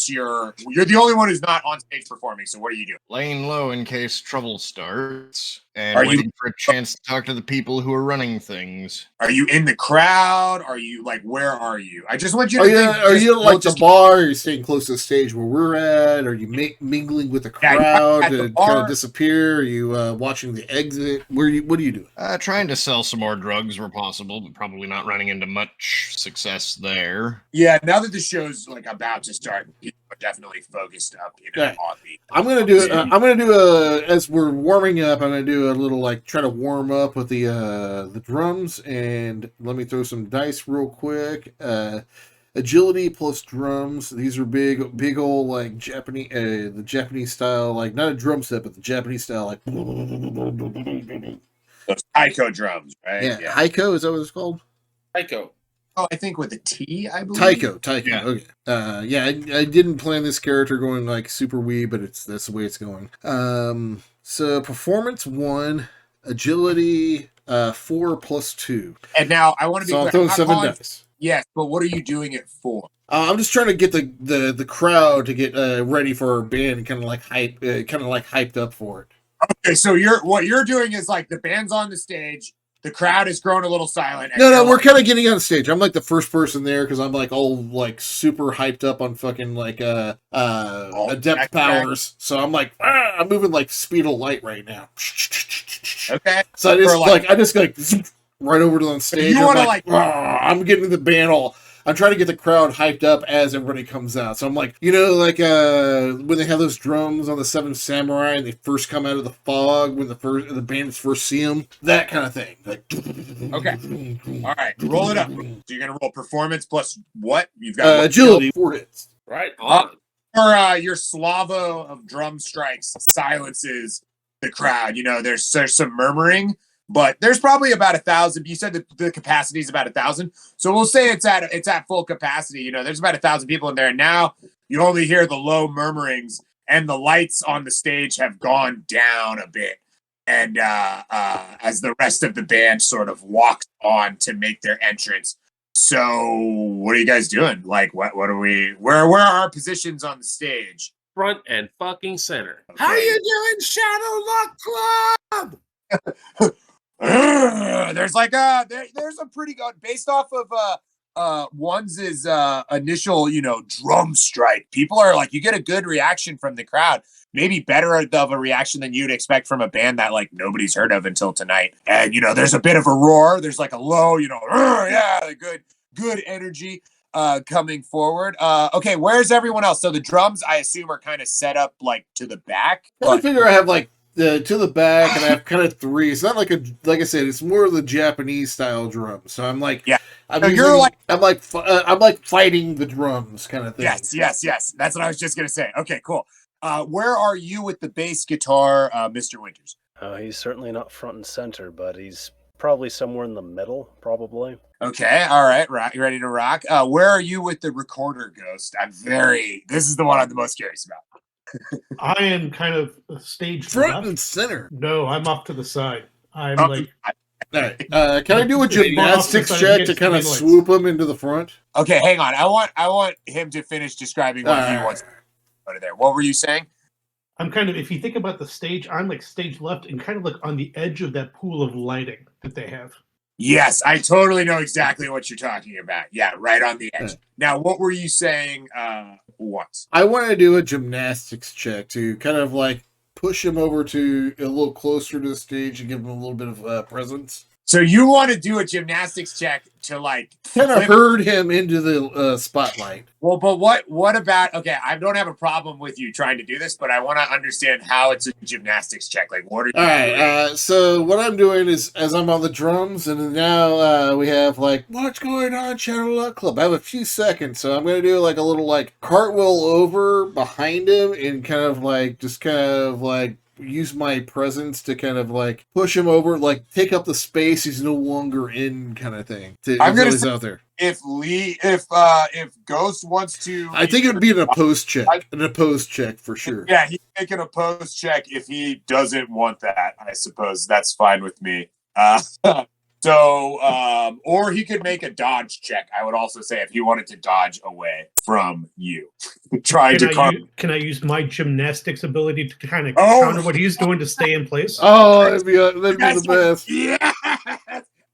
You're the only one who's not on stage performing, so what are you doing? Laying low in case trouble starts, and waiting for a chance to talk to the people who are running things. Are you in the crowd? Are you like, where are you? I just want you to are you like the bar? Are you staying close to the stage where we're at? Are you mingling with the crowd to kind of disappear? Are you watching the exit? What are you doing? Trying to sell some more drugs where possible, but probably not running into much success there. Yeah, now that the show's like about to start, people are definitely focused up on the. I'm gonna do as we're warming up. I'm gonna do a little like try to warm up with the drums, and let me throw some dice real quick. Agility plus drums. These are big old like Japanese, the Japanese style, like not a drum set, but the Japanese style, like those taiko drums, right? Yeah, taiko, is that what it's called? Taiko. Oh, I think with a T, I believe. Taiko. Yeah. Okay. I didn't plan this character going like super wee, but that's the way it's going. So performance 1, agility 4 plus 2. And now I want to be So I'm clear. throwing I'm not 7 calling- dice. Yes, but what are you doing it for? I'm just trying to get the crowd to get ready for our band and kind of like hyped up for it. Okay, so what you're doing is like the band's on the stage, the crowd has grown a little silent. and No, you're we're like- kind of getting on stage. I'm like the first person there because I'm like all like super hyped up on fucking like adept powers. So I'm like I'm moving like speed of light right now. Okay. So I just like- zoom right over to the stage. you I'm wanna, like, I'm getting the band all. I'm trying to get the crowd hyped up as everybody comes out. So I'm like, like when they have those drums on the Seven Samurai and they first come out of the fog when the bandits first see them, that kind of thing. Like, Okay. All right, roll it up. So you're gonna roll performance plus what? You've got agility 4 hits. Right on. Or your Slavo of drum strikes silences the crowd. There's some murmuring, but there's probably about 1,000. You said that the capacity is about 1,000, so we'll say it's at full capacity. There's about 1,000 people in there. And now you only hear the low murmurings, and the lights on the stage have gone down a bit. And as the rest of the band sort of walks on to make their entrance. So what are you guys doing? Like, what are we? Where are our positions on the stage? Front and fucking center. Okay. How you doing, Shadow Luck Club? There's like there's a pretty good based off of one's initial drum strike. People are like, you get a good reaction from the crowd, maybe better of a reaction than you'd expect from a band that like nobody's heard of until tonight. And there's a bit of a roar. There's like a low, yeah, good energy coming forward. Okay, where's everyone else? So the drums, I assume, are kind of set up like to the back. I figure I have like to the back, and I have kind of 3. It's not like like I said, it's more of the Japanese style drum. So I'm like, yeah, I'm like fighting the drums kind of thing. Yes. That's what I was just gonna say. Okay, cool. Where are you with the bass guitar, Mr. Winters? He's certainly not front and center, but he's probably somewhere in the middle, probably. Okay, all right, you ready to rock? Where are you with the recorder, Ghost? This is the one I'm the most curious about. I am kind of stage Front left. and center. No, I'm off to the side. I'm Oh, like, All right. Can I do a gymnastics side, check you to get kind of green lights. swoop them into the front? Okay, hang on. I want him to finish describing what he Alright. wants to go to there. What were you saying? I'm kind of, if you think about the stage, I'm like stage left and kind of like on the edge of that pool of lighting that they have. Yes, I totally know exactly what you're talking about. Yeah, right on the edge. Yeah. Now, what were you saying once? I want to do a gymnastics check to kind of like push him over to a little closer to the stage and give him a little bit of presence. So you want to do a gymnastics check to like Kind of flip- herd him into the spotlight. Well, but what about, okay, I don't have a problem with you trying to do this, but I want to understand how it's a gymnastics check. Like, what are you All doing? right. So what I'm doing is, as I'm on the drums, and now we have like, what's going on, Shadowrun Club? I have a few seconds, so I'm gonna do like a little like cartwheel over behind him and kind of like use my presence to kind of like push him over, like take up the space he's no longer in, kind of thing. I'm gonna he's say- out there. If Ghost wants to, I think it would be an opposed check for sure. yeah, he's making a post check if he doesn't want that. I suppose that's fine with me. Or he could make a dodge check. I would also say if he wanted to dodge away from you, trying to. Can I use my gymnastics ability to kind of Oh! counter what he's doing to stay in place? Oh, that'd be the best. Yeah,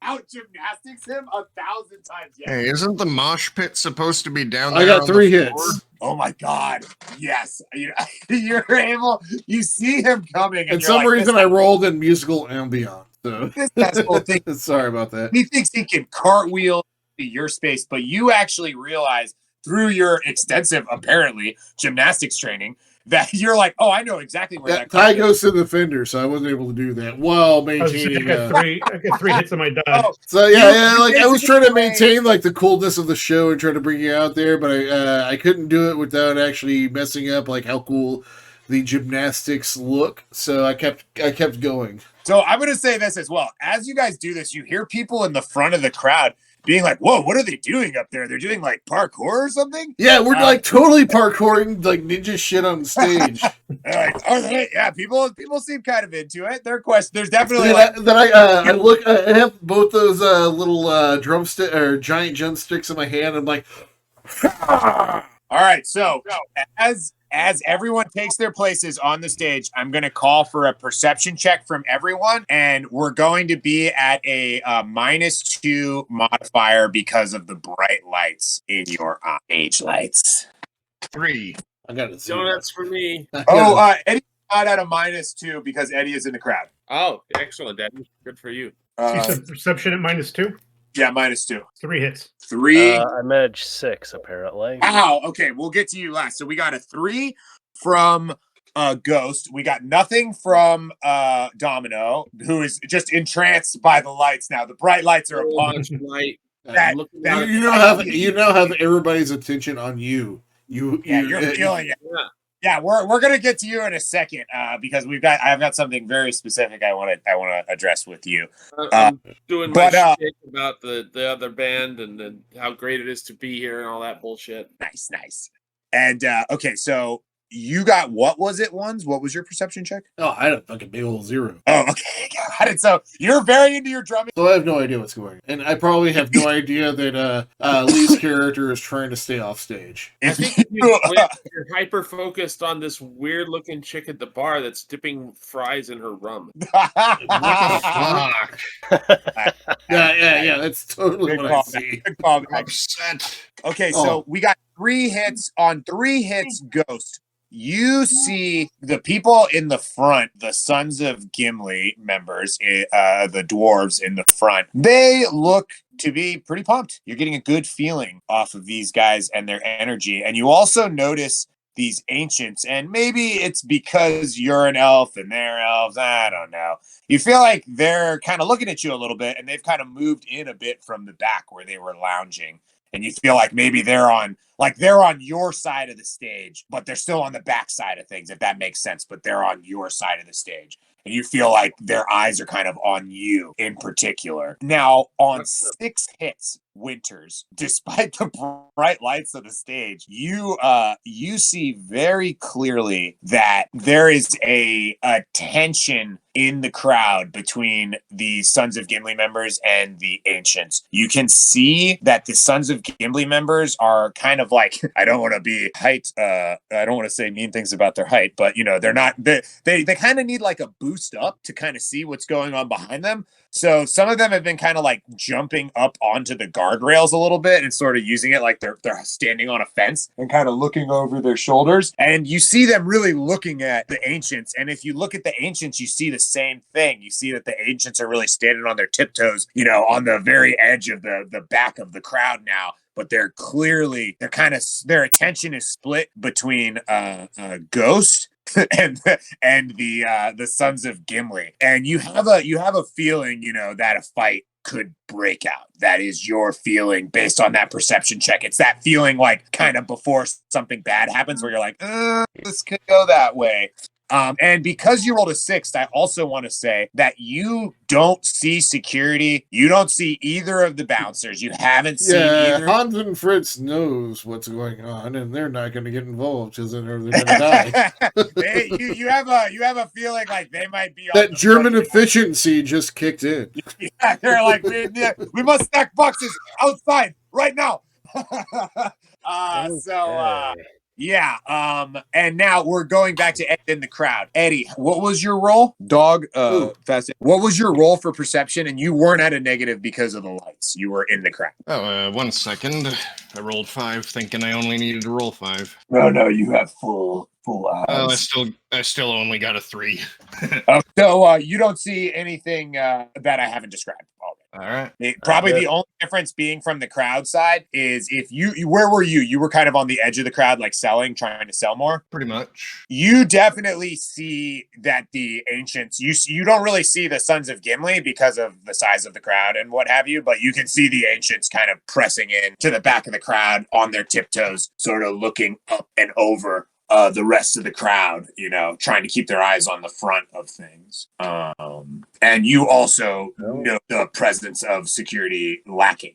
out gymnastics him 1,000 times. Yeah. Hey, isn't the mosh pit supposed to be down there? I got on the 3 floor? hits. Oh my God! Yes, you're able. You see him coming, And you're some like, reason I rolled in musical ambient. So This asshole thinks sorry about that. he thinks he can cartwheel to your space, but you actually realize through your extensive, apparently, gymnastics training that you're like, oh, I know exactly where that Ty cartwheel goes to the fender, so I wasn't able to do that while I maintaining. got three hits on my dodge. Oh, So You like I was trying to basically- maintain like the coolness of the show and try to bring you out there, but I couldn't do it without actually messing up like how cool the gymnastics look. So I kept going. So I'm going to say this as well. As you guys do this, you hear people in the front of the crowd being like, "Whoa, what are they doing up there? They're doing like parkour or something?" Yeah, we're like totally parkouring like ninja shit on stage. Like, all right, yeah, people seem kind of into it. There's definitely Then I look, I have both those little drumstick or giant drumsticks in my hand. I'm like, all right. So as everyone takes their places on the stage, I'm going to call for a perception check from everyone, and we're going to be at a -2 modifier because of the bright lights in your stage lights. 3. I got it. Donuts for me. Eddie not at a -2 because Eddie is in the crowd. Oh, excellent, Daddy. Good for you. You said perception at -2? Yeah, -2. 3 hits. 3. I'm edge 6, apparently. Wow. Okay, we'll get to you last. So we got a 3 from Ghost. We got nothing from Domino, who is just entranced by the lights now. The bright lights are upon Much light. You now have everybody's attention on you. You're feeling it. Yeah, we're gonna get to you in a second because I've got something very specific I want to address with you. I'm doing my shit about the other band and how great it is to be here and all that bullshit. Nice. And okay, so you got, what was it, ones? What was your perception check? Oh, I had a fucking big old 0. Oh, okay, got it. So you're very into your drumming. So I have no idea what's going on. And I probably have no idea that Lee's character is trying to stay off stage. I think you're hyper focused on this weird looking chick at the bar that's dipping fries in her rum. What the fuck? Yeah. That's totally Good what call. I see. Good call, I'm Max. upset. Okay, so we got 3 hits. On 3 hits, Ghost. You see the people in the front, the Sons of Gimli members, the dwarves in the front. They look to be pretty pumped. You're getting a good feeling off of these guys and their energy. And you also notice these ancients, and maybe it's because you're an elf and they're elves. I don't know. You feel like they're kind of looking at you a little bit, and they've kind of moved in a bit from the back where they were lounging. And you feel like maybe they're on your side of the stage, but they're still on the back side of things, if that makes sense. But they're on your side of the stage. And you feel like their eyes are kind of on you in particular. Now, on 6 hits, Winters, despite the bright lights of the stage, you see very clearly that there is a tension in the crowd between the Sons of Gimli members and the Ancients. You can see that the Sons of Gimli members are kind of like, I don't want to be height, I don't want to say mean things about their height, but they're not, they kind of need like a boost up to kind of see what's going on behind them. So some of them have been kind of like jumping up onto the guardrails a little bit and sort of using it like they're standing on a fence and kind of looking over their shoulders. And you see them really looking at the Ancients. And if you look at the Ancients, you see the same thing. You see that the Ancients are really standing on their tiptoes, on the very edge of the back of the crowd now. But their attention is split between Ghost and the Sons of Gimli, and you have a feeling, that a fight could break out. That is your feeling based on that perception check. It's that feeling like kind of before something bad happens, where you're like, this could go that way. And because you rolled a 6, I also want to say that you don't see security. You don't see either of the bouncers. You haven't seen either. Hans and Fritz knows what's going on, and they're not going to get involved because they're going to die. You have a feeling like they might be. That German efficiency just kicked in. Yeah, they're like, we must stack boxes outside right now. Yeah. And now we're going back to Ed in the crowd. Eddie, what was your roll? Fast. What was your roll for perception? And you weren't at a negative because of the lights. You were in the crowd. 1 second. I rolled 5, thinking I only needed to roll 5. No, you have full eyes. I still only got a 3. So you don't see anything that I haven't described already. All right. The only difference being from the crowd side is if where were you? You were kind of on the edge of the crowd, like trying to sell more. Pretty much. You definitely see that the Ancients, you don't really see the Sons of Gimli because of the size of the crowd and what have you, but you can see the Ancients kind of pressing in to the back of the crowd on their tiptoes, sort of looking up and over the rest of the crowd, trying to keep their eyes on the front of things. And you also know the presence of security lacking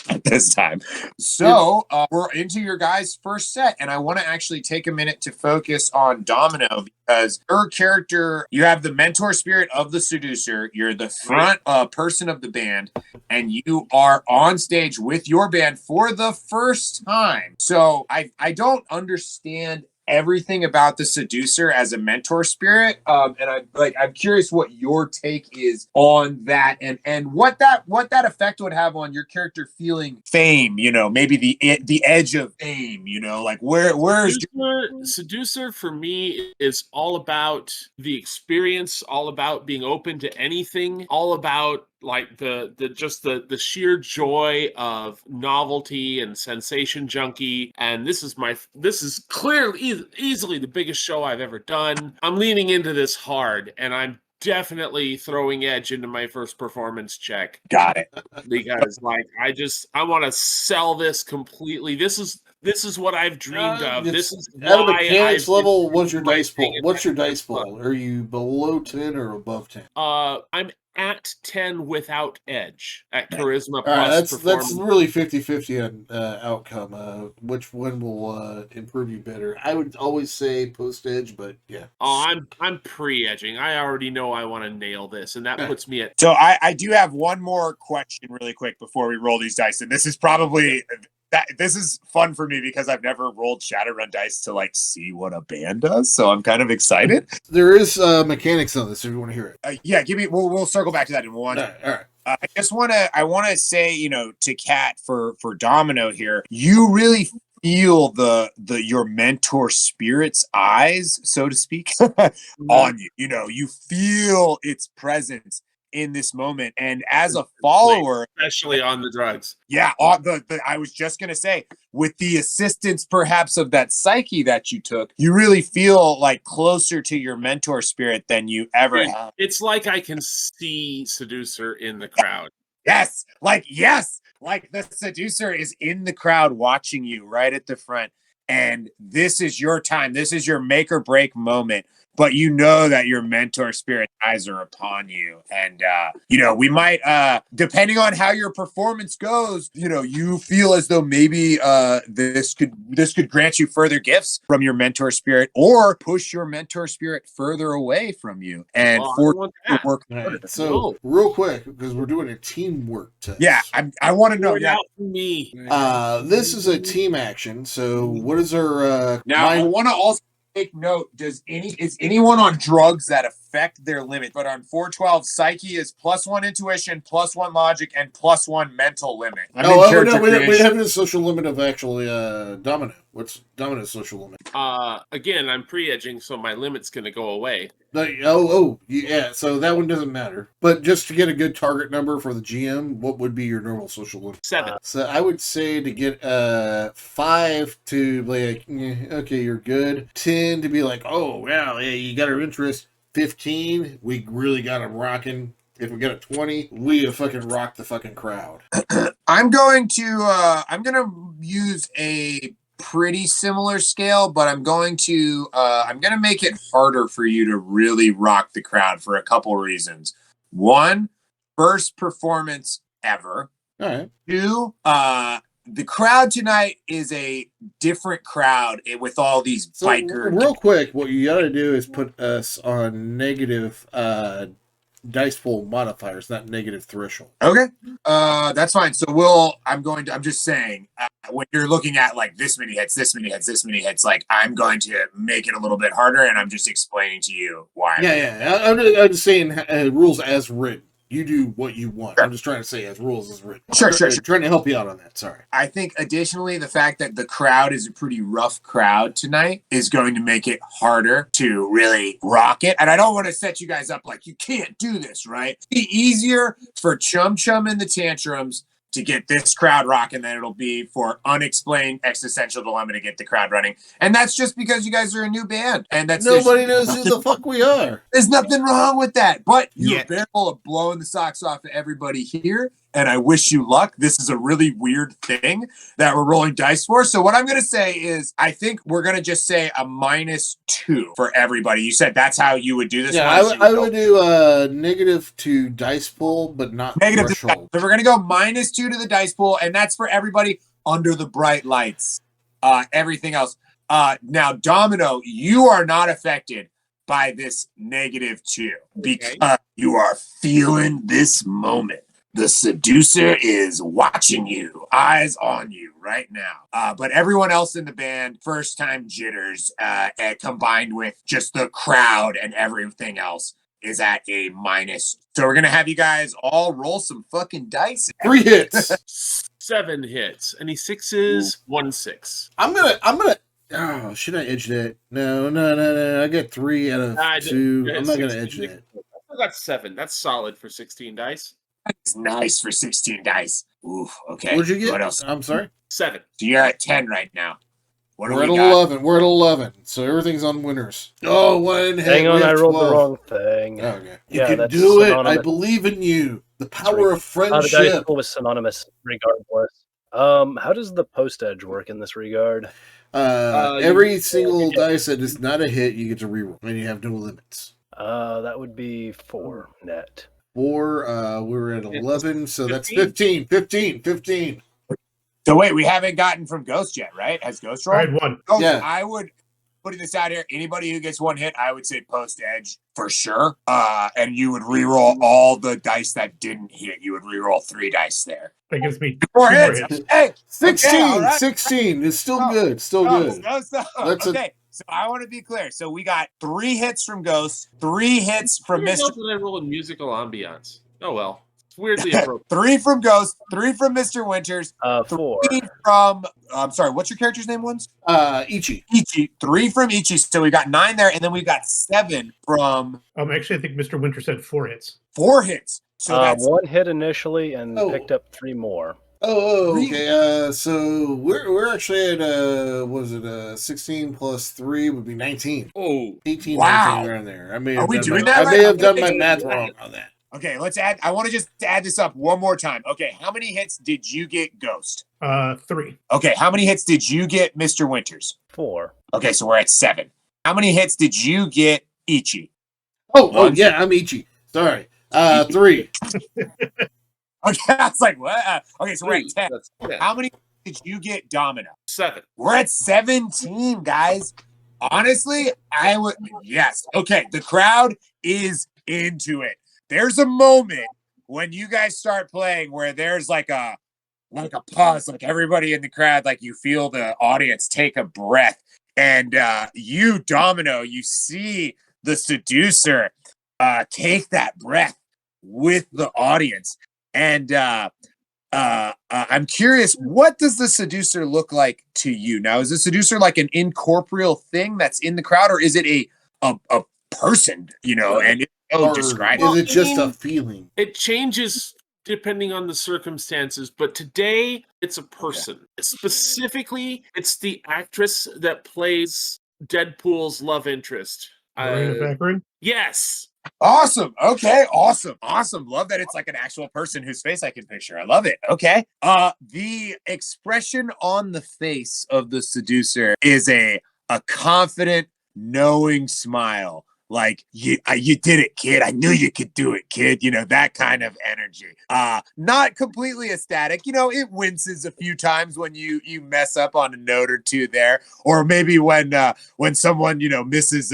at this time. So we're into your guys' first set, and I want to actually take a minute to focus on Domino, because her character, you have the mentor spirit of the seducer, you're the front person of the band, and you are on stage with your band for the first time. So I don't understand everything about the seducer as a mentor spirit, and I'm curious what your take is on that, and what that effect would have on your character feeling fame, maybe the edge of fame, like where's Seducer for me is all about the experience, all about being open to anything, all about like the sheer joy of novelty and sensation junkie. And this is clearly easily the biggest show I've ever done. I'm leaning into this hard, and I'm definitely throwing edge into my first performance check. Got it. Because I want to sell this completely. This is what I've dreamed of. This is at a why mechanics I've been level. What's your my dice pool? thing. What's your dice pool? Are you below 10 or above 10? I'm at 10 without edge at charisma All plus right, that's performance. really 50-50 on outcome. Which one will improve you better? I would always say post edge, but yeah. Oh, I'm pre-edging. I already know I want to nail this, and that puts me at. So I do have one more question really quick before we roll these dice, and this is probably this is fun for me because I've never rolled Shadowrun dice to like see what a band does, so I'm kind of excited. There is mechanics on this if you want to hear it. Yeah, we'll circle back to that in one. All right. I want to say, to Kat for Domino here, you really feel your mentor spirit's eyes, so to speak, on you. You feel its presence in this moment, and as a follower, especially on the drugs. Yeah, I was just gonna say, with the assistance perhaps of that psyche that you took, you really feel like closer to your mentor spirit than you ever have. It's like I can see Seducer in the crowd. Yes, like the seducer is in the crowd watching you right at the front, and this is your time. This is your make or break moment. But you know that your mentor spirit eyes are upon you. And, we might, depending on how your performance goes, you feel as though maybe this could grant you further gifts from your mentor spirit, or push your mentor spirit further away from you and force you to work harder. So, real quick, because we're doing a teamwork test. Yeah, I want to know. Yeah, me. This is a team action. So, what is our now? I want to also take note, is anyone on drugs that affect their limit? But on 412, psyche is +1 intuition, +1 logic, and +1 mental limit. We have a social limit of actually Domino. What's Domino's social limit? Again, I'm pre-edging, so my limit's going to go away. Yeah, so that one doesn't matter. But just to get a good target number for the GM, what would be your normal social limit? 7. So I would say to get 5 to be like, okay, you're good. 10 to be like, oh, wow, yeah, you got our interest. 15, we really got them rocking. If we get a 20, we have fucking rocked the fucking crowd. I'm going to use a pretty similar scale, but I'm going to make it harder for you to really rock the crowd for a couple reasons. One, first performance ever. All right. 2, the crowd tonight is a different crowd with all these bikers. Real quick, what you got to do is put us on negative dice pool modifiers, not negative threshold. Okay, that's fine. So I'm just saying, when you're looking at like this many hits, like I'm going to make it a little bit harder, and I'm just explaining to you why. I'm just saying rules as written. You do what you want. Sure. I'm just trying to say as rules as written. Sure. Trying to help you out on that. Sorry. I think additionally, the fact that the crowd is a pretty rough crowd tonight is going to make it harder to really rock it. And I don't want to set you guys up like you can't do this, right? It'll be easier for Chum Chum and the Tantrums to get this crowd rocking than it'll be for Unexplained Existential Dilemma to get the crowd running. And that's just because you guys are a new band. And nobody knows who the fuck we are. There's nothing wrong with that. But you're capable of blowing the socks off of everybody here. and I wish you luck. This is a really weird thing that we're rolling dice for. So what I'm going to say is I think we're going to just say a -2 for everybody. You said that's how you would do this Yeah, one. I would do a -2 dice pool, but not Negative. threshold. So we're going to go -2 to the dice pool, and that's for everybody under the bright lights. Everything else. Now, Domino, you are not affected by this -2 because you are feeling this moment. The seducer is watching you, eyes on you right now. But everyone else in the band, first time jitters, combined with just the crowd and everything else, is at a -. So we're gonna have you guys all roll some fucking dice. 3 hits. 7 hits. Any 6s? 1 6. I'm gonna. Oh, should I edge that? No. I got 3 out of 2. I'm not gonna edge that. I got 7. That's solid for 16 dice. That's nice for 16 dice. Ooh, okay. What'd you get? What else? I'm sorry. 7. So you're at 10 right now. What do We're we at got? 11. We're at 11. So everything's on winners. Oh, one hit. Hang on, We have I rolled 12. the wrong thing. Okay. You Yeah, can that's do it. I synonymous. believe in you. The power of The dice friendship. pool was synonymous regardless. How does the post edge work in this regard? Every single dice that is not a hit, you get to reroll, and you have no limits. That would be 4 net. 4, we're at 11, so that's 15. 15. So wait, we haven't gotten from Ghost yet, right? Has Ghost I rolled? had 1. Oh, Yeah. I would, putting this out here, anybody who gets 1 hit, I would say post edge for sure. And you would reroll all the dice that didn't hit. You would reroll 3 dice there. That gives me 4 2 more hits. hits. Hey, 16. okay, all right. 16 is still No, good. Still good. That's a- Okay, so I want to be clear. So we got 3 hits from Ghost, 3 hits from Mr. Mr. That I roll in musical ambiance. Oh well. It's weirdly appropriate. 3 from Ghost, 3 from Mr. Winters, 4. 3 from I'm sorry, what's your character's name once? Ichi. Ichi. 3 from Ichi. So we got 9 there, and then we got 7 from Actually, I think Mr. Winter said 4 hits. 4 hits. So that's 1 hit initially and Oh. picked up 3 more. Oh, Three. okay. So we're actually at what was it? 16 plus 3 would be 19. Oh, 18, Wow. 19 around there. I may Are have we done doing my, that I may right? have done my Okay. math wrong on that. okay. Let's add. I want to just add this up one more time. Okay, how many hits did you get, Ghost? 3. Okay, how many hits did you get, Mr. Winters? 4. Okay, so we're at 7. How many hits did you get, Ichi? Oh, One. yeah, I'm Ichi. Sorry. 3. Okay, I was like, what? Okay, so we're at 10. That's 10. How many did you get, Domino? 7. We're at 17, guys. Honestly, I would. Yes. Okay, the crowd is into it. There's a moment when you guys start playing where there's like a pause, like everybody in the crowd, like you feel the audience take a breath, and you, Domino, you see the seducer take that breath with the audience. And I'm curious, what does the seducer look like to you? Now, is the seducer like an incorporeal thing that's in the crowd, or is it a person, and Or describe is it? it just a feeling? It changes depending on the circumstances, but today it's a person. Specifically, it's the actress that plays Deadpool's love interest. Marina Baccarin? Yes. Awesome. Okay. Awesome. Love that it's like an actual person whose face I can picture. I love it. Okay. The expression on the face of the seducer is a confident, knowing smile. Like you did it, kid. I knew you could do it, kid. That kind of energy. Not completely ecstatic. It winces a few times when you mess up on a note or two there, or maybe when someone misses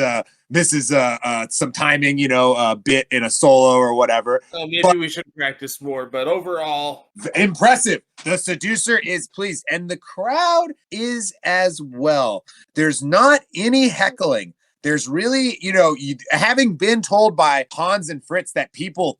some timing, a bit in a solo or whatever. Well, maybe we should practice more, but overall, Impressive. The seducer is pleased, and the crowd is as well. There's not any heckling. There's really, having been told by Hans and Fritz that people,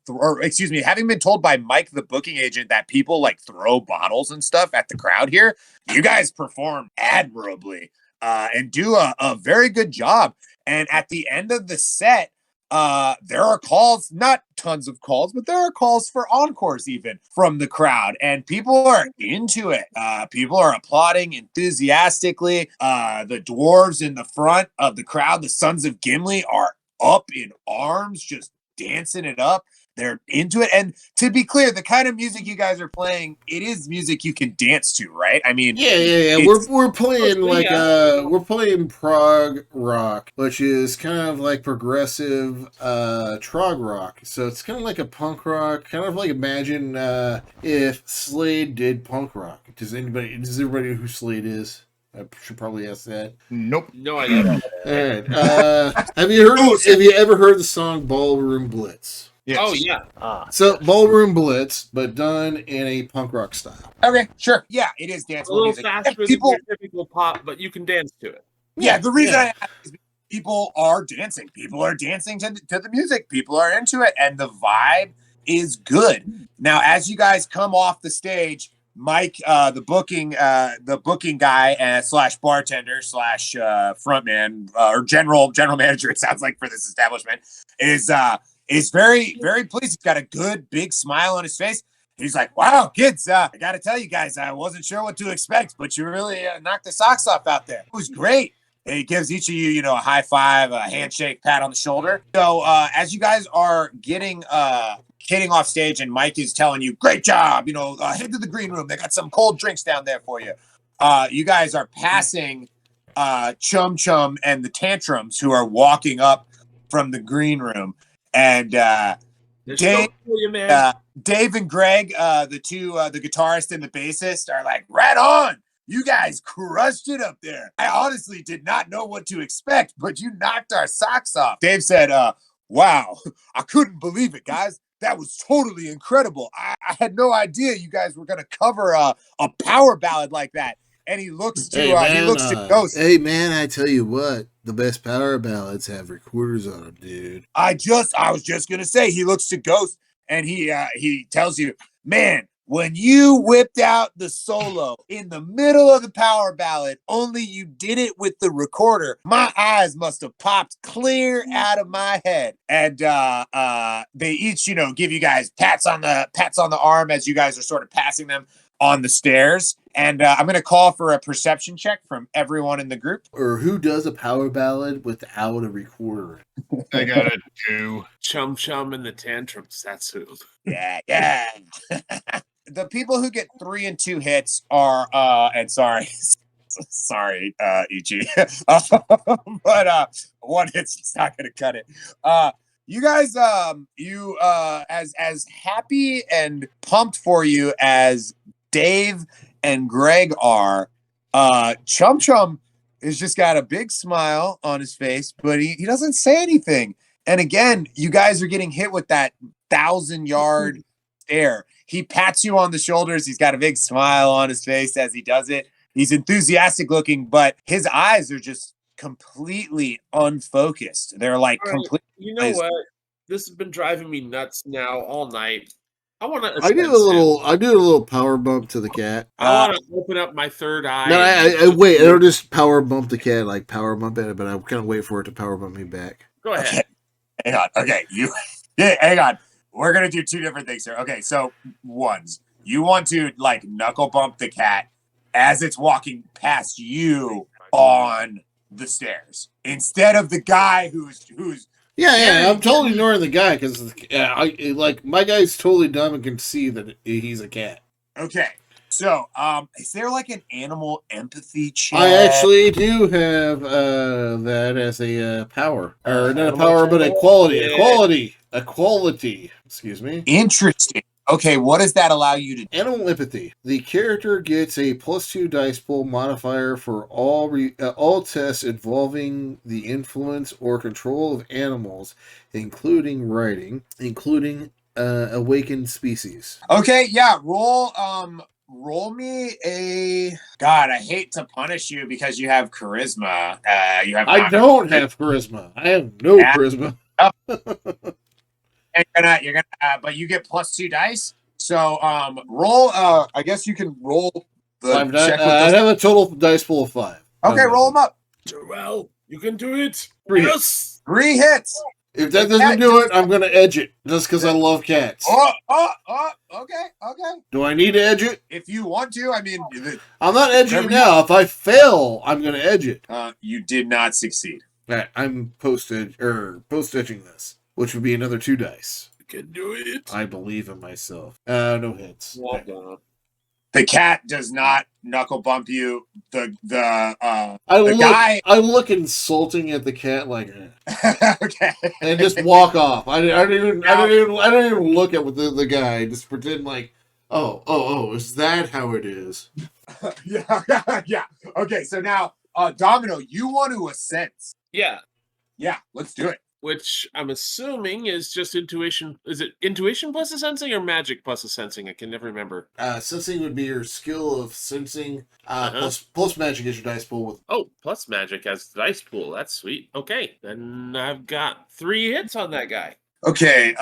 having been told by Mike, the booking agent, that people like throw bottles and stuff at the crowd here, you guys perform admirably and do a very good job. And at the end of the set, there are calls, not tons of calls, but there are calls for encores even from the crowd, and people are into it. People are applauding enthusiastically. The dwarves in the front of the crowd, the Sons of Gimli, are up in arms, just dancing it up. they're into it. And to be clear, the kind of music you guys are playing, it is music you can dance to, right? I mean, Yeah. it's- We're playing Mostly, like we're playing prog rock, which is kind of like progressive trog rock. So it's kind of like a punk rock, kind of like imagine if Slade did punk rock. Does everybody know who Slade is? I should probably ask that. Nope. No idea. All right. Have you ever heard the song Ballroom Blitz? Yes. Oh yeah. So Ballroom Blitz, but done in a punk rock style. okay, sure. Yeah, it is A danceable little music. faster than People, your typical pop, but you can dance to it. yeah, the reason Yeah. I ask is people are dancing. People are dancing to the music. People are into it, and the vibe is good. Now, as you guys come off the stage, Mike, the booking guy slash bartender slash frontman or general manager, it sounds like, for this establishment, is very, very pleased. He's got a good big smile on his face. He's like, "Wow, kids! I got to tell you guys, I wasn't sure what to expect, but you really knocked the socks off out there. It was great." And he gives each of you, a high five, a handshake, pat on the shoulder. So as you guys are getting off stage, and Mike is telling you, "Great job! Head to the green room. They got some cold drinks down there for you." You guys are passing Chum Chum and the Tantrums, who are walking up from the green room, and They're Dave, stoked for you, man. Dave and Greg, the guitarist and the bassist, are like, "Right on! You guys crushed it up there. I honestly did not know what to expect, but you knocked our socks off." Dave said, "Wow, I couldn't believe it, guys. That was totally incredible. I had no idea you guys were going to cover a power ballad like that." And he looks to Ghost. Hey man, I tell you what, the best power ballads have recorders on them, dude. I was just gonna say, he looks to Ghost and he tells you, "Man, when you whipped out the solo in the middle of the power ballad, only you did it with the recorder, my eyes must have popped clear out of my head." And they each, give you guys pats on the arm as you guys are sort of passing them on the stairs. And I'm going to call for a perception check from everyone in the group. Or who does a power ballad without a recorder? I got a 2. Chum Chum and the Tantrums. That's who. Yeah. The people who get 3 and 2 hits are and sorry, Ichi. But 1 hit's not gonna cut it. You guys, as happy and pumped for you as Dave and Greg are, Chum Chum has just got a big smile on his face, but he doesn't say anything. And again, you guys are getting hit with that 1,000-yard stare. He pats you on the shoulders. He's got a big smile on his face as he does it. He's enthusiastic looking, but his eyes are just completely unfocused. They're like All right, completely. You know what? This has been driving me nuts now all night. I want to. I do a little power bump to the cat. I want to open up my third eye. No, I wait. I don't just power bump the cat, like power bump it, but I kind of wait for it to power bump me back. Go ahead. Okay. Hang on. Okay, hang on. We're gonna do 2 different things here. Okay, so you want to like knuckle bump the cat as it's walking past you on the stairs instead of the guy who's. Yeah. I'm totally ignoring the guy because my guy's totally dumb and can see that he's a cat. Okay, so is there like an animal empathy check? I actually do have that as a power, or not a power, but a quality. Excuse me. Interesting. Okay, what does that allow you to do? Animal empathy. The character gets a +2 dice pool modifier for all tests involving the influence or control of animals, including riding, including awakened species. Okay, yeah, roll me a. God, I hate to punish you because you have charisma. I don't have charisma. I have no charisma. You're gonna, but you get +2 dice. So, roll. I guess you can roll the check with I have a total dice pool of 5. Okay, roll them up. Joel, you can do it. 3 Yes. 3 hits. If that doesn't do it, I'm gonna edge it just because I love cats. Okay. Do I need to edge it? If you want to, I mean, I'm not edging it now. If I fail, I'm gonna edge it. you did not succeed. All right, I'm post edging this, which would be another 2 dice. can do it. I believe in myself. No hits. Well done. The cat does not knuckle bump you. The I look insulting at the cat, like, okay, and just walk off. I don't even look at the guy. Just pretend like, oh, is that how it is? yeah. Okay, so now, Domino, you want to ascend? Yeah, Yeah, let's do it. which I'm assuming is just intuition. Is it intuition plus a sensing or magic plus a sensing? I can never remember. Sensing would be your skill of sensing. Uh-huh. Plus magic is your dice pool with. Oh, plus magic as the dice pool. That's sweet. Okay, then I've got 3 hits on that guy. Okay,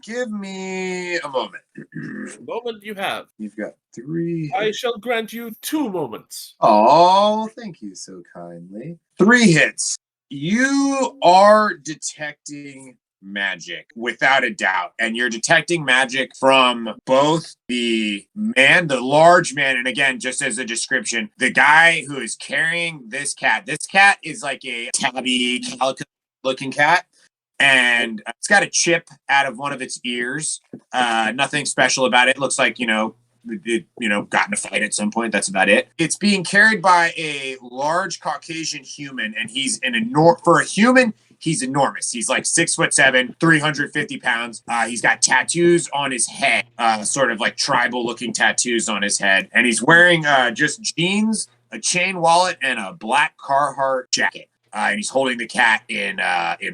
give me a moment. Moment you have. You've got 3. I shall grant you 2 moments. Oh, thank you so kindly. 3 hits. You are detecting magic without a doubt, and you're detecting magic from both the large man, and again, just as a description, the guy who is carrying this cat. This cat is like a tabby calico looking cat, and it's got a chip out of one of its ears. Nothing special about it. Looks like, it got in a fight at some point. That's about it. It's being carried by a large Caucasian human, and he's for a human, he's enormous. He's like 6'7", 350 pounds. He's got tattoos on his head, sort of like tribal looking tattoos on his head, and he's wearing just jeans, a chain wallet, and a black Carhartt jacket. And he's holding the cat in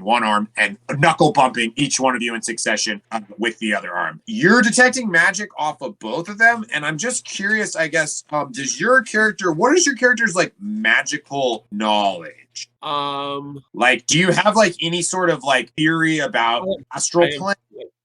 one arm and knuckle bumping each one of you in succession with the other arm. You're detecting magic off of both of them, and I'm just curious, I guess, what is your character's like magical knowledge? Like, do you have like any sort of like theory about astral plane?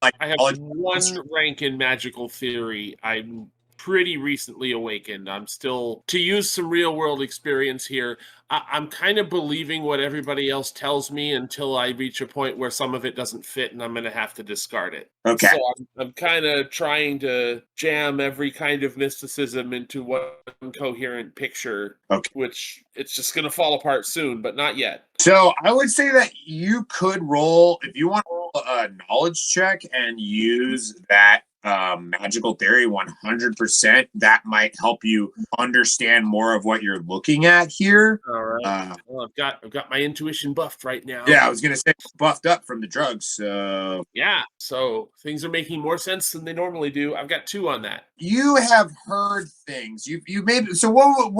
Like, I have 1 rank in magical theory. I'm pretty recently awakened. I'm still, to use some real world experience here, I'm kind of believing what everybody else tells me until I reach a point where some of it doesn't fit and I'm going to have to discard it. Okay. So I'm kind of trying to jam every kind of mysticism into one coherent picture, which it's just going to fall apart soon, but not yet. So I would say that you could roll, if you want to roll a knowledge check and use that magical theory 100%, that might help you understand more of what you're looking at here. All right. Well, I've got my intuition buffed right now. Yeah, I was gonna say buffed up from the drugs. So yeah, so things are making more sense than they normally do. I've got 2 on that. You have heard things. You maybe. So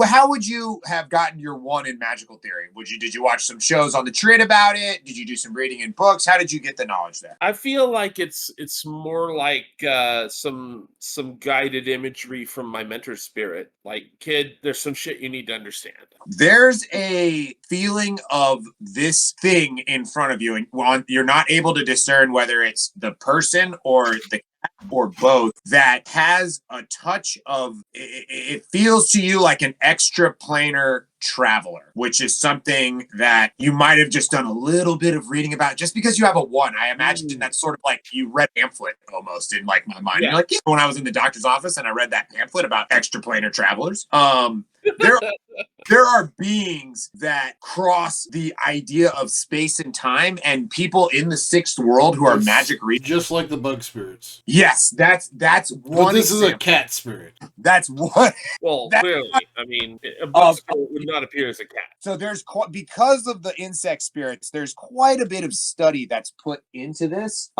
how would you have gotten your 1 in magical theory? Did you watch some shows on the Trid about it? Did you do some reading in books? How did you get the knowledge there? I feel like it's more like some guided imagery from my mentor spirit. Like, kid, there's some shit you need to understand. There's a feeling of this thing in front of you, and you're not able to discern whether it's the person or the or both, that has a touch of, it feels to you like an extraplanar traveler, which is something that you might have just done a little bit of reading about just because you have a 1. I imagine that's sort of like you read a pamphlet almost in like my mind. Yeah. You're like, yeah, when I was in the doctor's office and I read that pamphlet about extraplanar travelers. There are beings that cross the idea of space and time, and people in the 6th world who are magic readers. Just like the bug spirits. Yes, that's one. But this example. Is a cat spirit. That's one. Well, clearly, I mean, a bug spirit would not appear as a cat. So there's because of the insect spirits, there's quite a bit of study that's put into this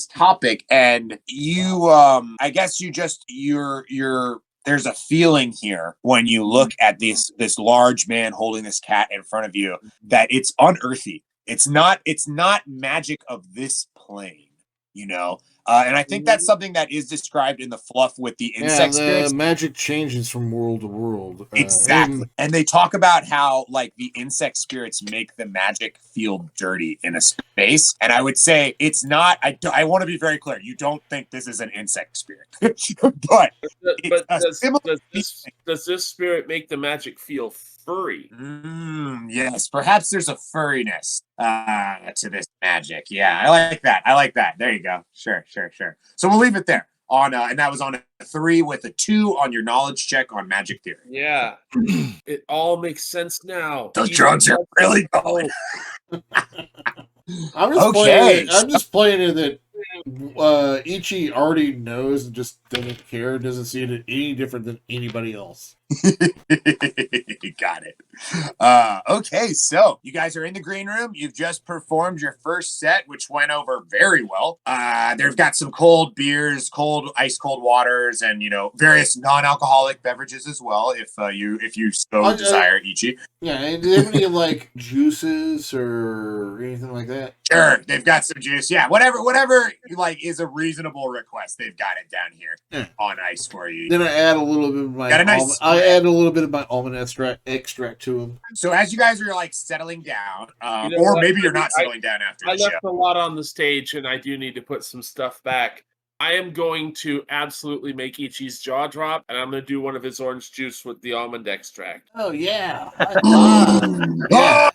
topic, and you, I guess you're. There's a feeling here when you look at this large man holding this cat in front of you that it's unearthly. It's not magic of this plane, and I think that's something that is described in the fluff with the insect spirits. Magic changes from world to world. Exactly. And they talk about how like the insect spirits make the magic feel dirty in a space. And I would say it's not, I want to be very clear. You don't think this is an insect spirit, but does this spirit make the magic feel furry? Yes, perhaps there's a furriness to this magic. Yeah, I like that. There you go. Sure. So we'll leave it there on, and that was on a 3 with a 2 on your knowledge check on magic theory. Yeah, it all makes sense now. Those drugs are really going. I'm just playing it that Ichi already knows and just doesn't care, doesn't see it any different than anybody else. Got it. Okay, so you guys are in the green room. You've just performed your first set, which went over very well. They've got some cold beers, ice cold waters, and various non-alcoholic beverages as well. If you so desire, Ichi. Yeah, and do they have any like juices or anything like that? Sure, they've got some juice. Yeah, whatever like is a reasonable request. They've got it down here on ice for you. Then I add a little bit of my I add a little bit of my almond extract to them. So as you guys are like settling down, or maybe you're not settling down after the show. I left a lot on the stage, and I do need to put some stuff back. I am going to absolutely make Ichi's jaw drop, and I'm going to do one of his orange juice with the almond extract. Oh yeah! Yeah.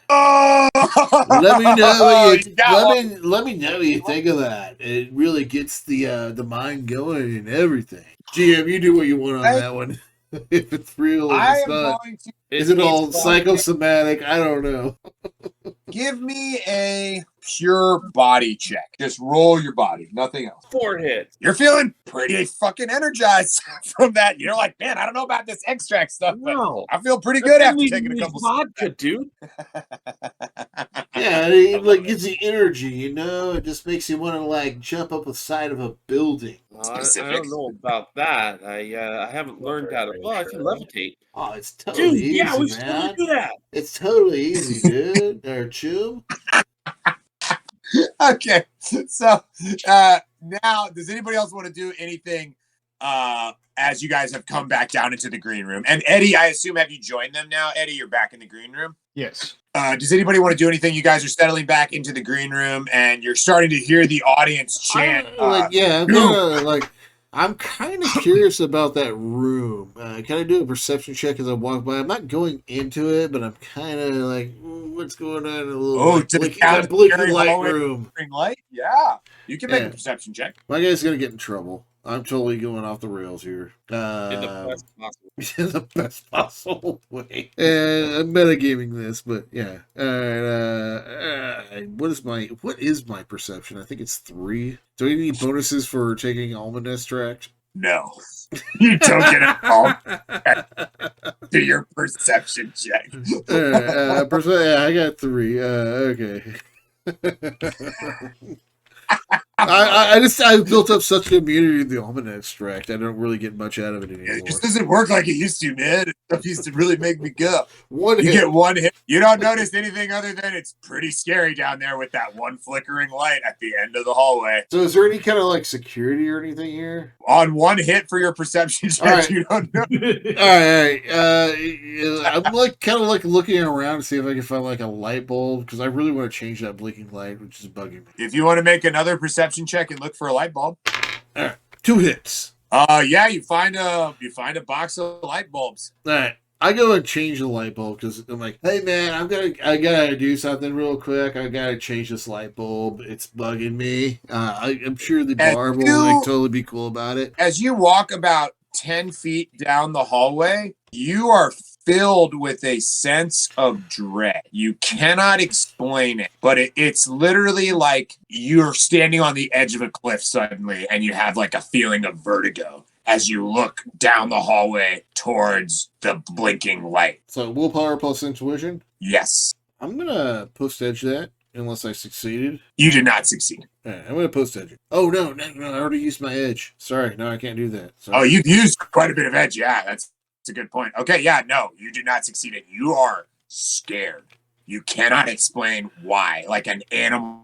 Let me know let me know what you think of that. It really gets the mind going and everything. GM, you do what you want on that one. If it's real, if it's not. Is it all psychosomatic? I don't know. Give me a pure body check. Just roll your body, nothing else. 4 hits. You're feeling pretty fucking energized from that. You're like, man, I don't know about this extract stuff, but I feel pretty good after taking a couple vodka, dude. Yeah, it like gives you energy, It just makes you want to like jump up the side of a building. I don't know about that. I haven't learned how to. Well, I can levitate. Oh, it's totally easy, yeah, we man. should do that. It's totally easy, dude. Or chew. Okay, so now, does anybody else want to do anything as you guys have come back down into the green room? And Eddie, I assume, have you joined them now? Eddie, you're back in the green room? Yes. Does anybody want to do anything? You guys are settling back into the green room, and you're starting to hear the audience chant. I'm kind of curious about that room. Can I do a perception check as I walk by? I'm not going into it, but I'm kind of like, what's going on in a little blinking light room? Light? Yeah. You can make a perception check. My guy's going to get in trouble. I'm totally going off the rails here. In the best possible way. I'm metagaming this, but yeah. What is my perception? I think it's 3. Do we need bonuses for taking almond extract? No. You don't get it all. Do your perception check. I got 3. Okay. I've built up such an immunity to the almond extract. I don't really get much out of it anymore. It just doesn't work like it used to, man. Stuff used to really make me go. You get 1 hit. You don't notice anything other than it's pretty scary down there with that one flickering light at the end of the hallway. So is there any kind of like security or anything here? On 1 hit for your perception check, you don't know. All right. I'm like kind of like looking around to see if I can find like a light bulb because I really want to change that blinking light, which is bugging me. If you want to make another perception check and look for a light bulb. All right. 2 hits. Yeah, you find a box of light bulbs. All right. I go and change the light bulb because I'm like, hey man, I gotta do something real quick. I gotta change this light bulb. It's bugging me. I'm sure the barb will like totally be cool about it. As you walk about 10 feet down the hallway, you are filled with a sense of dread. You cannot explain it, but it's literally like you're standing on the edge of a cliff suddenly, and you have like a feeling of vertigo as you look down the hallway towards the blinking light. So willpower plus intuition? Yes. I'm gonna post edge that unless I succeeded. You did not succeed. All right, I'm gonna post edge. Oh no, I already used my edge. Sorry, no, I can't do that. Sorry. Oh, you've used quite a bit of edge. Yeah, that's a good point. Okay, yeah, no, you did not succeed. You are scared. You cannot explain why. Like an animal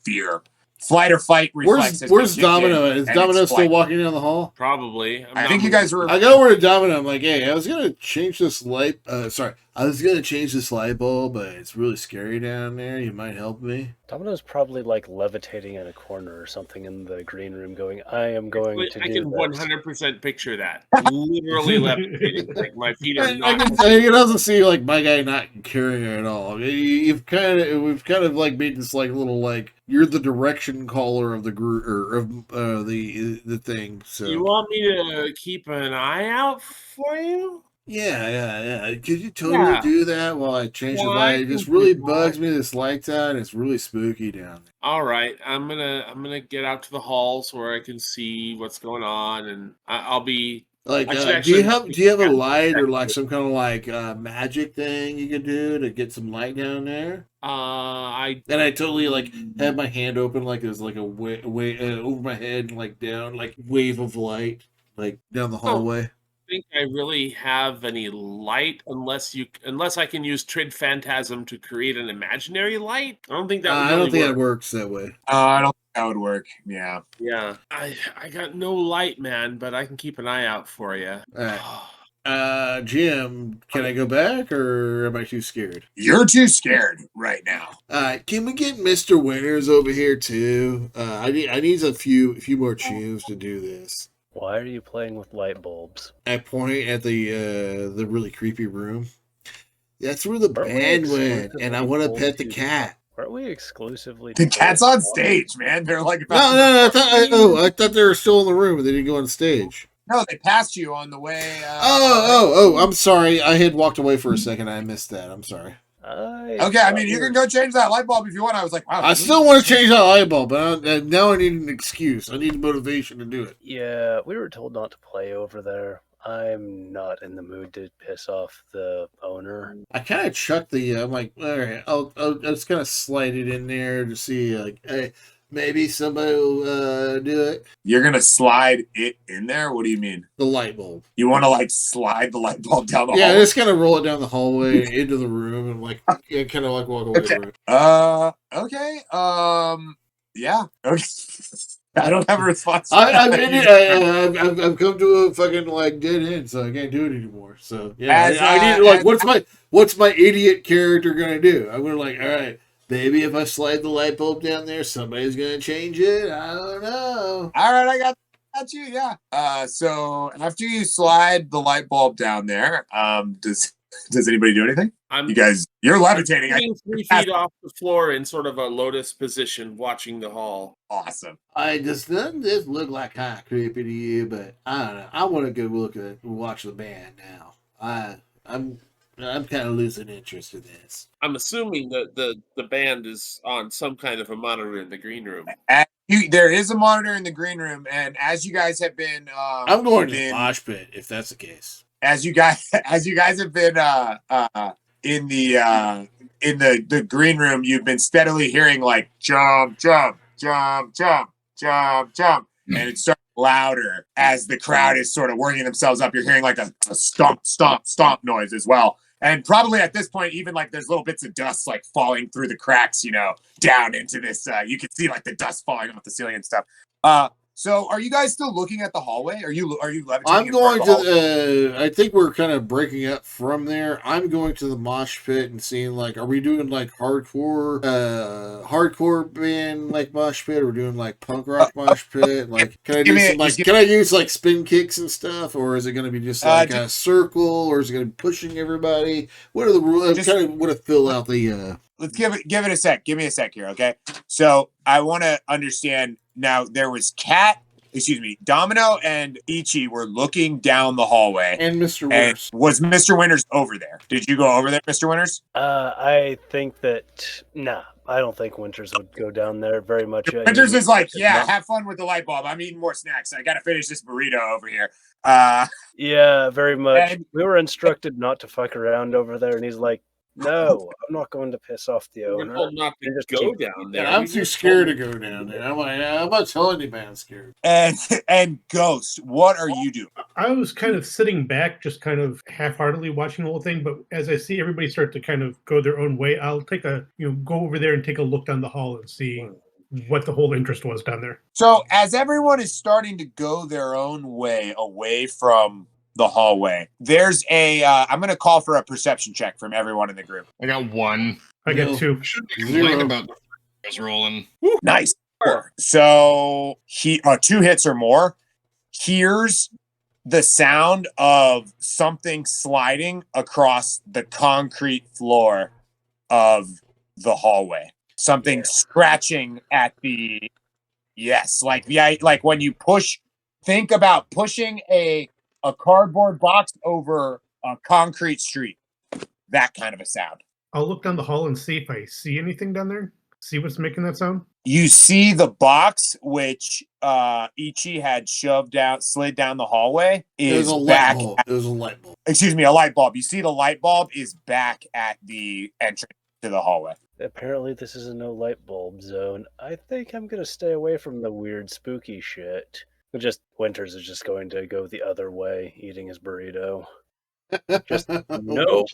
fear. Flight or fight reflex. Where's Domino? Is Domino still walking down the hall? Probably. I think you guys were. I go over to Domino. I'm like, hey, I was gonna change this light. I was gonna change this light bulb, but it's really scary down there. You might help me. Domino's probably like levitating in a corner or something in the green room, going, "I am going to do this." I can 100% picture that. Literally levitating, like my feet are not. I can also see like my guy not caring at all. We've kind of like made this like little like you're the direction caller of the group or of the thing. So you want me to keep an eye out for you? Yeah. Could you totally Yeah. do that while I change the Yeah, I light? It can just do really that. bugs me. This light's out, and it's really spooky down there. All right, I'm gonna get out to the halls where I can see what's going on, and I'll be. Like, I should do you actually. have a light or like some kind of like magic thing you could do to get some light down there? I And I totally like have my hand open like there's like a way over my head and like down like wave of light like down the don't hallway. think I really have any light unless I can use Trid Phantasm to create an imaginary light. I don't think that would I don't really think work. that works that way. I don't think that would work. Yeah. Yeah, I got no light, man, but I can keep an eye out for you. All right. Jim, can I go back or am I too scared? You're too scared right now. Can we get Mr. Winters over here too? I need a few more tunes to do this. Why are you playing with light bulbs? I point at the really creepy room. That's where the Aren't we band went, and I exclusively want to told pet the to- cat. Aren't we exclusively The told cat's to on watch- stage, man. They're like, No, I thought they were still in the room, but they didn't go on stage. No, they passed you on the way. I'm sorry. I had walked away for a second. I missed that. I'm sorry. Okay, I mean, you can go change that light bulb if you want. I was like, wow. I still want to change that light bulb, but now I need an excuse. I need motivation to do it. Yeah, we were told not to play over there. I'm not in the mood to piss off the owner. I kind of chucked the. I'm like, all right, I'll just kind of slide it in there to see, like, hey, maybe somebody will do it. You're gonna slide it in there? What do you mean? The light bulb. You want to like slide the light bulb down the Yeah, hallway? just kind of roll it down the hallway and into the room, and like, kind of like walk away Okay. from it. Okay. Yeah. Okay. I don't have a response. I've come to a fucking like dead end, so I can't do it anymore. So yeah, As, I need like, as- what's my idiot character gonna do? I'm gonna like, all right, maybe if I slide the light bulb down there, somebody's gonna change it. I don't know. All right, I got you. Yeah. So after you slide the light bulb down there, does anybody do anything? You guys, you're levitating. I'm 3 feet off the floor in sort of a lotus position, watching the hall. Awesome. Doesn't this look like kind of creepy to you? But I don't know. I want to go watch the band now. I'm kind of losing interest in this. I'm assuming that the band is on some kind of a monitor in the green room. There is a monitor in the green room, and as you guys have been, I'm going to the mosh pit if that's the case. As you guys have been in the green room, you've been steadily hearing like jump, jump, jump, jump, jump, jump, and it's starting louder as the crowd is sort of working themselves up. You're hearing like a stomp, stomp, stomp noise as well. And probably at this point, even like there's little bits of dust like falling through the cracks, down into this. You can see like the dust falling off the ceiling and stuff. So are you guys still looking at the hallway? Are you levitating? I'm going to. I think we're kind of breaking up from there. I'm going to the mosh pit and seeing like, are we doing like hardcore band like mosh pit? Or we're doing like punk rock mosh pit. Like, can I do some like? Can I use like spin kicks and stuff, or is it going to be just like a circle, or is it going to be pushing everybody? What are the rules? I kind of want to fill out the. Let's give it a sec. Give me a sec here, okay? So I want to understand now. There was Domino and Ichi were looking down the hallway, and Mr. Winters. Was Mr. Winters over there? Did you go over there, Mr. Winters? I think that I don't think Winters would go down there very much. Winters is like, yeah, have fun with the light bulb. I'm eating more snacks. I got to finish this burrito over here. Yeah, very much. We were instructed not to fuck around over there, and he's like, no, I'm not going to piss off the owner. We're not to Just go down there. And I'm too scared to go down there. I'm like, I'm not telling anybody I'm scared. And Ghost, what are you doing? I was kind of sitting back, just kind of half-heartedly watching the whole thing. But as I see everybody start to kind of go their own way, I'll take go over there and take a look down the hall and see what the whole interest was down there. So as everyone is starting to go their own way away from the hallway, there's I'm going to call for a perception check from everyone in the group. I got 1. I got 2. Should be complaining about the guys rolling. Nice. So 2 hits or more. Here's the sound of something sliding across the concrete floor of the hallway. Something scratching at the like when you push. Think about pushing a cardboard box over a concrete street. That kind of a sound. I'll look down the hall and see if I see anything down there. See what's making that sound. You see the box which Ichi had slid down the hallway It was is a light back. bulb. It was a light bulb. Excuse me, a light bulb. You see the light bulb is back at the entrance to the hallway. Apparently, this is a no light bulb zone. I think I'm gonna stay away from the weird, spooky shit. Winters is just going to go the other way, eating his burrito. Just nope.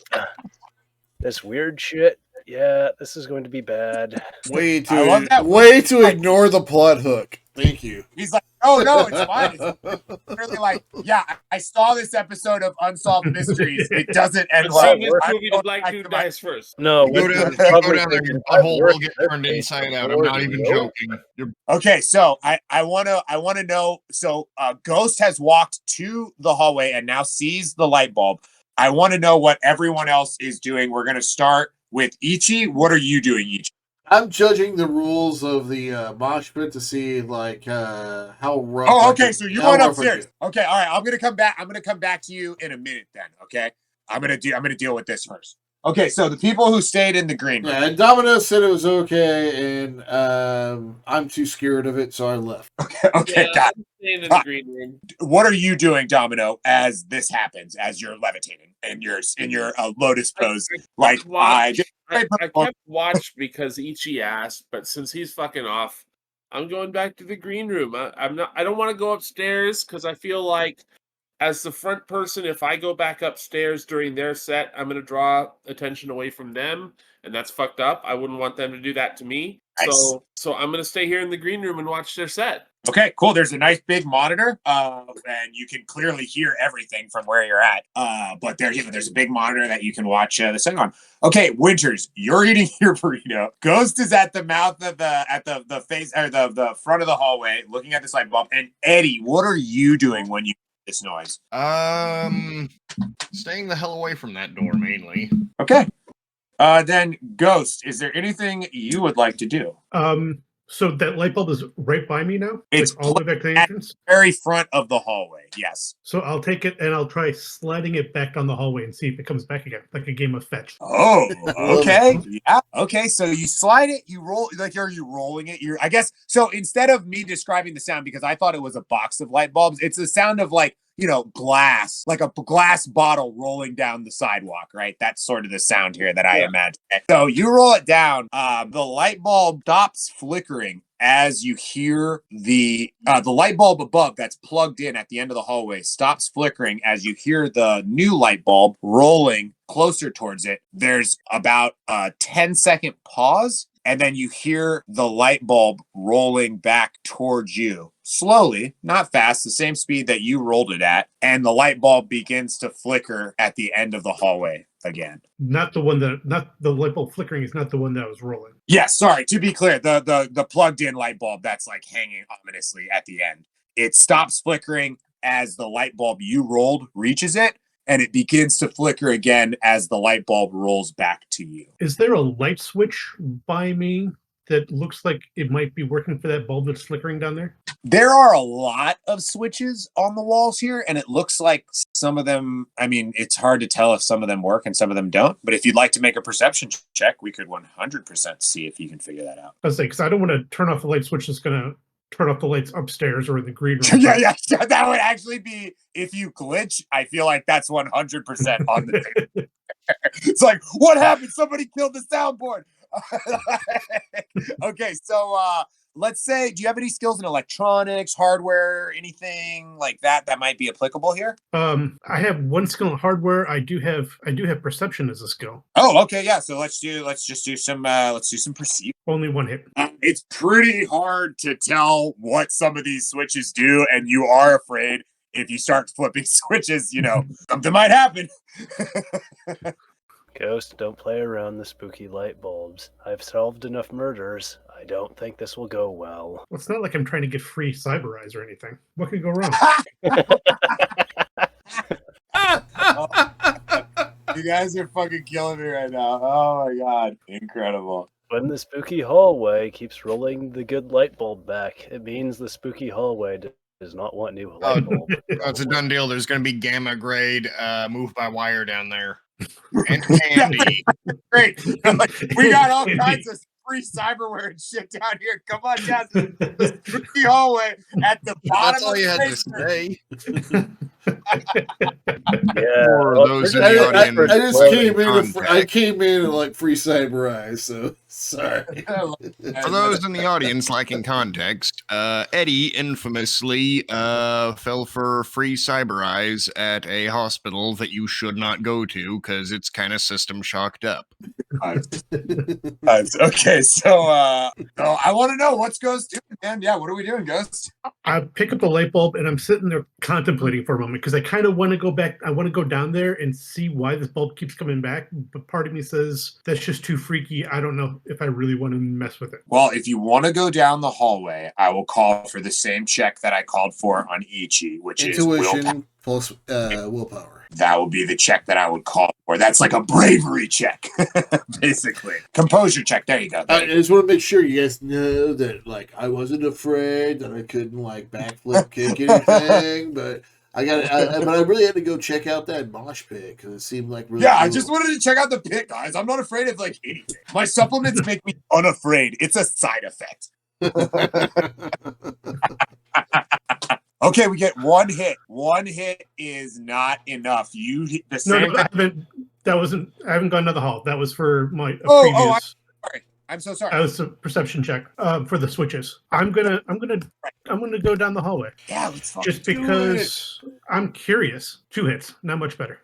This weird shit. Yeah, this is going to be bad. Way I love that. to ignore the plot hook. Thank you. He's like, oh no, it's fine. It's literally like, yeah, I saw this episode of Unsolved Mysteries. It doesn't end Let's well. see which movie the black dude dies first. No, Go down, Winter's go probably down there, thinking, your butthole "I've will get worked turned this inside place out. I'm not before, even nope." joking. Okay, so I wanna know. So Ghost has walked to the hallway and now sees the light bulb. I want to know what everyone else is doing. We're gonna start with Ichi. What are you doing, Ichi? I'm judging the rules of the mosh pit to see like how rough. Oh, I okay. can- So you how went rough I upstairs. can. Okay, all right. I'm gonna come back. I'm gonna come back to you in a minute. Then, okay. I'm gonna deal with this first. Okay, so the people who stayed in the green room. Yeah, and Domino said it was okay, and I'm too scared of it, so I left. Okay, Yeah, got I'm staying in the green room. What are you doing, Domino, as this happens, as you're levitating in your lotus pose? Like I kept watch because Ichi asked, but since he's fucking off, I'm going back to the green room. I don't want to go upstairs because I feel like as the front person, if I go back upstairs during their set, I'm going to draw attention away from them, and that's fucked up. I wouldn't want them to do that to me. Nice. So I'm going to stay here in the green room and watch their set. Okay, cool. There's a nice big monitor, and you can clearly hear everything from where you're at. But there's a big monitor that you can watch the thing on. Okay, Winters, you're eating your burrito. Ghost is at the mouth of the face or the front of the hallway, looking at this light bulb. And Eddie, what are you doing when you hear this noise? Staying the hell away from that door mainly. Okay. Then Ghost, is there anything you would like to do? So that light bulb is right by me now? It's Like all the way back to the at- entrance? Very front of the hallway, yes. So I'll take it and I'll try sliding it back down the hallway and see if it comes back again, like a game of fetch. Oh, okay. Yeah. Okay. So you slide it, you roll, like, are you rolling it? I guess, so instead of me describing the sound, because I thought it was a box of light bulbs, it's the sound of like, glass, like a glass bottle rolling down the sidewalk, right? That's sort of the sound here that I imagine. So you roll it down, the light bulb stops flickering as you hear the light bulb above that's plugged in at the end of the hallway stops flickering as you hear the new light bulb rolling closer towards it. There's about a 10-second pause, and then you hear the light bulb rolling back towards you. Slowly, not fast, the same speed that you rolled it at, and the light bulb begins to flicker at the end of the hallway again. Not the light bulb flickering is not the one that was rolling. Yes, sorry, to be clear, the plugged in light bulb that's like hanging ominously at the end. It stops flickering as the light bulb you rolled reaches it, and it begins to flicker again as the light bulb rolls back to you. Is there a light switch by me that looks like it might be working for that bulb that's flickering down there? There are a lot of switches on the walls here, and it looks like some of them, I mean, it's hard to tell if some of them work and some of them don't, but if you'd like to make a perception check, we could 100% see if you can figure that out. I was like, because I don't want to turn off the light switch that's going to turn off the lights upstairs or in the green room. yeah, that would actually be, if you glitch, I feel like that's 100% on the table. It's like, what happened? Somebody killed the soundboard. Okay, so let's say, do you have any skills in electronics, hardware, anything like that might be applicable here? I have one skill in hardware. I do have perception as a skill. Oh, okay, yeah. So let's do some perceive. Only one hit. It's pretty hard to tell what some of these switches do, and you are afraid if you start flipping switches, something might happen. Ghost, don't play around the spooky light bulbs. I've solved enough murders. I don't think this will go well. Well, it's not like I'm trying to get free cyber eyes or anything. What could go wrong? You guys are fucking killing me right now. Oh my god. Incredible. When the spooky hallway keeps rolling the good light bulb back, it means the spooky hallway does not want new light bulb. That's a probably. done deal. There's going to be gamma grade move by wire down there. And candy. Great. Like, we got all kinds of free cyberware and shit down here. Come on down to the hallway at the bottom That's all of you the had to basement. say. Yeah, For well, those we're in the just I audience, just well, came in. I contact. came in and like free cyber eyes. So sorry. For those in the audience lacking context, Eddie infamously fell for free cyber eyes at a hospital that you should not go to because it's kind of system shocked up. Okay, so I want to know what's Ghost doing, man. Yeah, what are we doing, Ghost? I pick up the light bulb and I'm sitting there contemplating for a moment because I kind of want to go back. I want to go down there and see why this bulb keeps coming back. But part of me says that's just too freaky. I don't know if I really want to mess with it. Well, if you want to go down the hallway, I will call for the same check that I called for on Ichi, which is willpower. Intuition plus willpower. That would be the check that I would call for. That's like a bravery check, basically. Composure check. There you go. I just want to make sure you guys know that, like, I wasn't afraid that I couldn't like backflip kick anything, but I really had to go check out that mosh pit because it seemed like really. Yeah, I cool. just wanted to check out the pit, guys. I'm not afraid of like anything. My supplements make me unafraid. It's a side effect. Okay, we get one hit. One hit is not enough. You hit the same. I haven't. I haven't gone to the hall. That was for my I'm previous. sorry. I'm so sorry. That was a perception check for the switches. I'm gonna go down the hallway Yeah, let's fucking just because I'm curious. 2 hits, not much better.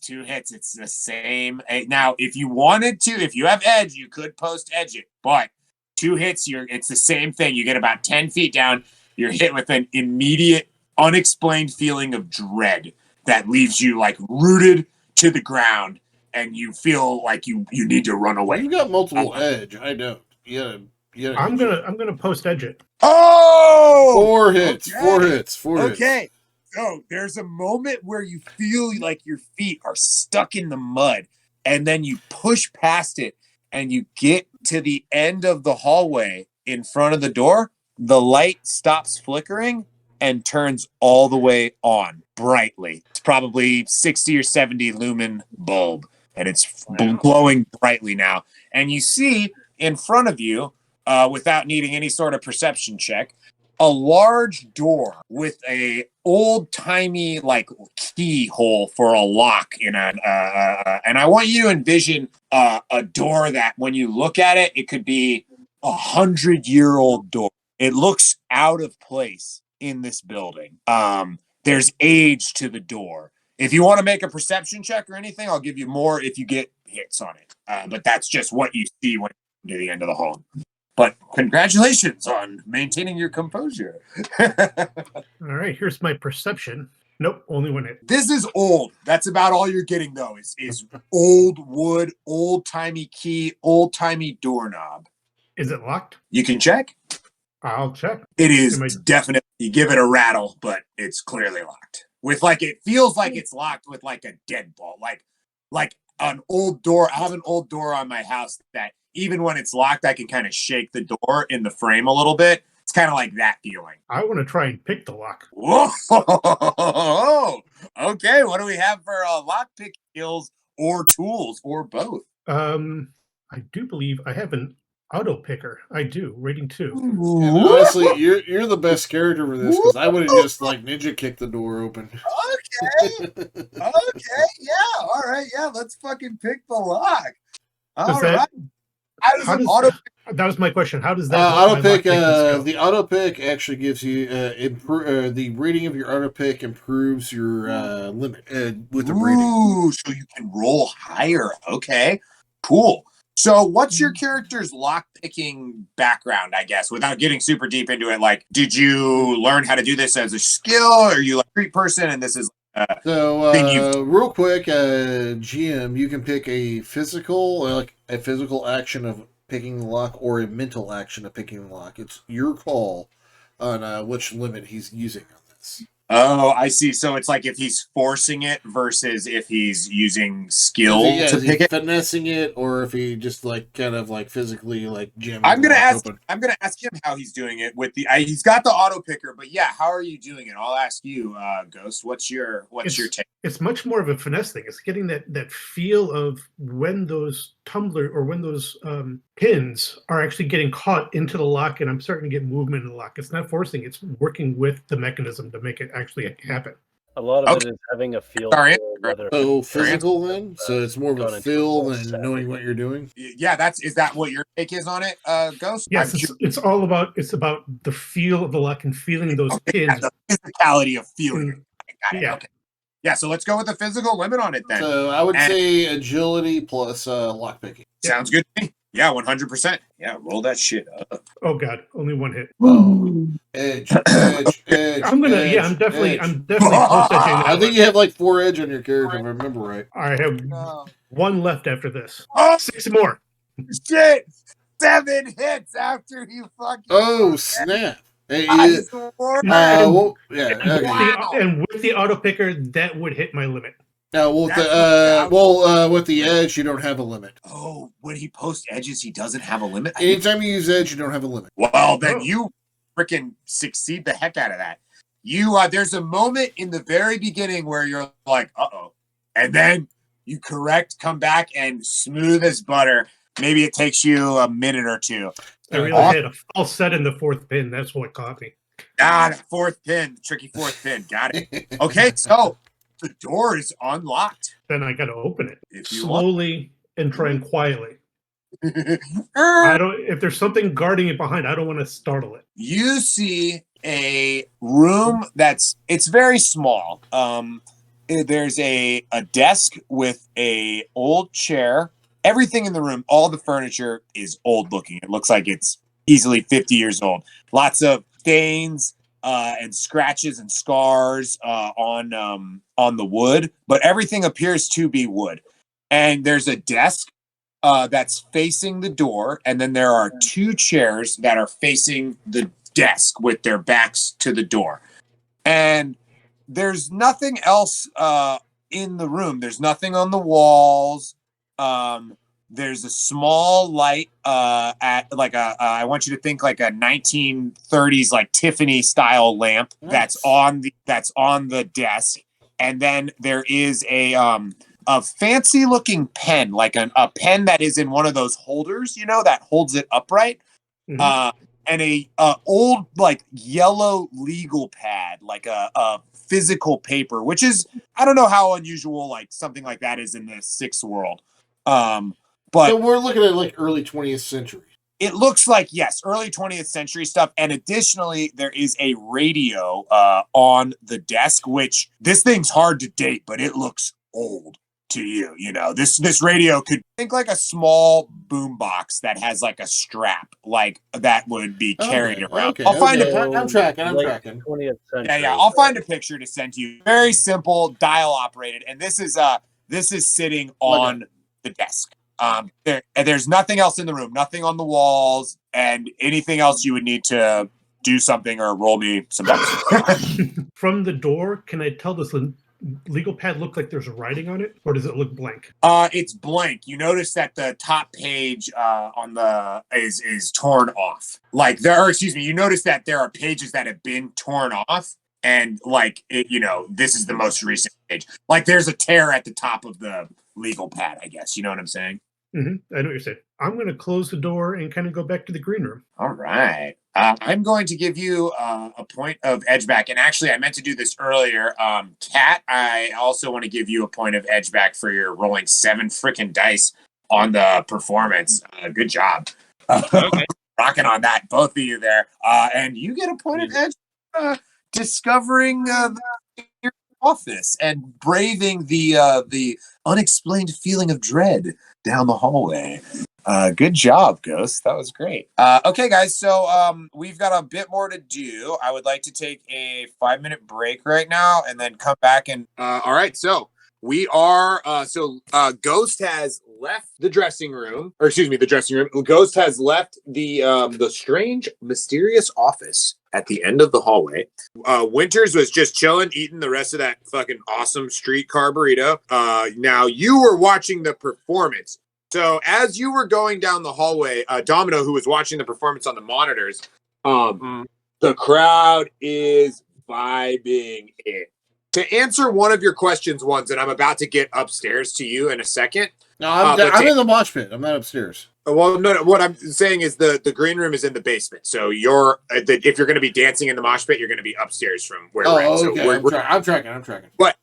Two hits. It's the same. Now, if you wanted to, if you have edge, you could post edge it. But 2 hits, it's the same thing. You get about 10 feet down. You're hit with an immediate, unexplained feeling of dread that leaves you like rooted to the ground, and you feel like you need to run away. You got multiple edge. I don't. Yeah. I'm gonna post edge it. Oh, 4 hits. Okay. 4 hits. 4 hits. Okay. So there's a moment where you feel like your feet are stuck in the mud, and then you push past it, and you get to the end of the hallway in front of the door. The light stops flickering and turns all the way on brightly. It's probably 60 or 70 lumen bulb, and it's glowing brightly now. And you see in front of you, without needing any sort of perception check, a large door with a old-timey like keyhole for a lock in an and I want you to envision a door that when you look at it, it could be 100-year-old door. It looks out of place in this building. There's age to the door. If you want to make a perception check or anything, I'll give you more if you get hits on it. But that's just what you see when you get to the end of the hall. But congratulations on maintaining your composure. All right, here's my perception. Nope, only 1 hit. This is old. That's about all you're getting, though, is old wood, old-timey key, old-timey doorknob. Is it locked? You can check. I'll check. It is definitely. You give it a rattle, but it's clearly locked. With like it feels like it's locked with like a deadbolt, like an old door. I have an old door on my house that even when it's locked, I can kind of shake the door in the frame a little bit. It's kind of like that feeling. I want to try and pick the lock. Whoa! Okay, what do we have for lock pick skills or tools or both? I do believe I have an auto picker. I do, rating 2. And honestly, you're the best character for this because I would have just like ninja kicked the door open. Okay, yeah, all right, yeah. Let's fucking pick the lock. All right. That was my question. How does that auto pick? The auto pick actually gives you the rating of your auto pick improves your limit with the rating. Ooh, so you can roll higher. Okay, cool. So what's your character's lock-picking background, I guess, without getting super deep into it? Like, did you learn how to do this as a skill, or are you like a street person and this is real quick, GM, you can pick a physical action of picking the lock or a mental action of picking the lock. It's your call on which limit he's using on this. Oh, I see. So it's like if he's forcing it versus if he's using skill to Is he pick it. finessing it, or if he just like kind of like physically like jamming I'm the gonna lock ask. open. I'm gonna ask him how he's doing it with the. He's got the auto picker, but yeah, how are you doing it? I'll ask you, Ghost. What's your take? It's much more of a finesse thing. It's getting that feel of when those tumbler or when those pins are actually getting caught into the lock, and I'm starting to get movement in the lock. It's not forcing; it's working with the mechanism to make it actually happen. A lot of it is having a feel Sorry. for whether So physical then, so it's more of a gone into feel a than set. knowing what you're doing. Yeah, is that what your take is on it, Ghost? Yes, it's all about the feel of the lock and feeling those pins. Yeah, the physicality of feeling it. Got it. Yeah. Okay. Yeah, so let's go with the physical limit on it then. So I would say agility plus lock picking. Sounds good to me. Yeah, 100%. Yeah, roll that shit up. Oh God, only one hit. Oh, edge. I'm definitely close edging that I think one. you have like 4 edge on your character, if I remember right. I have one left after this. Oh 6 more. shit! 7 hits after you fucking. Oh snap! Hey, Ice War. well, yeah. Okay. Wow. And with the auto picker, that would hit my limit. With the edge, you don't have a limit. Oh, when he posts edges, he doesn't have a limit. Anytime you use edge, you don't have a limit. Well, then Oh. you freaking succeed the heck out of that. You there's a moment in the very beginning where you're like, uh-oh. And then you come back and smooth as butter. Maybe it takes you a minute or two. I really hit all set in the 4th pin. That's what caught me. The 4th pin, tricky 4th pin. Got it. Okay, so the door is unlocked. Then I got to open it If you slowly and try and quietly. want. If there's something guarding it behind, I don't want to startle it. You see a room it's very small. There's a desk with a old chair. Everything in the room, all the furniture is old looking. It looks like it's easily 50 years old. Lots of stains and scratches and scars on the wood, but everything appears to be wood. And there's a desk that's facing the door, and then there are 2 chairs that are facing the desk with their backs to the door. And there's nothing else in the room. There's nothing on the walls. There's a small light at like I want you to think like a 1930s like Tiffany style lamp. Nice. that's on the desk. And then there is a fancy looking pen, like a pen that is in one of those holders, that holds it upright. Mhm. And a old like yellow legal pad, like a physical paper, which is, I don't know how unusual like something like that is in the 6th world. But So we're looking at like early 20th century. it looks like, yes, early 20th century stuff. And additionally, there is a radio on the desk, which this thing's hard to date, but it looks old to you. This radio could think like a small boom box that has like a strap, like that would be carried around. Okay, I'll find I'm tracking. I'm Late tracking. 20th century. Yeah. I'll find a picture to send to you. Very simple, dial operated, and this is sitting on the desk. There's nothing else in the room, nothing on the walls, and anything else you would need to do something or roll me some dice. From the door, can I tell this legal pad look like there's writing on it, or does it look blank? It's blank. You notice that the top page on the is torn off. You notice that there are pages that have been torn off, and this is the most recent page. Like there's a tear at the top of the legal pad, I guess. You know what I'm saying? Mm-hmm. I know what you're saying. I'm going to close the door and kind of go back to the green room. All right. I'm going to give you a point of edge back. And actually, I meant to do this earlier. Kat, I also want to give you a point of edge back for your rolling 7 freaking dice on the performance. Good job. Okay. Rocking on that, both of you there. And you get a point of edge discovering your office and braving the unexplained feeling of dread down the hallway. Good job, Ghost. That was great. Okay, guys, so we've got a bit more to do. I would like to take a 5-minute break right now and then come back and all right, so We are Ghost has left the dressing room, or excuse me, the dressing room. Ghost has left the strange, mysterious office at the end of the hallway. Winters was just chilling, eating the rest of that fucking awesome streetcar burrito. Now you were watching the performance. So as you were going down the hallway, Domino, who was watching the performance on the monitors, the crowd is vibing it. To answer one of your questions, and I'm about to get upstairs to you in a second. No, I'm in the mosh pit. I'm not upstairs. Well, no, what I'm saying is the green room is in the basement. So if you're going to be dancing in the mosh pit, you're going to be upstairs from where we're at. So okay. I'm tracking. But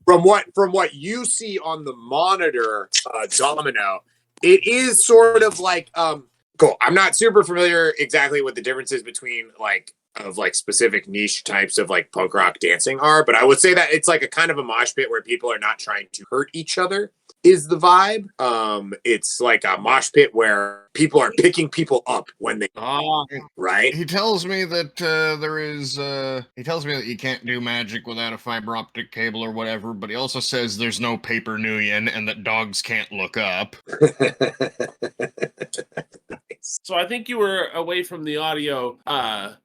from what you see on the monitor, Domino, it is sort of like cool. I'm not super familiar exactly what the differences between specific niche types of like punk rock dancing are, but I would say that it's like a kind of a mosh pit where people are not trying to hurt each other is the vibe. It's like a mosh pit where people are picking people up when they right. He tells me that he tells me that you can't do magic without a fiber optic cable or whatever, but he also says there's no paper Nuyen and that dogs can't look up. So I think you were away from the audio,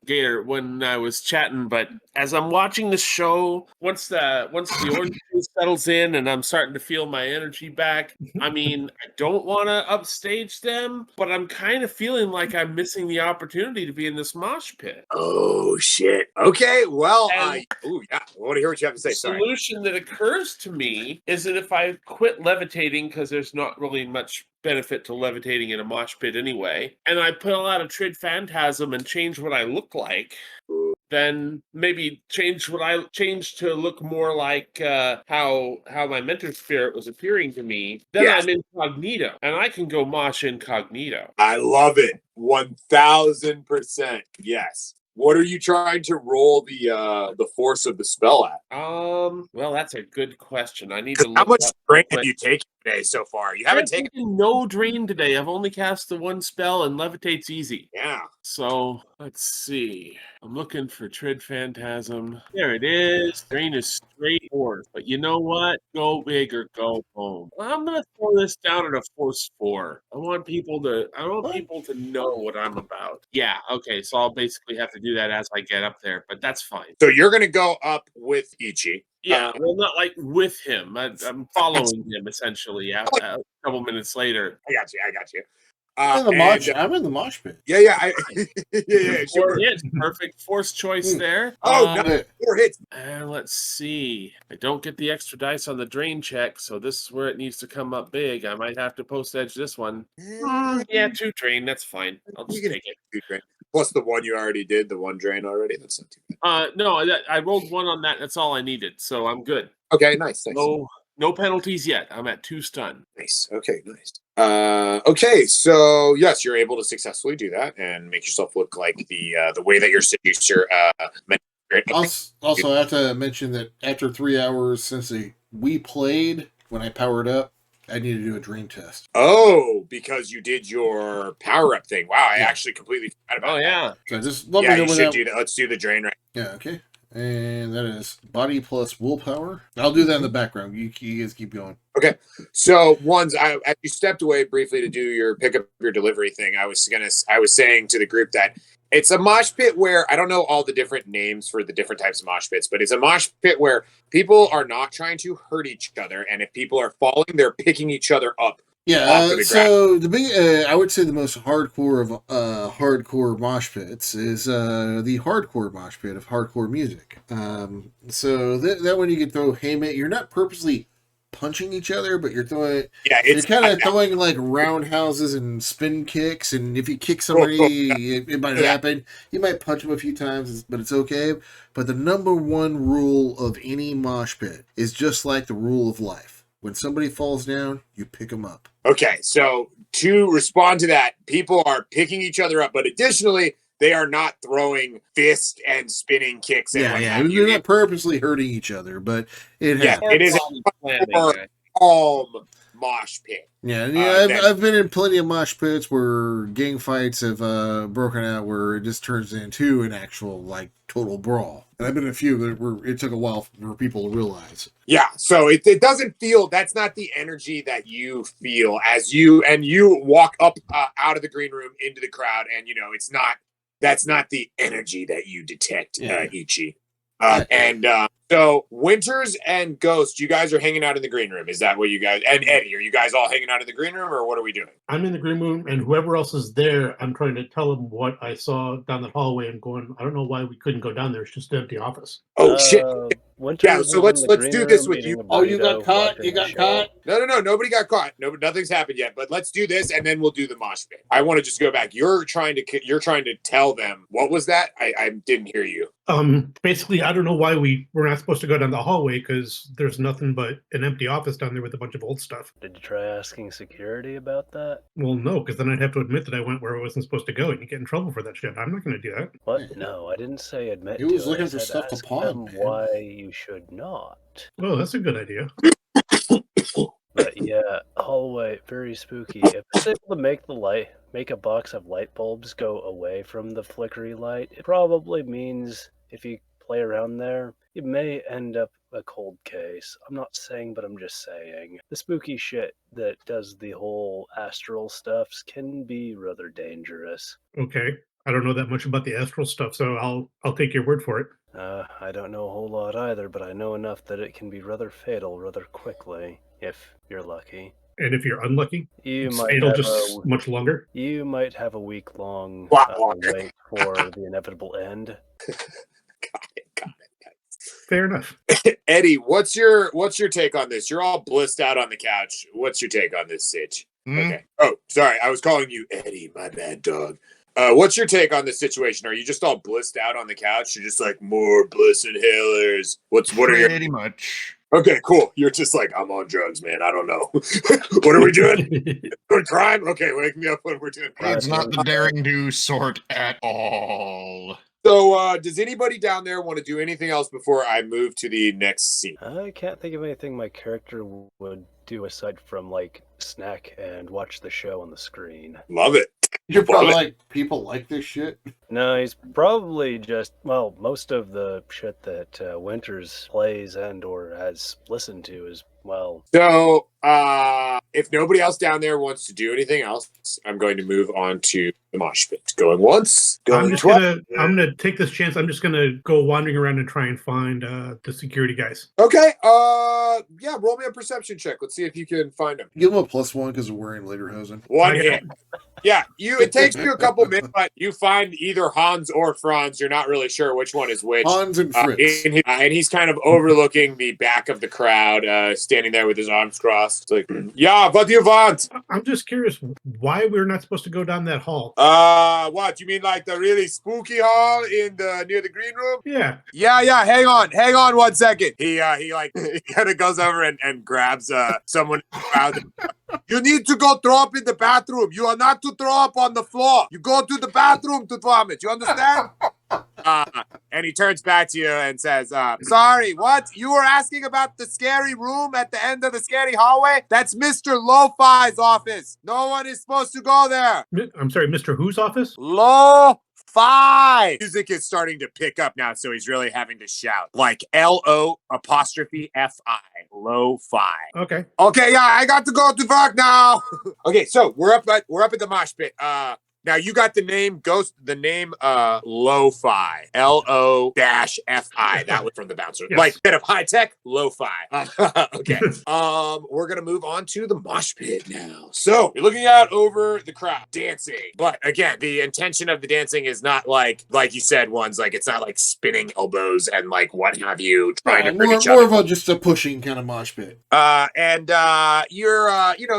Gator, when I was chatting. But as I'm watching the show, once the orange juice settles in and I'm starting to feel my energy back, I mean, I don't want to upstage them, but I'm kind of feeling like I'm missing the opportunity to be in this mosh pit. Oh shit! Okay, well, yeah, I want to hear what you have to say. The solution that occurs to me is that if I quit levitating, because there's not really much benefit to levitating in a mosh pit anyway, and I pull out a Trid Phantasm and change what I look like, then maybe change to look more like how my mentor spirit was appearing to me. Then I'm incognito, and I can go mosh incognito. I love it. 1000%. Yes. What are you trying to roll the force of the spell at? Well, that's a good question. I need to look. How much drain have you taken today so far? You haven't taken no drain today. I've only cast the one spell, and levitate's easy. Yeah. So let's see. I'm looking for Trid Phantasm. There it is. Drain is straight forth. But you know what? Go big or go home. I'm gonna throw this down at a force 4. I want people to know what I'm about. Yeah. Okay. So I'll basically have to do that as I get up there, but that's fine. So you're gonna go up with Ichi. Yeah, well, not like with him. I'm following him essentially. A couple minutes later. I got you. I'm in the mosh pit. Yeah. Yeah. Sure. Perfect force choice there. No, 4 hits. And let's see. I don't get the extra dice on the drain check, so this is where it needs to come up big. I might have to post edge this one. Yeah, 2 drain. That's fine. I'll just take it. 2 drain. Plus the one you already did, the 1 drain already. That's not too bad. No, I rolled 1 on that. That's all I needed, so I'm good. Okay, nice. No penalties yet. I'm at 2 stun. Nice. Okay, nice. Okay, so yes, you're able to successfully do that and make yourself look like the way that your seducer Also, I have to mention that after 3 hours since we played, when I powered up, I need to do a drain test. Oh, because you did your power up thing. Wow, I actually completely forgot about that. Yeah. So just let me know you when should do that. Let's do the drain right. Yeah, okay. And that is body plus willpower. I'll do that in the background. You guys keep going. Okay. So as you stepped away briefly to do your pick up your delivery thing, I was saying to the group that it's a mosh pit where I don't know all the different names for the different types of mosh pits, but it's a mosh pit where people are not trying to hurt each other, and if people are falling, they're picking each other up. Yeah, so the big, I would say the most hardcore of hardcore mosh pits is the hardcore mosh pit of hardcore music. So that one you can throw haymaker. You're not purposely punching each other, but you're throwing. Yeah, you're kind of throwing like roundhouses and spin kicks, and if you kick somebody, it might happen. You might punch them a few times, but it's okay. But the number one rule of any mosh pit is just like the rule of life. When somebody falls down, you pick them up. Okay, so to respond to that, people are picking each other up, but additionally, they are not throwing fist and spinning kicks. And You're not purposely hurting each other, but it happens. It is a calm mosh pit. Yeah, then- I've been in plenty of mosh pits where gang fights have broken out where it just turns into an actual like total brawl. And I've been in a few where it took a while for people to realize. Yeah, so it doesn't feel, that's not the energy that you feel as you walk up out of the green room into the crowd, and that's not the energy that you detect, Ichi. So Winters and Ghost, you guys are hanging out in the green room. Is that what you guys, and Eddie, are you guys all hanging out in the green room, or what are we doing? I'm in the green room, and whoever else is there, I'm trying to tell them what I saw down the hallway and going, I don't know why we couldn't go down there. It's just an empty office. Oh, shit. Winters Yeah, so was in let's the do green this room with eating you. a Oh, you got burrito, caught? watching You the got show. caught? No, nobody got caught. No, nothing's happened yet. But let's do this, and then we'll do the mosh pit. I want to just go back. You're trying to tell them, what was that? I didn't hear you. Basically, I don't know why we're not supposed to go down the hallway because there's nothing but an empty office down there with a bunch of old stuff. Did you try asking security about that? Well, no, because then I'd have to admit that I went where I wasn't supposed to go, and you get in trouble for that shit. I'm not going to do that. What? No, I didn't say admit He was to. looking I for said stuff to ask pawn, them man. why you should not. Oh, that's a good idea. But yeah, hallway, very spooky. If it's able to make a box of light bulbs go away from the flickery light, it probably means if you play around there, you may end up a cold case. I'm not saying, but I'm just saying. The spooky shit that does the whole astral stuffs can be rather dangerous. Okay. I don't know that much about the astral stuff, so I'll take your word for it. I don't know a whole lot either, but I know enough that it can be rather fatal rather quickly, if you're lucky. And if you're unlucky, You it's might fatal have just much longer. You might have a week-long Wow. wait for the inevitable end. Got it. Fair enough. Eddie, what's your take on this? You're all blissed out on the couch. What's your take on this, Sitch? Okay. Oh, sorry. I was calling you Eddie. My bad, dog. What's your take on this situation? Are you just all blissed out on the couch? You're just like, more bliss inhalers. What are your... Pretty much. Okay, cool. You're just like, I'm on drugs, man. I don't know. What are we doing? Doing crime? Okay, wake me up when we're doing crime. It's not the daring do sort at all. So, does anybody down there want to do anything else before I move to the next scene? I can't think of anything my character would do aside from, like, snack and watch the show on the screen. Love it. You're probably like, people like this shit. No, he's probably just, well, most of the shit that Winters plays and or has listened to is, well... So, if nobody else down there wants to do anything else, I'm going to move on to the mosh pit. Going once, going twice. I'm gonna take this chance. I'm just gonna go wandering around and try and find the security guys. Okay, yeah, roll me a perception check. Let's see if you can find them. Give him a +1 because we're wearing lederhosen. One hit. Yeah, it takes you a couple minutes, but you find either Hans or Franz. You're not really sure which one is which. Hans and Fritz. And he's kind of overlooking the back of the crowd, standing there with his arms crossed. It's like, yeah, what do you want? I'm just curious why we're not supposed to go down that hall. What, you mean like the really spooky hall in the near the green room? Yeah. Yeah, hang on 1 second. He kind of goes over and grabs someone in the crowd. You need to go throw up in the bathroom. You are not to throw up on the floor. You go to the bathroom to vomit. You understand? And he turns back to you and says, sorry, what? You were asking about the scary room at the end of the scary hallway? That's Mr. Lo-Fi's office. No one is supposed to go there. I'm sorry, Mr. Who's office? Lo-Fi. Music is starting to pick up now, so he's really having to shout. Like L-O''F-I. Lo-Fi. Okay. Okay, yeah, I got to go to work now. Okay, so we're up at the mosh pit. Now you got the name Lo-Fi. L-O-F-I. That was from the bouncer. Yes. Like instead of high tech, Lo-Fi. Okay. We're gonna move on to the mosh pit now. So you're looking out over the crowd, dancing. But again, the intention of the dancing is not like you said, it's not like spinning elbows and like what have you, trying to hurt each other. More of just a pushing kind of mosh pit. You're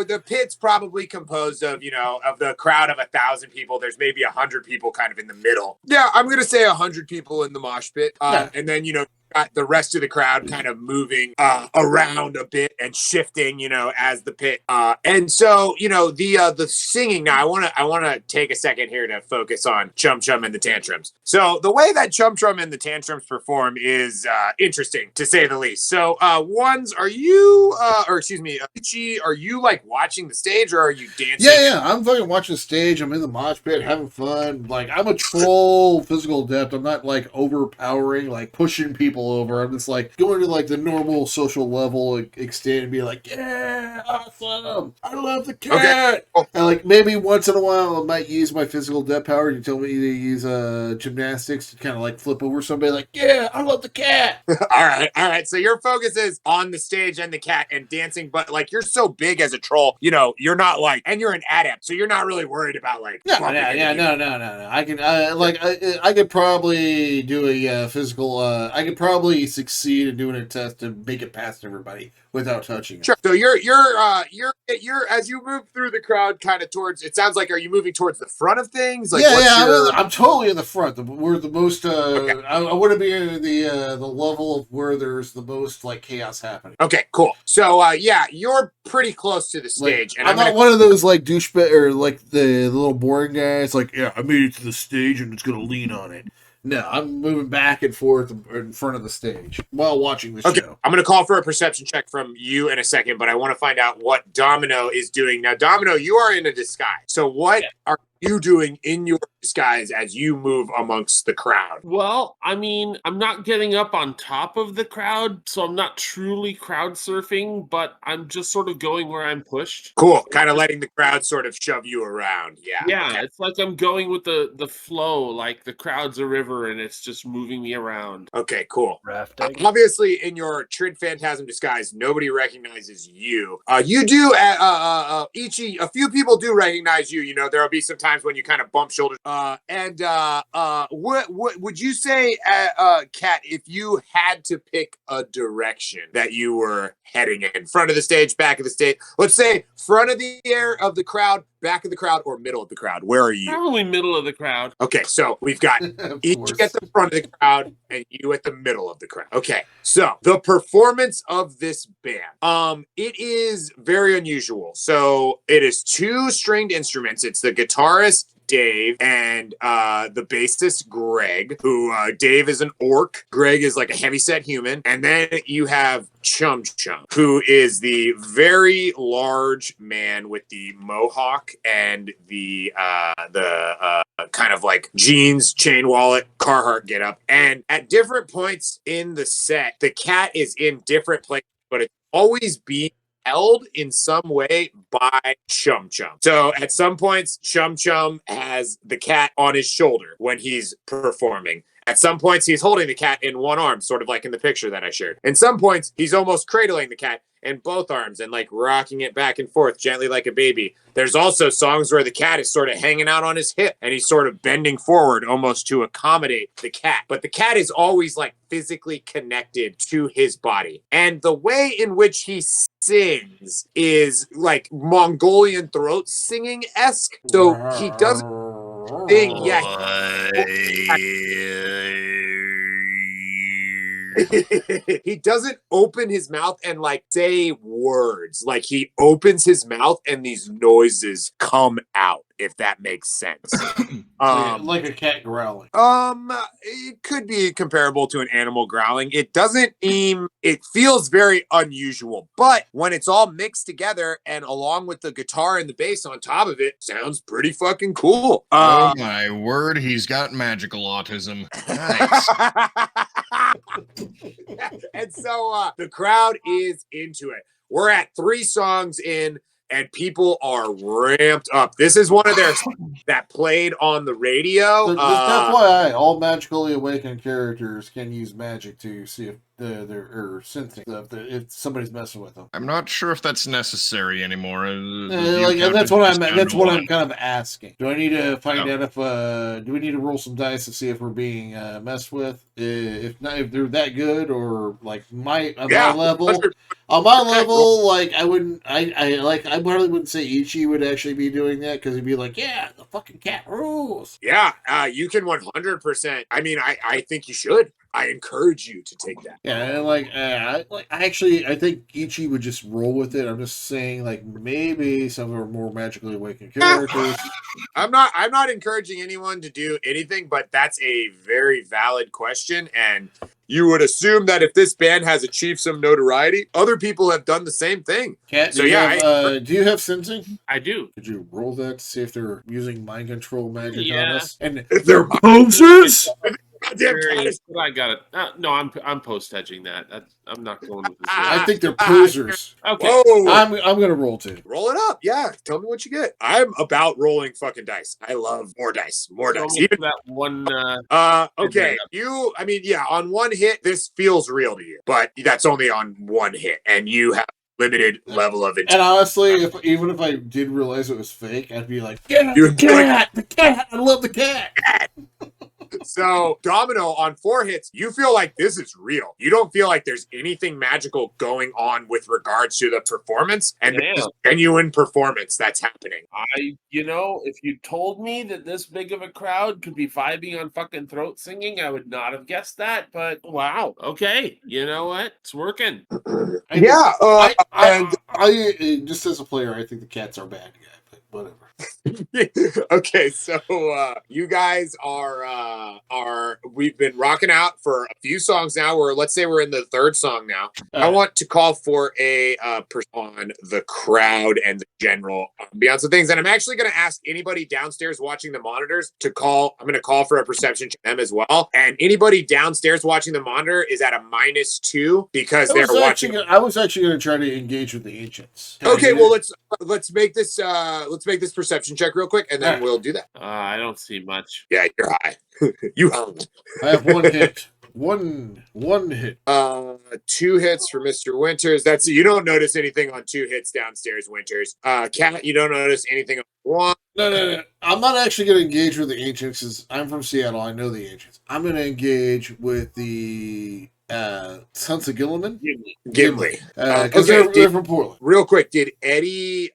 the pit's probably composed of the crowd of 1,000 people. There's maybe 100 people kind of in the middle. Yeah, I'm gonna say 100 people in the mosh pit. And then got the rest of the crowd kind of moving around a bit and shifting, as the pit. And so, the singing. Now, I wanna take a second here to focus on Chum Chum and the Tantrums. So the way that Chum Chum and the Tantrums perform is interesting, to say the least. So, are you, Ichi, are you like watching the stage, or are you dancing? Yeah, I'm fucking watching the stage. I'm in the mosh pit, having fun. Like, I'm a troll physical adept. I'm not like overpowering, like pushing people over. I'm just like going to like the normal social level extent and be like, yeah, awesome. I love the cat. Okay. Cool. And like maybe once in a while I might use my physical adept power. You tell me to use gymnastics to kind of like flip over somebody like, yeah, I love the cat. All right. So your focus is on the stage and the cat and dancing, but like you're so big as a troll, you're not like, and you're an adept, so you're not really worried about like. No. I can I could probably do a physical. I could probably succeed in doing a test to make it past everybody without touching it. Sure. So you're as you move through the crowd, kind of towards. It sounds like, are you moving towards the front of things? Like, I'm totally in the front. We're the most. Okay. I want to be in the level of where there's the most like chaos happening. Okay, cool. So you're pretty close to the stage, like, I'm not one of those like douchebag or like the little boring guys. Like, yeah, I made it to the stage and it's gonna lean on it. No, I'm moving back and forth in front of the stage while watching the show. I'm going to call for a perception check from you in a second, but I want to find out what Domino is doing. Now, Domino, you are in a disguise. So what are you doing in your disguise as you move amongst the crowd? Well, I mean, I'm not getting up on top of the crowd, so I'm not truly crowd surfing, but I'm just sort of going where I'm pushed. Cool. Kind of letting the crowd sort of shove you around. Yeah. Yeah, Okay. it's like I'm going with the flow, like the crowd's a river and it's just moving me around. Okay, cool. Rafting. Obviously, in your Trid Phantasm disguise, nobody recognizes you. You do, Ichi, a few people do recognize you. There'll be some times when you kind of bump shoulders. What would you say, Kat, if you had to pick a direction that you were heading in? Front of the stage, back of the stage? Let's say front of the air of the crowd, back of the crowd, or middle of the crowd. Where are you? Probably middle of the crowd. Okay, so we've got Ichi at the front of the crowd and you at the middle of the crowd. Okay, so the performance of this band, it is very unusual. So it is 2 stringed instruments. It's the guitarist Dave and the bassist Greg, who Dave is an orc, Greg is like a heavyset human, and then you have Chum Chum, who is the very large man with the mohawk and the kind of like jeans, chain wallet, Carhartt getup. And at different points in the set, the cat is in different places, but it's always being held in some way by Chum Chum. So at some points, Chum Chum has the cat on his shoulder when he's performing. At some points, he's holding the cat in one arm, sort of like in the picture that I shared. In some points, he's almost cradling the cat in both arms and like rocking it back and forth gently like a baby. There's also songs where the cat is sort of hanging out on his hip and he's sort of bending forward almost to accommodate the cat. But the cat is always like physically connected to his body. And the way in which he sings is like Mongolian throat singing-esque. So he doesn't sing, he doesn't open his mouth and like say words. Like he opens his mouth and these noises come out, if that makes sense. Like a cat growling. It could be comparable to an animal growling. It doesn't seem, it feels very unusual, but when it's all mixed together and along with the guitar and the bass on top of it, sounds pretty fucking cool. Oh my word, he's got magical autism. Nice. And so the crowd is into it. We're at 3 songs in and people are ramped up. This is one of their that played on the radio. So that's why all magically awakened characters can use magic to see if they're sensing if somebody's messing with them. I'm not sure if that's necessary anymore. That's what I'm kind of asking. Do I need to find out if do we need to roll some dice to see if we're being messed with? If not, if they're that good, or like my level. On my level, like I probably wouldn't say Ichi would actually be doing that because he'd be like, yeah, the fucking cat rules. Yeah, you can 100%. I mean, I think you should. I encourage you to take that. Yeah, and I think Ichi would just roll with it. I'm just saying, like, maybe some of our more magically awakened characters. I'm not encouraging anyone to do anything, but that's a very valid question. And you would assume that if this band has achieved some notoriety, other people have done the same thing. Kat, So do you yeah, have, do you have sensing? I do. Could you roll that to see if they're using mind control magic on Yeah. us? And If they're they're posers? goddamn Curious, but I got it. No, I'm post hedging that. I'm not going with this. I think they're posers. Okay. Whoa. I'm gonna roll too. Roll it up. Yeah. Tell me what you get. I'm about rolling fucking dice. I love more dice. More Throw dice. me Even that one. okay. On one hit, this feels real to you, but that's only on one hit, and you have limited level of And intent. honestly, even if I did realize it was fake, I'd be like, "Get You the would be like, cat! The cat! I love the cat!" So, Domino, on 4 hits, you feel like this is real. You don't feel like there's anything magical going on with regards to the performance, and there's genuine performance that's happening. If you told me that this big of a crowd could be vibing on fucking throat singing, I would not have guessed that. But wow, okay, you know what? It's working. Just as a player, I think the cat's our bad guy, but whatever. Okay, so you guys we've been rocking out for a few songs now. Let's say we're in the 3rd song now. I want to call for a on the crowd and the general ambiance of things, and I'm actually going to ask anybody downstairs watching the monitors to call. I'm going to call for a perception check them as well, and anybody downstairs watching the monitor is at a -2 because they're watching. I was actually going to try to engage with the ancients. Okay, well let's make this perception check real quick, and then we'll do that. I don't see much. Yeah, you're high. You high. I have one hit. One hit. 2 hits for Mr. Winters. That's you don't notice anything on 2 hits downstairs, Winters. Cat, you don't notice anything on 1. No. I'm not actually going to engage with the ancients because I'm from Seattle. I know the ancients. I'm going to engage with the Sons of Gilliman. Gimli. Because they're from Portland. Real quick, did Eddie?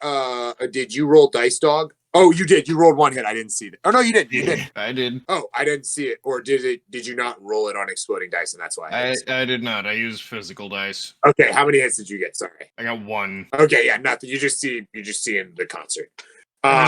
Did you roll Dice Dog? Oh, you did. You rolled 1 hit. I didn't see it. Oh no, you did. You did. I did. Oh, I didn't see it. Or did you not roll it on exploding dice, and that's why? I did not. I used physical dice. Okay, how many hits did you get? Sorry. I got 1. Okay, yeah, nothing. You just see in the concert.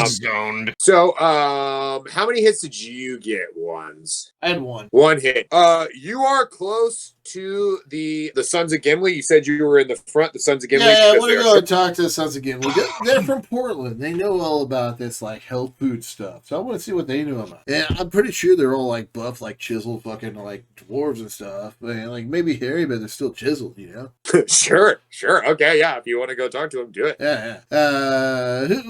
Zoned. So, how many hits did you get? Ones. I had 1. 1 hit. You are close to the Sons of Gimli. You said you were in the front. The Sons of Gimli. Yeah, I want to go and talk to the Sons of Gimli. They're from Portland. They know all about this like health food stuff. So I want to see what they know about. And I'm pretty sure they're all like buff, like chiseled, fucking like dwarves and stuff. And like maybe hairy, but they're still chiseled. You know. Sure. Okay, yeah. If you want to go talk to them, do it. Yeah.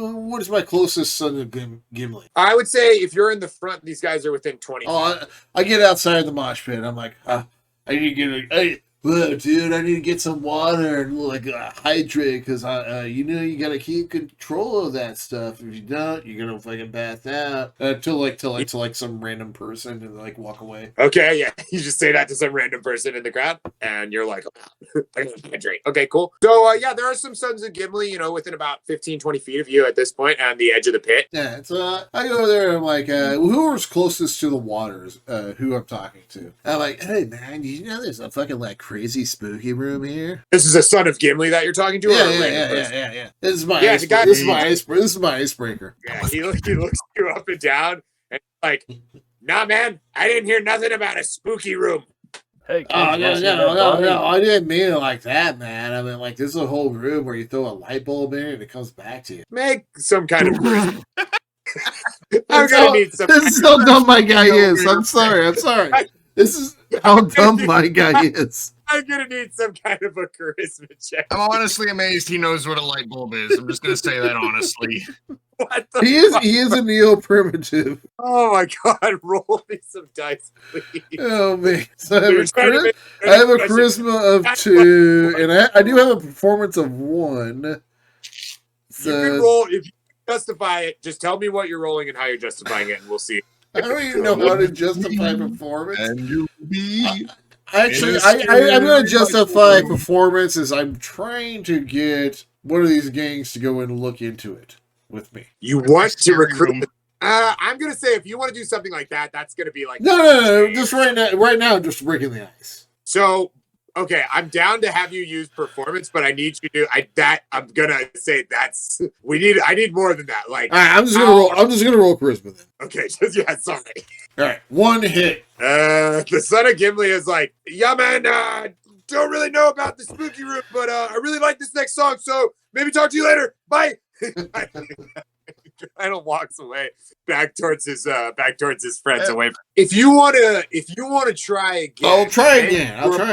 What is my closest Son of Gimli? I would say if you're in the front, these guys are within 20. Oh, I get outside the mosh pit. I'm like, I need to get whoa, dude, I need to get some water and like hydrate because you gotta keep control of that stuff. If you don't, you're gonna fucking pass out. To some random person and like walk away. Okay, yeah, you just say that to some random person in the crowd, and you're like, oh, I gotta hydrate. Okay, cool. So yeah, there are some Sons of Gimli, within about 15-20 feet of you at this point, on the edge of the pit. Yeah, so I go there and I'm like, whoever's closest to the waters, who I'm talking to. I'm like, hey man, you know there's a fucking like crazy spooky room here. This is a Son of Gimli that you're talking to? Yeah. This is my icebreaker. Yeah, he looks you up and down and like, nah, man, I didn't hear nothing about a spooky room. Hey, Oh no! I didn't mean it like that, man. I mean, like this is a whole room where you throw a light bulb in and it comes back to you. Make some kind of. I'm gonna need some. This is how dumb my guy is. I'm sorry. This is how dumb my guy is. I'm gonna need some kind of a charisma check. I'm honestly amazed he knows what a light bulb is. I'm just gonna say that honestly. What the He is a neo-primitive. Oh my god, roll me some dice, please. Oh man. So I have a charisma of 2, and I do have a performance of 1. So You can roll if you justify it, just tell me what you're rolling and how you're justifying it, and we'll see. I don't even know how to justify performance. And you'll be Actually, I'm going to justify performance as I'm trying to get one of these gangs to go and look into it with me. You want to recruit I'm gonna say if you want to do something like that, that's gonna be like No. Just right now. Right now, just breaking the ice. So, okay, I'm down to have you use performance, but I need you to. I'm gonna say that's I need more than that. Like, All right, I'm just gonna roll. I'm just gonna roll charisma then. Okay, just yeah, sorry. All right, one hit. The son of Gimli is like, yeah, man. Don't really know about the spooky room, but I really like this next song. So maybe talk to you later. Bye. Kind of walks away back towards his friends away. If you want to try again, I'll try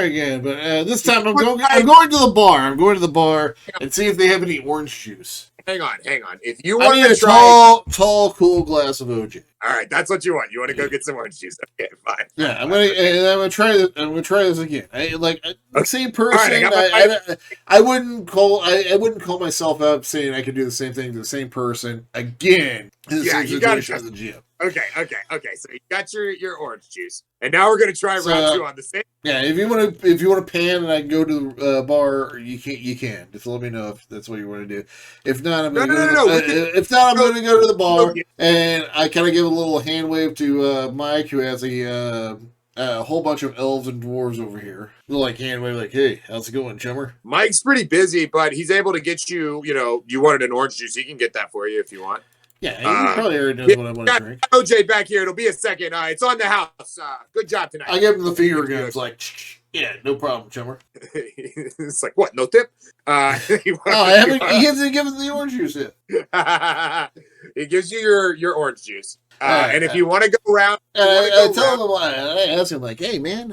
again. But this time I'm going to the bar. I'm going to the bar and see if they have any orange juice. Hang on. If you I want need to a try, tall, cool glass of OJ. all right, that's what you want. You want to go get some orange juice? Okay, fine. Yeah, I'm gonna try this. I'm gonna try this again. Same person. Right, I wouldn't call myself up saying I could do the same thing to the same person again. In the same situation as the gym. Okay. So you got your orange juice, and now we're gonna try round 2 on the same. Yeah, if you want to pan and I can go to the bar, you can. Just let me know if that's what you want to do. If not, I'm gonna If not, I'm gonna go to the bar and I kind of give a little hand wave to Mike, who has a whole bunch of elves and dwarves over here. Little like hand wave, like, hey, how's it going, chummer? Mike's pretty busy, but he's able to get you. You wanted an orange juice, he can get that for you if you want. Yeah, he probably already knows what I want to drink. OJ back here. It'll be a second. It's on the house. Good job tonight. I give him the finger guns, like, yeah, no problem, chummer. It's like, what? No tip? He hasn't given the orange juice yet. He gives you your orange juice. And if you want to go around, I ask him, like, hey, man,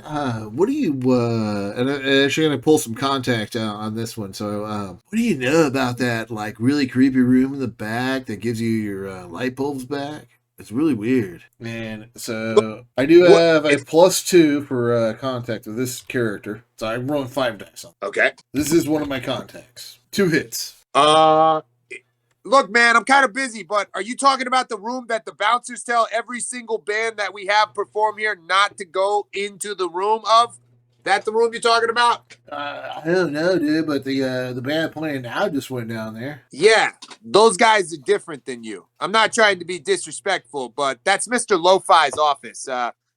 what do you, and I'm actually going to pull some contact on this one. So, what do you know about that, like, really creepy room in the back that gives you your light bulbs back? It's really weird. And so, I do have a +2 for contact with this character. So, I'm rolling 5 dice on it. Okay. This is one of my contacts. 2 hits. Look, man, I'm kind of busy, but are you talking about the room that the bouncers tell every single band that we have perform here not to go into the room of? That the room you're talking about? I don't know, dude, but the band playing now just went down there. Yeah, those guys are different than you. I'm not trying to be disrespectful, but that's Mr. Lo-Fi's office.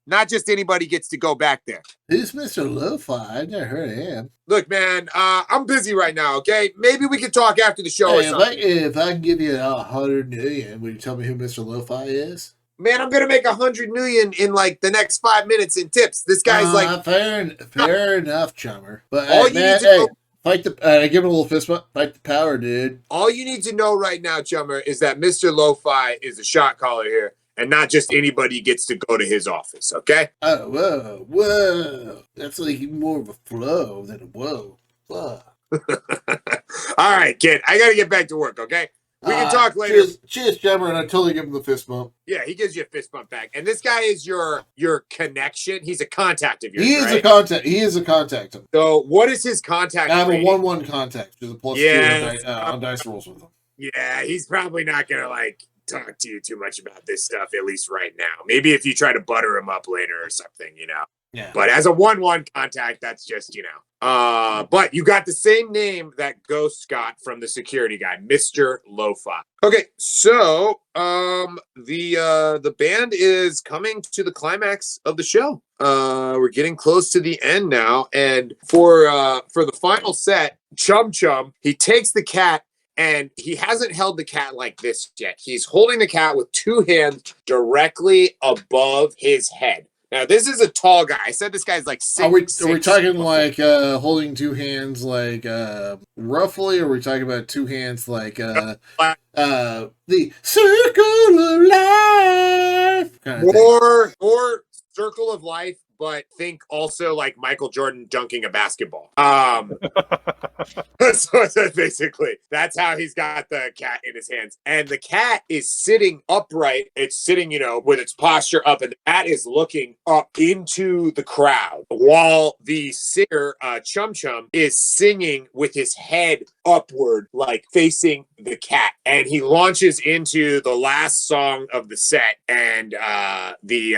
Not just anybody gets to go back there. Who's Mr. Lo-Fi? I've never heard of him. Look, man, I'm busy right now, okay? Maybe we can talk after the show or something. If I can give you $100 million, will you tell me who Mr. Lo-Fi is? Man, I'm gonna make $100 million in like the next 5 minutes in tips. This guy's like fair enough, chummer. But all you need to know, fight the. Give him a little fist bump. Fight the power, dude. All you need to know right now, chummer, is that Mr. Lo-Fi is a shot caller here, and not just anybody gets to go to his office. Okay? Oh, whoa! That's like more of a flow than a whoa. Whoa. All right, kid. I gotta get back to work. Okay? We can talk later. Cheers, chummer, and I totally give him the fist bump. Yeah, he gives you a fist bump back. And this guy is your connection. He's a contact of yours. He is a contact. So what is his contact? I have a 1/1 contact. There's a +2 on dice rolls with him. Yeah, he's probably not gonna like talk to you too much about this stuff, at least right now. Maybe if you try to butter him up later or something, Yeah. But as a 1/1 contact, that's just, but you got the same name that Ghost got from the security guy, Mr. Lo-Fi. Okay, so the band is coming to the climax of the show. We're getting close to the end now, and for the final set, Chum Chum, he takes the cat. And he hasn't held the cat like this yet. He's holding the cat with 2 hands directly above his head. Now, this is a tall guy. I said this guy's like 6'6". Are we talking like holding 2 hands like roughly, or are we talking about 2 hands like the circle of life? Or circle of life, but think also like Michael Jordan dunking a basketball. So basically, that's how he's got the cat in his hands. And the cat is sitting upright. It's sitting, with its posture up, and the cat is looking up into the crowd while the singer, Chum Chum, is singing with his head upward, like facing the cat, and he launches into the last song of the set, and the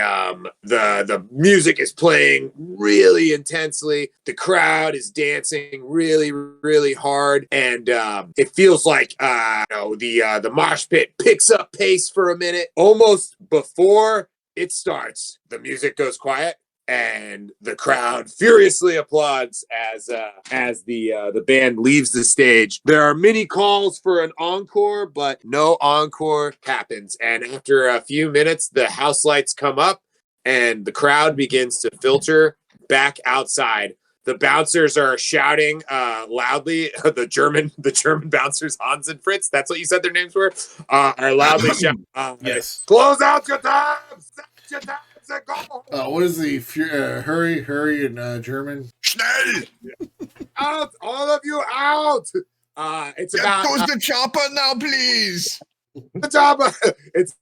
music is playing really intensely. The crowd is dancing really, really hard, and it feels like the mosh pit picks up pace for a minute. Almost before it starts, the music goes quiet, and the crowd furiously applauds as the band leaves the stage. There are many calls for an encore, but no encore happens. And after a few minutes, the house lights come up, and the crowd begins to filter back outside. The bouncers are shouting loudly. The German bouncers, Hans and Fritz, that's what you said their names were, are loudly shouting. Yes. Close out your time! Set your time! What is the hurry in German? Schnell! Out! All of you out! It's about the chopper now, please. the chopper. It's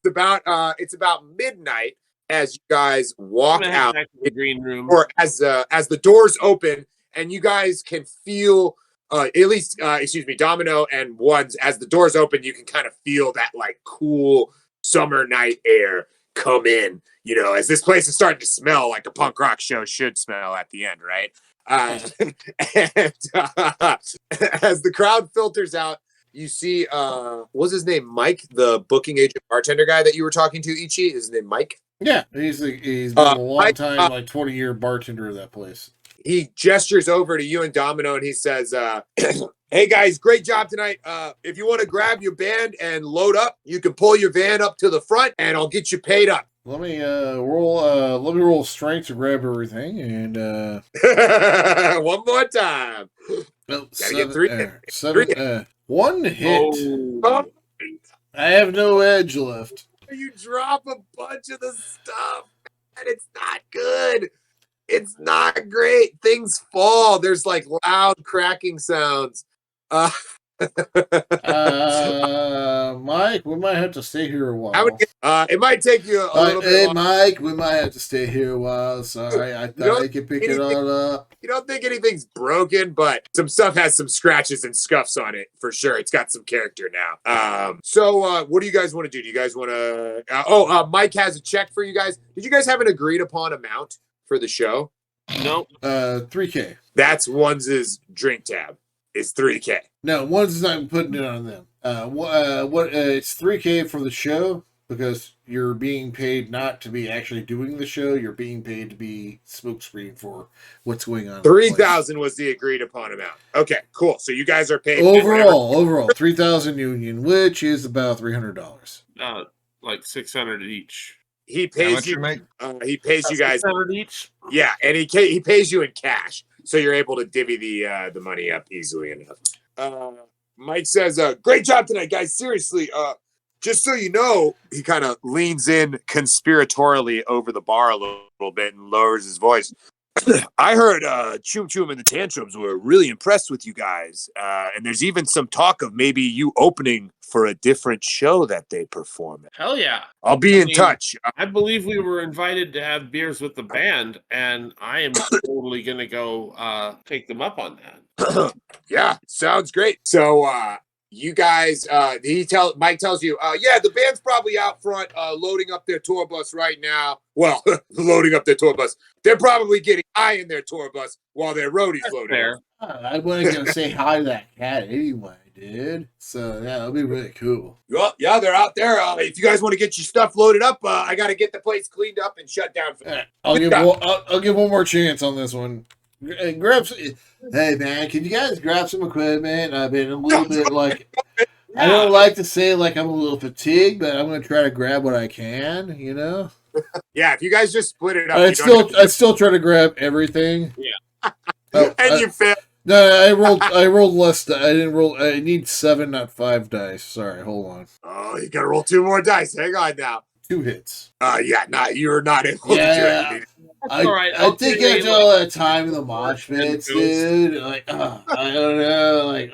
about midnight as you guys walk I'm gonna head out, back to the green room. or as the doors open, and you guys can feel Domino and Ones, as the doors open, you can kind of feel that like cool summer night air come in, as this place is starting to smell like a punk rock show should smell at the end, right? And as the crowd filters out, you see, what's his name? Mike, the booking agent bartender guy that you were talking to, Ichi? Is his name Mike? Yeah, he's been a long Mike, time, like 20-year bartender of that place. He gestures over to you and Domino, and he says, hey guys, great job tonight. If you want to grab your band and load up, you can pull your van up to the front, and I'll get you paid up. Let me roll strength to grab everything, and one more time. seven, three. One hit. Oh, I have no edge left. you drop a bunch of the stuff, and it's not good. It's not great. Things fall. There's like loud cracking sounds. Mike, we might have to stay here a while. It might take you a little bit longer. Mike, we might have to stay here a while. Sorry, I thought I could pick it all up. You don't think anything's broken, but some stuff has some scratches and scuffs on it for sure. It's got some character now. So what do you guys want to do? Do you guys want to? Mike has a check for you guys. Did you guys have an agreed upon amount for the show? Nope. $3K. That's One's drink tab. Is $3K. No, One's not putting it on them. It's $3K for the show because you're being paid not to be actually doing the show. You're being paid to be smokescreen for what's going on. 3,000 was the agreed upon amount. Okay, cool. So you guys are paid overall 3,000 union, which is about $300. Like 600 each. He pays you. He pays you guys 600 each. Yeah, and he pays you in cash, so you're able to divvy the money up easily enough. Mike says, "Great job tonight, guys. Seriously, just so you know," he kind of leans in conspiratorially over the bar a little bit and lowers his voice. I heard Choom Choom and the Tantrums were really impressed with you guys, and there's even some talk of maybe you opening for a different show that they perform at. Hell yeah. I'll be in touch. I believe we were invited to have beers with the band, and I am totally going to go take them up on that. Yeah, sounds great. So you guys, Mike tells you, yeah, the band's probably out front loading up their tour bus right now. Well, loading up their tour bus. They're probably getting high in their tour bus while their roadies loading. Fair. I wasn't going to say hi to that cat anyway, dude. So, yeah, that'll be really cool. Well, yeah, they're out there. If you guys want to get your stuff loaded up, I got to get the place cleaned up and shut down. I'll give one more chance on this one. Hey, man, can you guys grab some equipment? I've been a little bit like... I don't like to say like I'm a little fatigued, but I'm going to try to grab what I can, you know? Yeah, if you guys just split it up. I'd still try to grab everything. Yeah. And you failed. No, I rolled less. I didn't roll. I need 7, not 5 dice. Sorry, hold on. Oh, you got to roll 2 more dice. Hang on now. 2 hits. You're not able to do it. All right. I think after all that time in the mosh pits, dude, like, I don't know, like,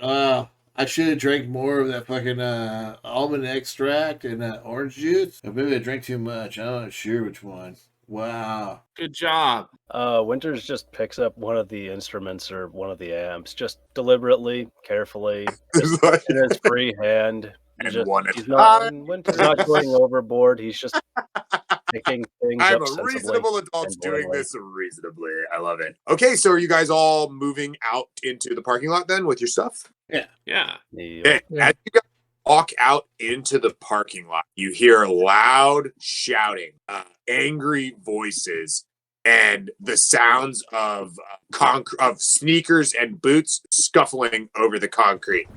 I should have drank more of that fucking almond extract and orange juice. Or maybe I drank too much. I'm not sure which one. Wow. Good job. Winters just picks up one of the instruments or one of the amps, just deliberately, carefully, just in his free hand. And one at He's a not time. Winter's not going overboard. He's just picking things I'm up a sensibly reasonable adult and doing willingly. this reasonably. I love it. Okay, so are you guys all moving out into the parking lot then with your stuff? Yeah. Yep. Okay, as you guys walk out into the parking lot, you hear loud shouting, angry voices, and the sounds of of sneakers and boots scuffling over the concrete.